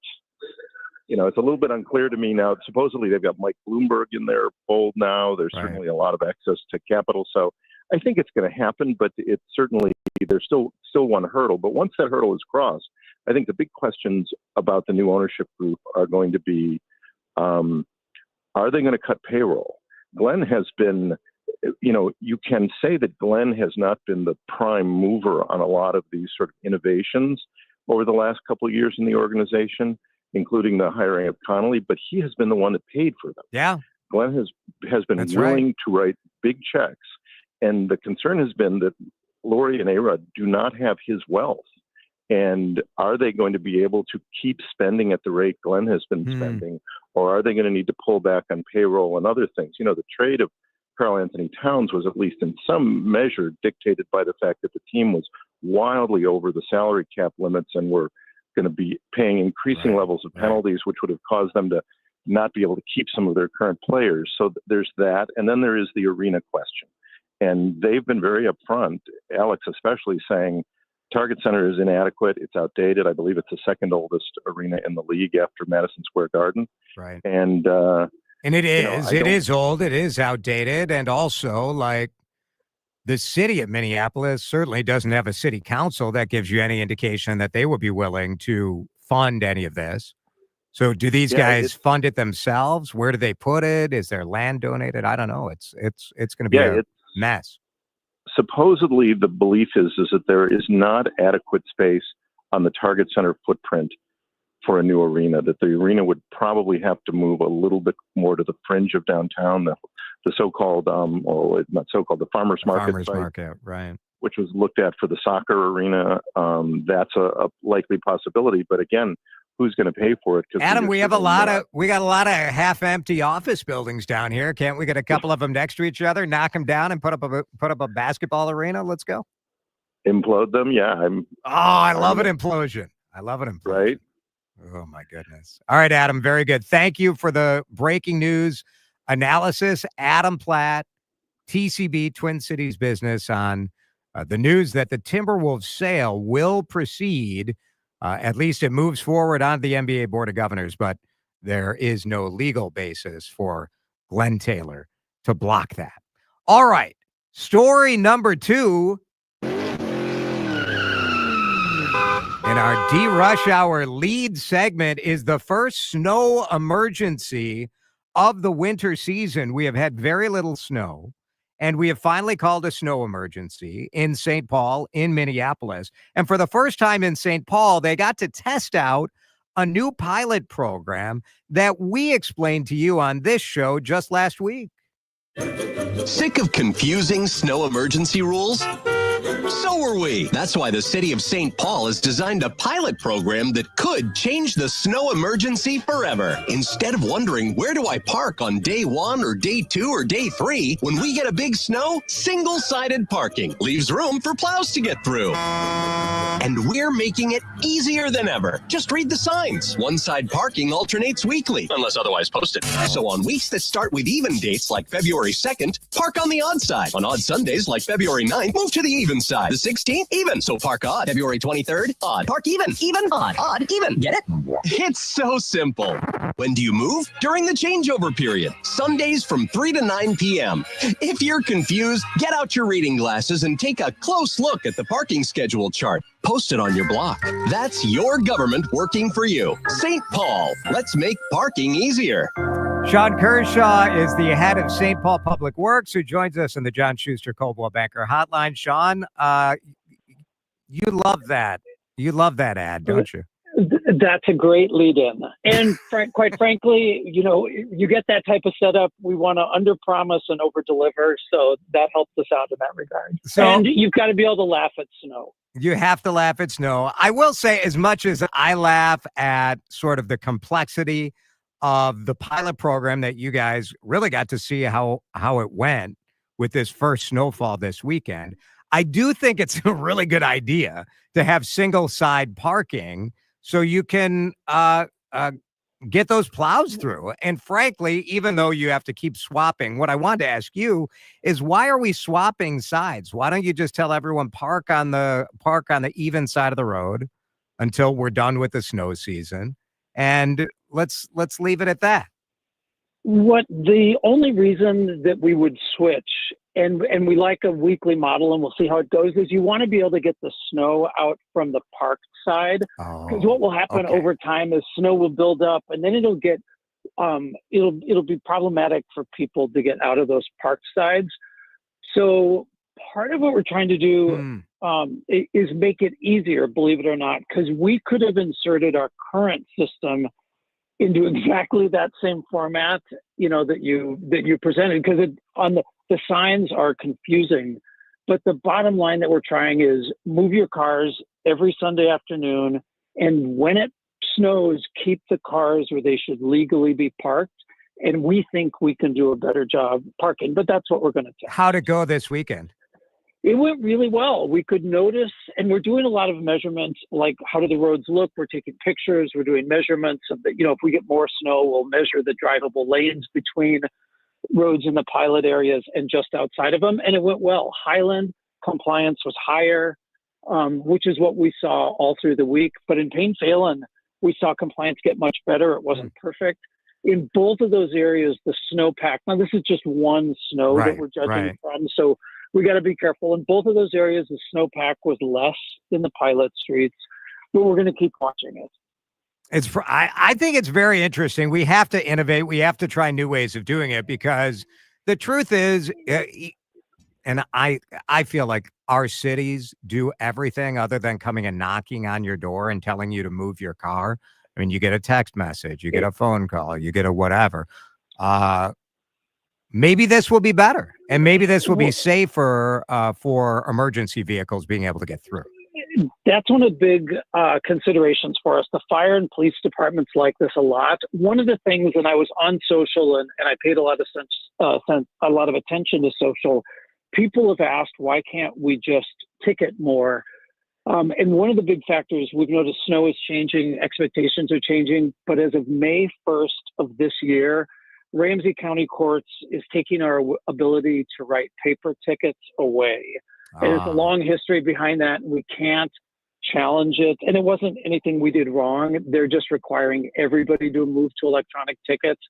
it's a little bit unclear to me now. Supposedly they've got Mike Bloomberg in their fold now. There's certainly a lot of access to capital. So I think it's going to happen, but it's certainly, there's still one hurdle. But once that hurdle is crossed, I think the big questions about the new ownership group are going to be, are they going to cut payroll? Glenn has been, you can say that Glenn has not been the prime mover on a lot of these sort of innovations over the last couple of years in the organization, including the hiring of Connolly, but he has been the one that paid for them. Yeah. Glenn has been willing to write big checks. And the concern has been that Lori and A-Rod do not have his wealth. And are they going to be able to keep spending at the rate Glenn has been spending, or are they going to need to pull back on payroll and other things? The trade of Karl Anthony Towns was at least in some measure dictated by the fact that the team was wildly over the salary cap limits and were going to be paying increasing levels of penalties, which would have caused them to not be able to keep some of their current players. So there's that. And then there is the arena question. And they've been very upfront, Alex especially, saying Target Center is inadequate. It's outdated. I believe it's the second oldest arena in the league after Madison Square Garden. Right. And it is. It is old. It is outdated. And also, like, the city of Minneapolis certainly doesn't have a city council that gives you any indication that they would be willing to fund any of this. So do these guys fund it themselves? Where do they put it? Is there land donated? I don't know. It's going to be a mess. Supposedly, the belief is that there is not adequate space on the Target Center footprint for a new arena, that the arena would probably have to move a little bit more to the fringe of downtown, the so-called, the farmers market site, right, which was looked at for the soccer arena. That's a likely possibility. But again, who's going to pay for it? Adam, we got a lot of half-empty office buildings down here. Can't we get a couple of them next to each other, knock them down, and put up a basketball arena? Let's go. Implode them, yeah. I love an implosion. I love an implosion. Right. Oh my goodness. All right, Adam. Very good. Thank you for the breaking news analysis. Adam Platt, TCB, Twin Cities Business, on the news that the Timberwolves sale will proceed. At least it moves forward on the NBA Board of Governors, but there is no legal basis for Glenn Taylor to block that. All right. Story number 2. In our DeRUSH Hour lead segment is the first snow emergency of the winter season. We have had very little snow, and we have finally called a snow emergency in St. Paul, in Minneapolis. And for the first time in St. Paul, they got to test out a new pilot program that we explained to you on this show just last week. Sick of confusing snow emergency rules? So are we. That's why the city of St. Paul has designed a pilot program that could change the snow emergency forever. Instead of wondering, where do I park on day 1 or day 2 or day 3? When we get a big snow, single-sided parking leaves room for plows to get through. And we're making it easier than ever. Just read the signs. One-side parking alternates weekly, unless otherwise posted. So on weeks that start with even dates like February 2nd, park on the odd side. On odd Sundays like February 9th, move to the even side. The 16th, even. So park odd. February 23rd, odd. Park even. Even, odd. Odd, even. Get it? It's so simple. When do you move? During the changeover period. Sundays from 3 to 9 p.m. If you're confused, get out your reading glasses and take a close look at the parking schedule chart. Post it on your block. That's your government working for you. St. Paul. Let's make parking easier. Sean Kershaw is the head of St. Paul Public Works, who joins us in the John Schuster Coldwell Banker Hotline. Sean, you love that. You love that ad, don't you? That's a great lead in. And quite frankly, you get that type of setup, we want to under promise and over deliver. So that helps us out in that regard. And you've got to be able to laugh at snow. You have to laugh at snow. I will say, as much as I laugh at sort of the complexity of the pilot program that you guys really got to see how it went with this first snowfall this weekend, I do think it's a really good idea to have single side parking so you can get those plows through. And frankly, even though you have to keep swapping, what I wanted to ask you is, why are we swapping sides? Why don't you just tell everyone park on the even side of the road until we're done with the snow season, and let's leave it at that? What the only reason that we would switch, and we like a weekly model, and we'll see how it goes, is you want to be able to get the snow out from the parked side. Because what will happen over time is snow will build up, and then it'll get it'll be problematic for people to get out of those parked sides. So part of what we're trying to do is make it easier, believe it or not, because we could have inserted our current system into exactly that same format, that you presented, because the signs are confusing. But the bottom line that we're trying is move your cars every Sunday afternoon, and when it snows, keep the cars where they should legally be parked. And we think we can do a better job parking, but that's what we're going to test. How'd it go this weekend? It went really well. We could notice, and we're doing a lot of measurements, like how do the roads look? We're taking pictures. We're doing measurements of the, if we get more snow, we'll measure the drivable lanes between roads in the pilot areas and just outside of them. And it went well. Highland compliance was higher, which is what we saw all through the week. But in Payne Phelan, we saw compliance get much better. It wasn't perfect. In both of those areas, the snowpack, now this is just one snow that we're judging from, so we got to be careful. In both of those areas, the snowpack was less than the pilot streets, but we're going to keep watching it. I think it's very interesting. We have to innovate. We have to try new ways of doing it, because the truth is, and I feel like our cities do everything other than coming and knocking on your door and telling you to move your car. I mean, you get a text message, you get a phone call, you get a whatever. Maybe this will be better, and maybe this will be safer for emergency vehicles being able to get through. That's one of the big considerations for us. The fire and police departments like this a lot. One of the things, and I was on social, and I paid a lot of attention to social. People have asked, why can't we just ticket more? And one of the big factors we've noticed, snow is changing, expectations are changing, but as of May 1st of this year, Ramsey County Courts is taking our ability to write paper tickets away. And there's a long history behind that. We can't challenge it. And it wasn't anything we did wrong. They're just requiring everybody to move to electronic tickets.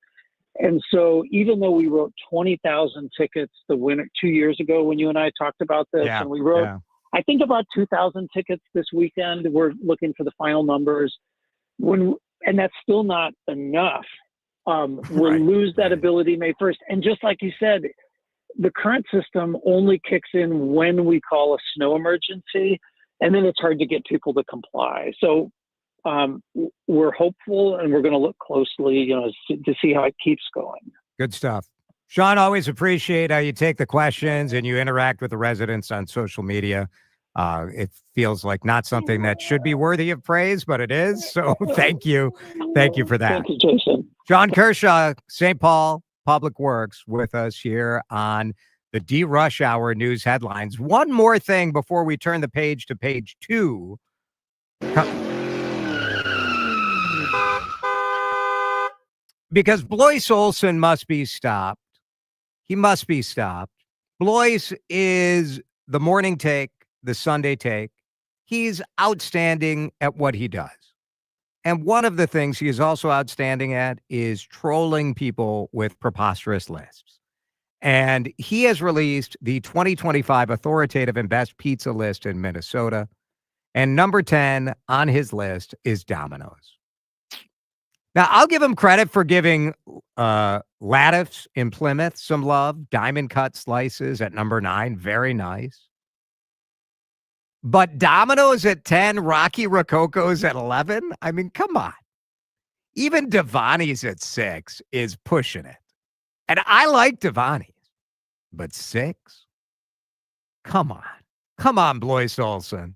And so even though we wrote 20,000 tickets the winter 2 years ago when you and I talked about this, and we wrote, I think, about 2,000 tickets this weekend. We're looking for the final numbers. And that's still not enough. We'll lose that ability May 1st. And just like you said, the current system only kicks in when we call a snow emergency, and then it's hard to get people to comply. So we're hopeful, and we're going to look closely, to see how it keeps going. Good stuff. Sean, always appreciate how you take the questions and you interact with the residents on social media. It feels like not something that should be worthy of praise, but it is. So thank you. Thank you for that. Thank you, Jason. John Kershaw, St. Paul Public Works, with us here on the DeRUSH Hour news headlines. One more thing before we turn the page to page 2. Because Blois Olson must be stopped. He must be stopped. Blois is the morning take, the Sunday take. He's outstanding at what he does. And one of the things he is also outstanding at is trolling people with preposterous lists. And he has released the 2025 authoritative and best pizza list in Minnesota. And number 10 on his list is Domino's. Now, I'll give him credit for giving Lattice in Plymouth some love. Diamond cut slices at number 9. Very nice. But Domino's at 10, Rocky Rococo's at 11. I mean, come on. Even Devani's at 6 is pushing it. And I like Devani's. But 6? Come on. Come on, Blois Olson.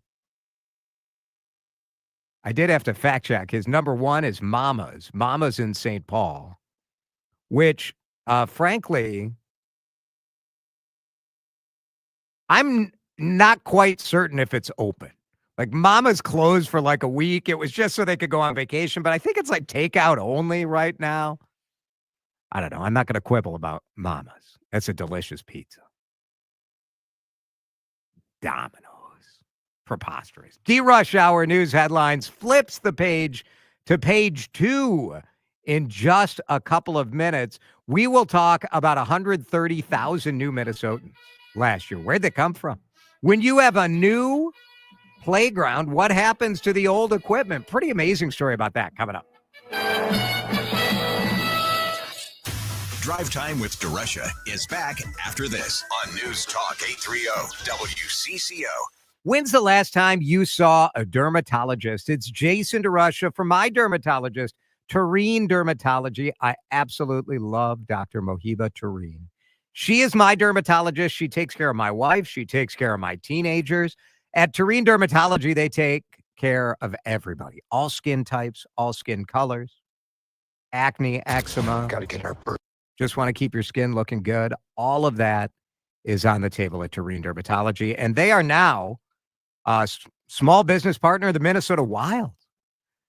I did have to fact check. His number 1 is Mama's. Mama's in St. Paul, which, frankly, I'm not quite certain if it's open. Like, Mama's closed for like a week. It was just so they could go on vacation, but I think it's like takeout only right now. I don't know. I'm not going to quibble about Mama's. That's a delicious pizza. Domino's. Preposterous. DeRUSH Hour news headlines flips the page to page 2 in just a couple of minutes. We will talk about 130,000 new Minnesotans last year. Where'd they come from? When you have a new playground, what happens to the old equipment? Pretty amazing story about that coming up. Drive Time with DeRusha is back after this on News Talk 830 WCCO. When's the last time you saw a dermatologist? It's Jason DeRusha from my dermatologist, Tureen Dermatology. I absolutely love Dr. Mohiba Tureen. She is my dermatologist. She takes care of my wife. She takes care of my teenagers. At Tureen Dermatology, they take care of everybody. All skin types, all skin colors, acne, eczema. Got to get our birth. Just want to keep your skin looking good. All of that is on the table at Tureen Dermatology. And they are now a small business partner of the Minnesota Wild.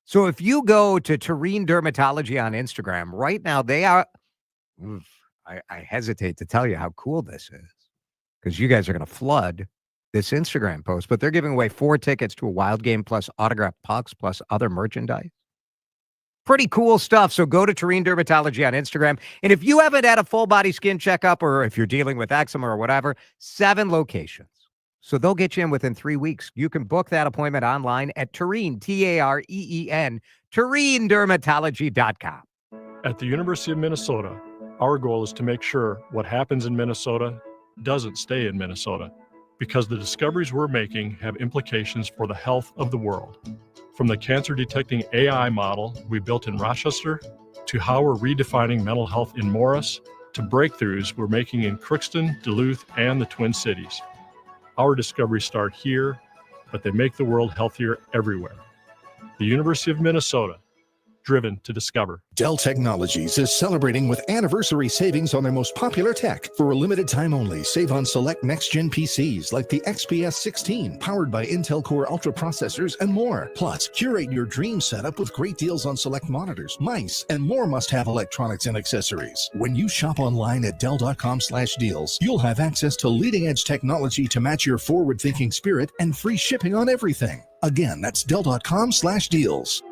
So if you go to Tureen Dermatology on Instagram right now, they are, I hesitate to tell you how cool this is because you guys are going to flood this Instagram post, but they're giving away 4 tickets to a Wild game plus autographed pucks plus other merchandise. Pretty cool stuff. So go to Tureen Dermatology on Instagram. And if you haven't had a full body skin checkup or if you're dealing with eczema or whatever, 7 locations. So they'll get you in within 3 weeks. You can book that appointment online at Tureen, Tareen, TureenDermatology.com. At the University of Minnesota, our goal is to make sure what happens in Minnesota doesn't stay in Minnesota because the discoveries we're making have implications for the health of the world. From the cancer-detecting AI model we built in Rochester, to how we're redefining mental health in Morris, to breakthroughs we're making in Crookston, Duluth, and the Twin Cities. Our discoveries start here, but they make the world healthier everywhere. The University of Minnesota, driven to discover. Dell Technologies is celebrating with anniversary savings on their most popular tech. For a limited time only, save on select next-gen PCs like the XPS 16, powered by Intel Core Ultra processors and more. Plus, curate your dream setup with great deals on select monitors, mice, and more must-have electronics and accessories. When you shop online at Dell.com/deals, you'll have access to leading-edge technology to match your forward-thinking spirit and free shipping on everything. Again, that's Dell.com/deals.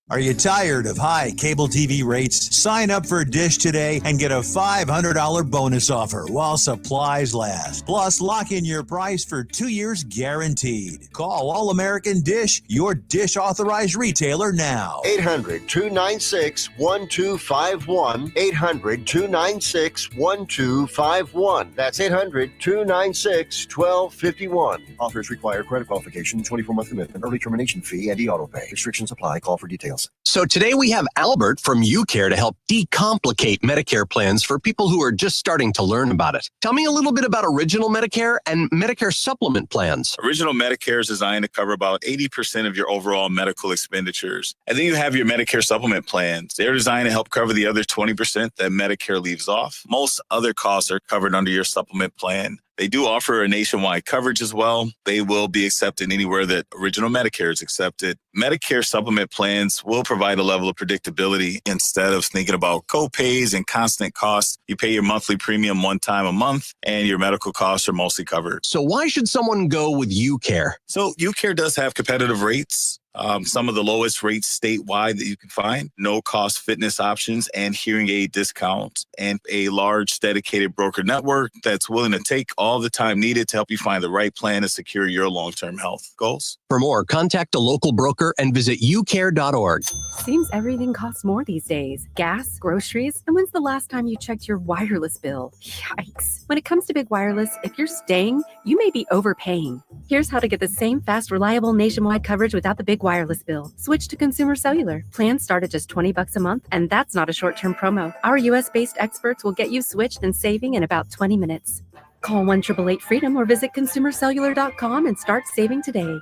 Are you tired of high cable TV rates? Sign up for Dish today and get a $500 bonus offer while supplies last. Plus, lock in your price for 2 years guaranteed. Call All American Dish, your Dish authorized retailer now. 800-296-1251. 800-296-1251. That's 800-296-1251. Offers require credit qualification, 24-month commitment, early termination fee, and e-auto pay. Restrictions apply. Call for details. So today we have Albert from UCare to help decomplicate Medicare plans for people who are just starting to learn about it. Tell me a little bit about Original Medicare and Medicare supplement plans. Original Medicare is designed to cover about 80% of your overall medical expenditures. And then you have your Medicare supplement plans. They're designed to help cover the other 20% that Medicare leaves off. Most other costs are covered under your supplement plan. They do offer a nationwide coverage as well. They will be accepted anywhere that Original Medicare is accepted. Medicare supplement plans will provide a level of predictability instead of thinking about co-pays and constant costs. You pay your monthly premium one time a month and your medical costs are mostly covered. So why should someone go with UCare? So UCare does have competitive rates. Some of the lowest rates statewide that you can find, no cost fitness options and hearing aid discounts, and a large dedicated broker network that's willing to take all the time needed to help you find the right plan to secure your long-term health goals. For more, contact a local broker and visit ucare.org. Seems everything costs more these days. Gas, groceries, and when's the last time you checked your wireless bill? Yikes. When it comes to big wireless, if you're staying, you may be overpaying. Here's how to get the same fast, reliable nationwide coverage without the big wireless bill. Switch to Consumer Cellular. Plans start at just $20 a month, and that's not a short-term promo. Our US-based experts will get you switched and saving in about 20 minutes. Call 1-888-FREEDOM or visit consumercellular.com and start saving today.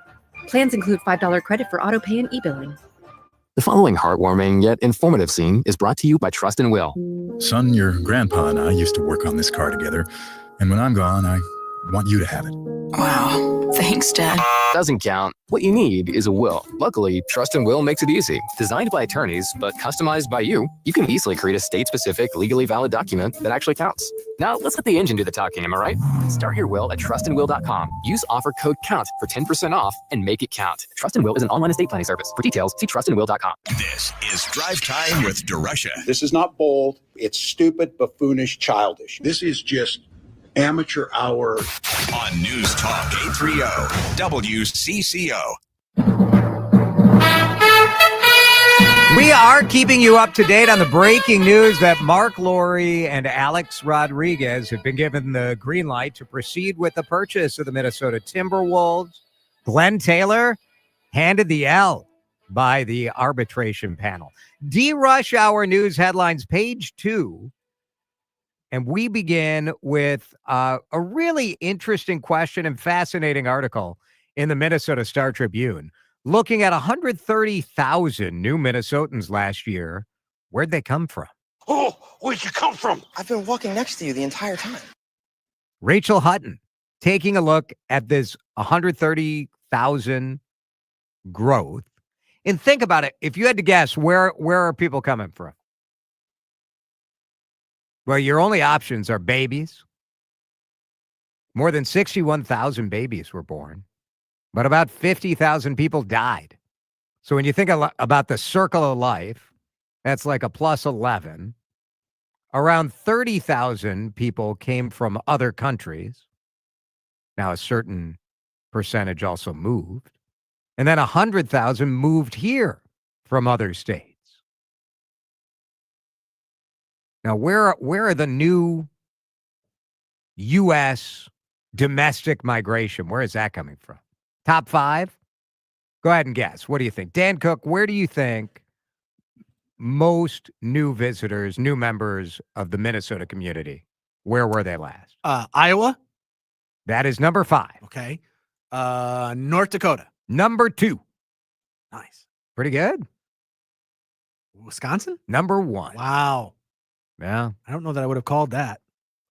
Plans include $5 credit for auto pay and e-billing. The following heartwarming yet informative scene is brought to you by Trust and Will. Son, your grandpa and I used to work on this car together, and when I'm gone, I want you to have it. Wow. Thanks, Dad. Doesn't count. What you need is a will. Luckily, Trust and Will makes it easy. Designed by attorneys, but customized by you, you can easily create a state-specific, legally valid document that actually counts. Now, let's let the engine do the talking, am I right? Start your will at trustandwill.com. Use offer code COUNT for 10% off and make it count. Trust and Will is an online estate planning service. For details, see trustandwill.com. This is Drive Time with DeRusha. This is not bold. It's stupid, buffoonish, childish. This is just amateur hour on News Talk 830 WCCO. We are keeping you up to date on the breaking news that Mark Lowry and Alex Rodriguez have been given the green light to proceed with the purchase of the Minnesota Timberwolves. Glenn Taylor handed the L by the arbitration panel. DeRUSH Hour news headlines, page 2. And we begin with a really interesting question and fascinating article in the Minnesota Star Tribune, looking at 130,000 new Minnesotans last year. Where'd they come from? Oh, where'd you come from? I've been walking next to you the entire time. Rachel Hutton taking a look at this 130,000 growth. And think about it. If you had to guess, where are people coming from? Well, your only options are babies. More than 61,000 babies were born, but about 50,000 people died. So when you think about the circle of life, that's like a plus 11. Around 30,000 people came from other countries. Now, a certain percentage also moved. And then 100,000 moved here from other states. Now, where are the new U.S. domestic migration? Where is that coming from? Top 5? Go ahead and guess. What do you think? Dan Cook, where do you think most new visitors, new members of the Minnesota community, where were they last? Iowa. That is number 5. Okay. North Dakota. Number 2. Nice. Pretty good. Wisconsin? Number 1. Wow. Yeah. I don't know that I would have called that.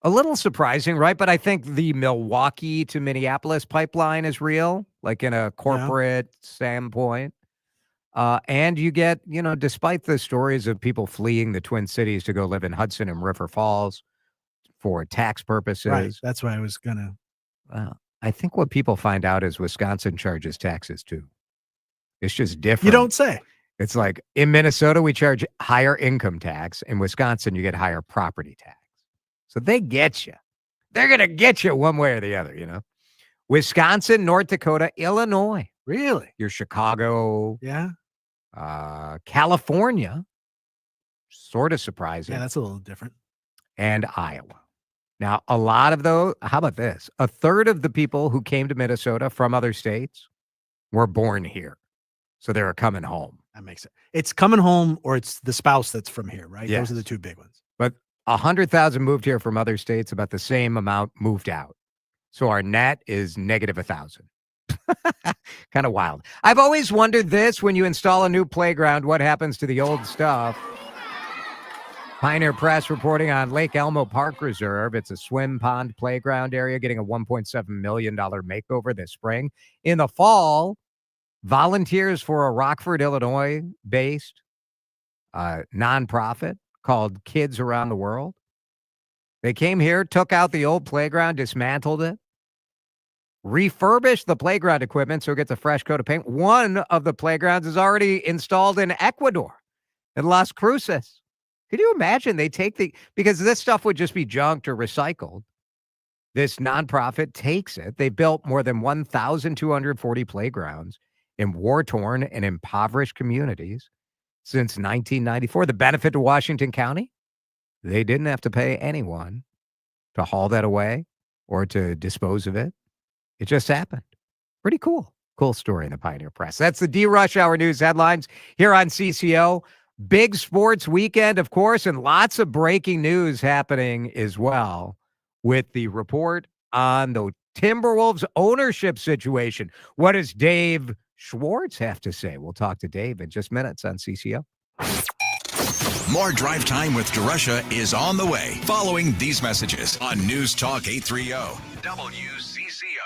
A little surprising, right? But I think the Milwaukee to Minneapolis pipeline is real, like in a corporate standpoint. And you get, despite the stories of people fleeing the Twin Cities to go live in Hudson and River Falls for tax purposes. Right. That's why I was going to. I think what people find out is Wisconsin charges taxes too. It's just different. You don't say. It's like in Minnesota, we charge higher income tax. In Wisconsin, you get higher property tax. So they get you. They're going to get you one way or the other, Wisconsin, North Dakota, Illinois. Really? Your Chicago. Yeah. California. Sort of surprising. Yeah, that's a little different. And Iowa. Now, a lot of those, how about this? A third of the people who came to Minnesota from other states were born here. So they're coming home. That makes it. It's coming home or it's the spouse that's from here, right? Yes. Those are the two big ones. But 100,000 moved here from other states, about the same amount moved out. So our net is negative 1,000. Kind of wild. I've always wondered this, when you install a new playground, what happens to the old stuff? Pioneer Press reporting on Lake Elmo Park Reserve. It's a swim pond playground area getting a $1.7 million makeover this spring. In the fall, volunteers for a Rockford, Illinois-based nonprofit called Kids Around the World. They came here, took out the old playground, dismantled it, refurbish the playground equipment so it gets a fresh coat of paint. One of the playgrounds is already installed in Ecuador, in Las Cruces. Could you imagine they take because this stuff would just be junked or recycled. This nonprofit takes it. They built more than 1,240 playgrounds in war-torn and impoverished communities since 1994. The benefit to Washington County? They didn't have to pay anyone to haul that away or to dispose of it. It just happened. Pretty cool. Cool story in the Pioneer Press. That's the DeRUSH Hour news headlines here on CCO. Big sports weekend, of course, and lots of breaking news happening as well with the report on the Timberwolves ownership situation. What does Dave Schwartz have to say? We'll talk to Dave in just minutes on CCO. More Drive Time with DeRusha is on the way following these messages on News Talk 830 WCCO.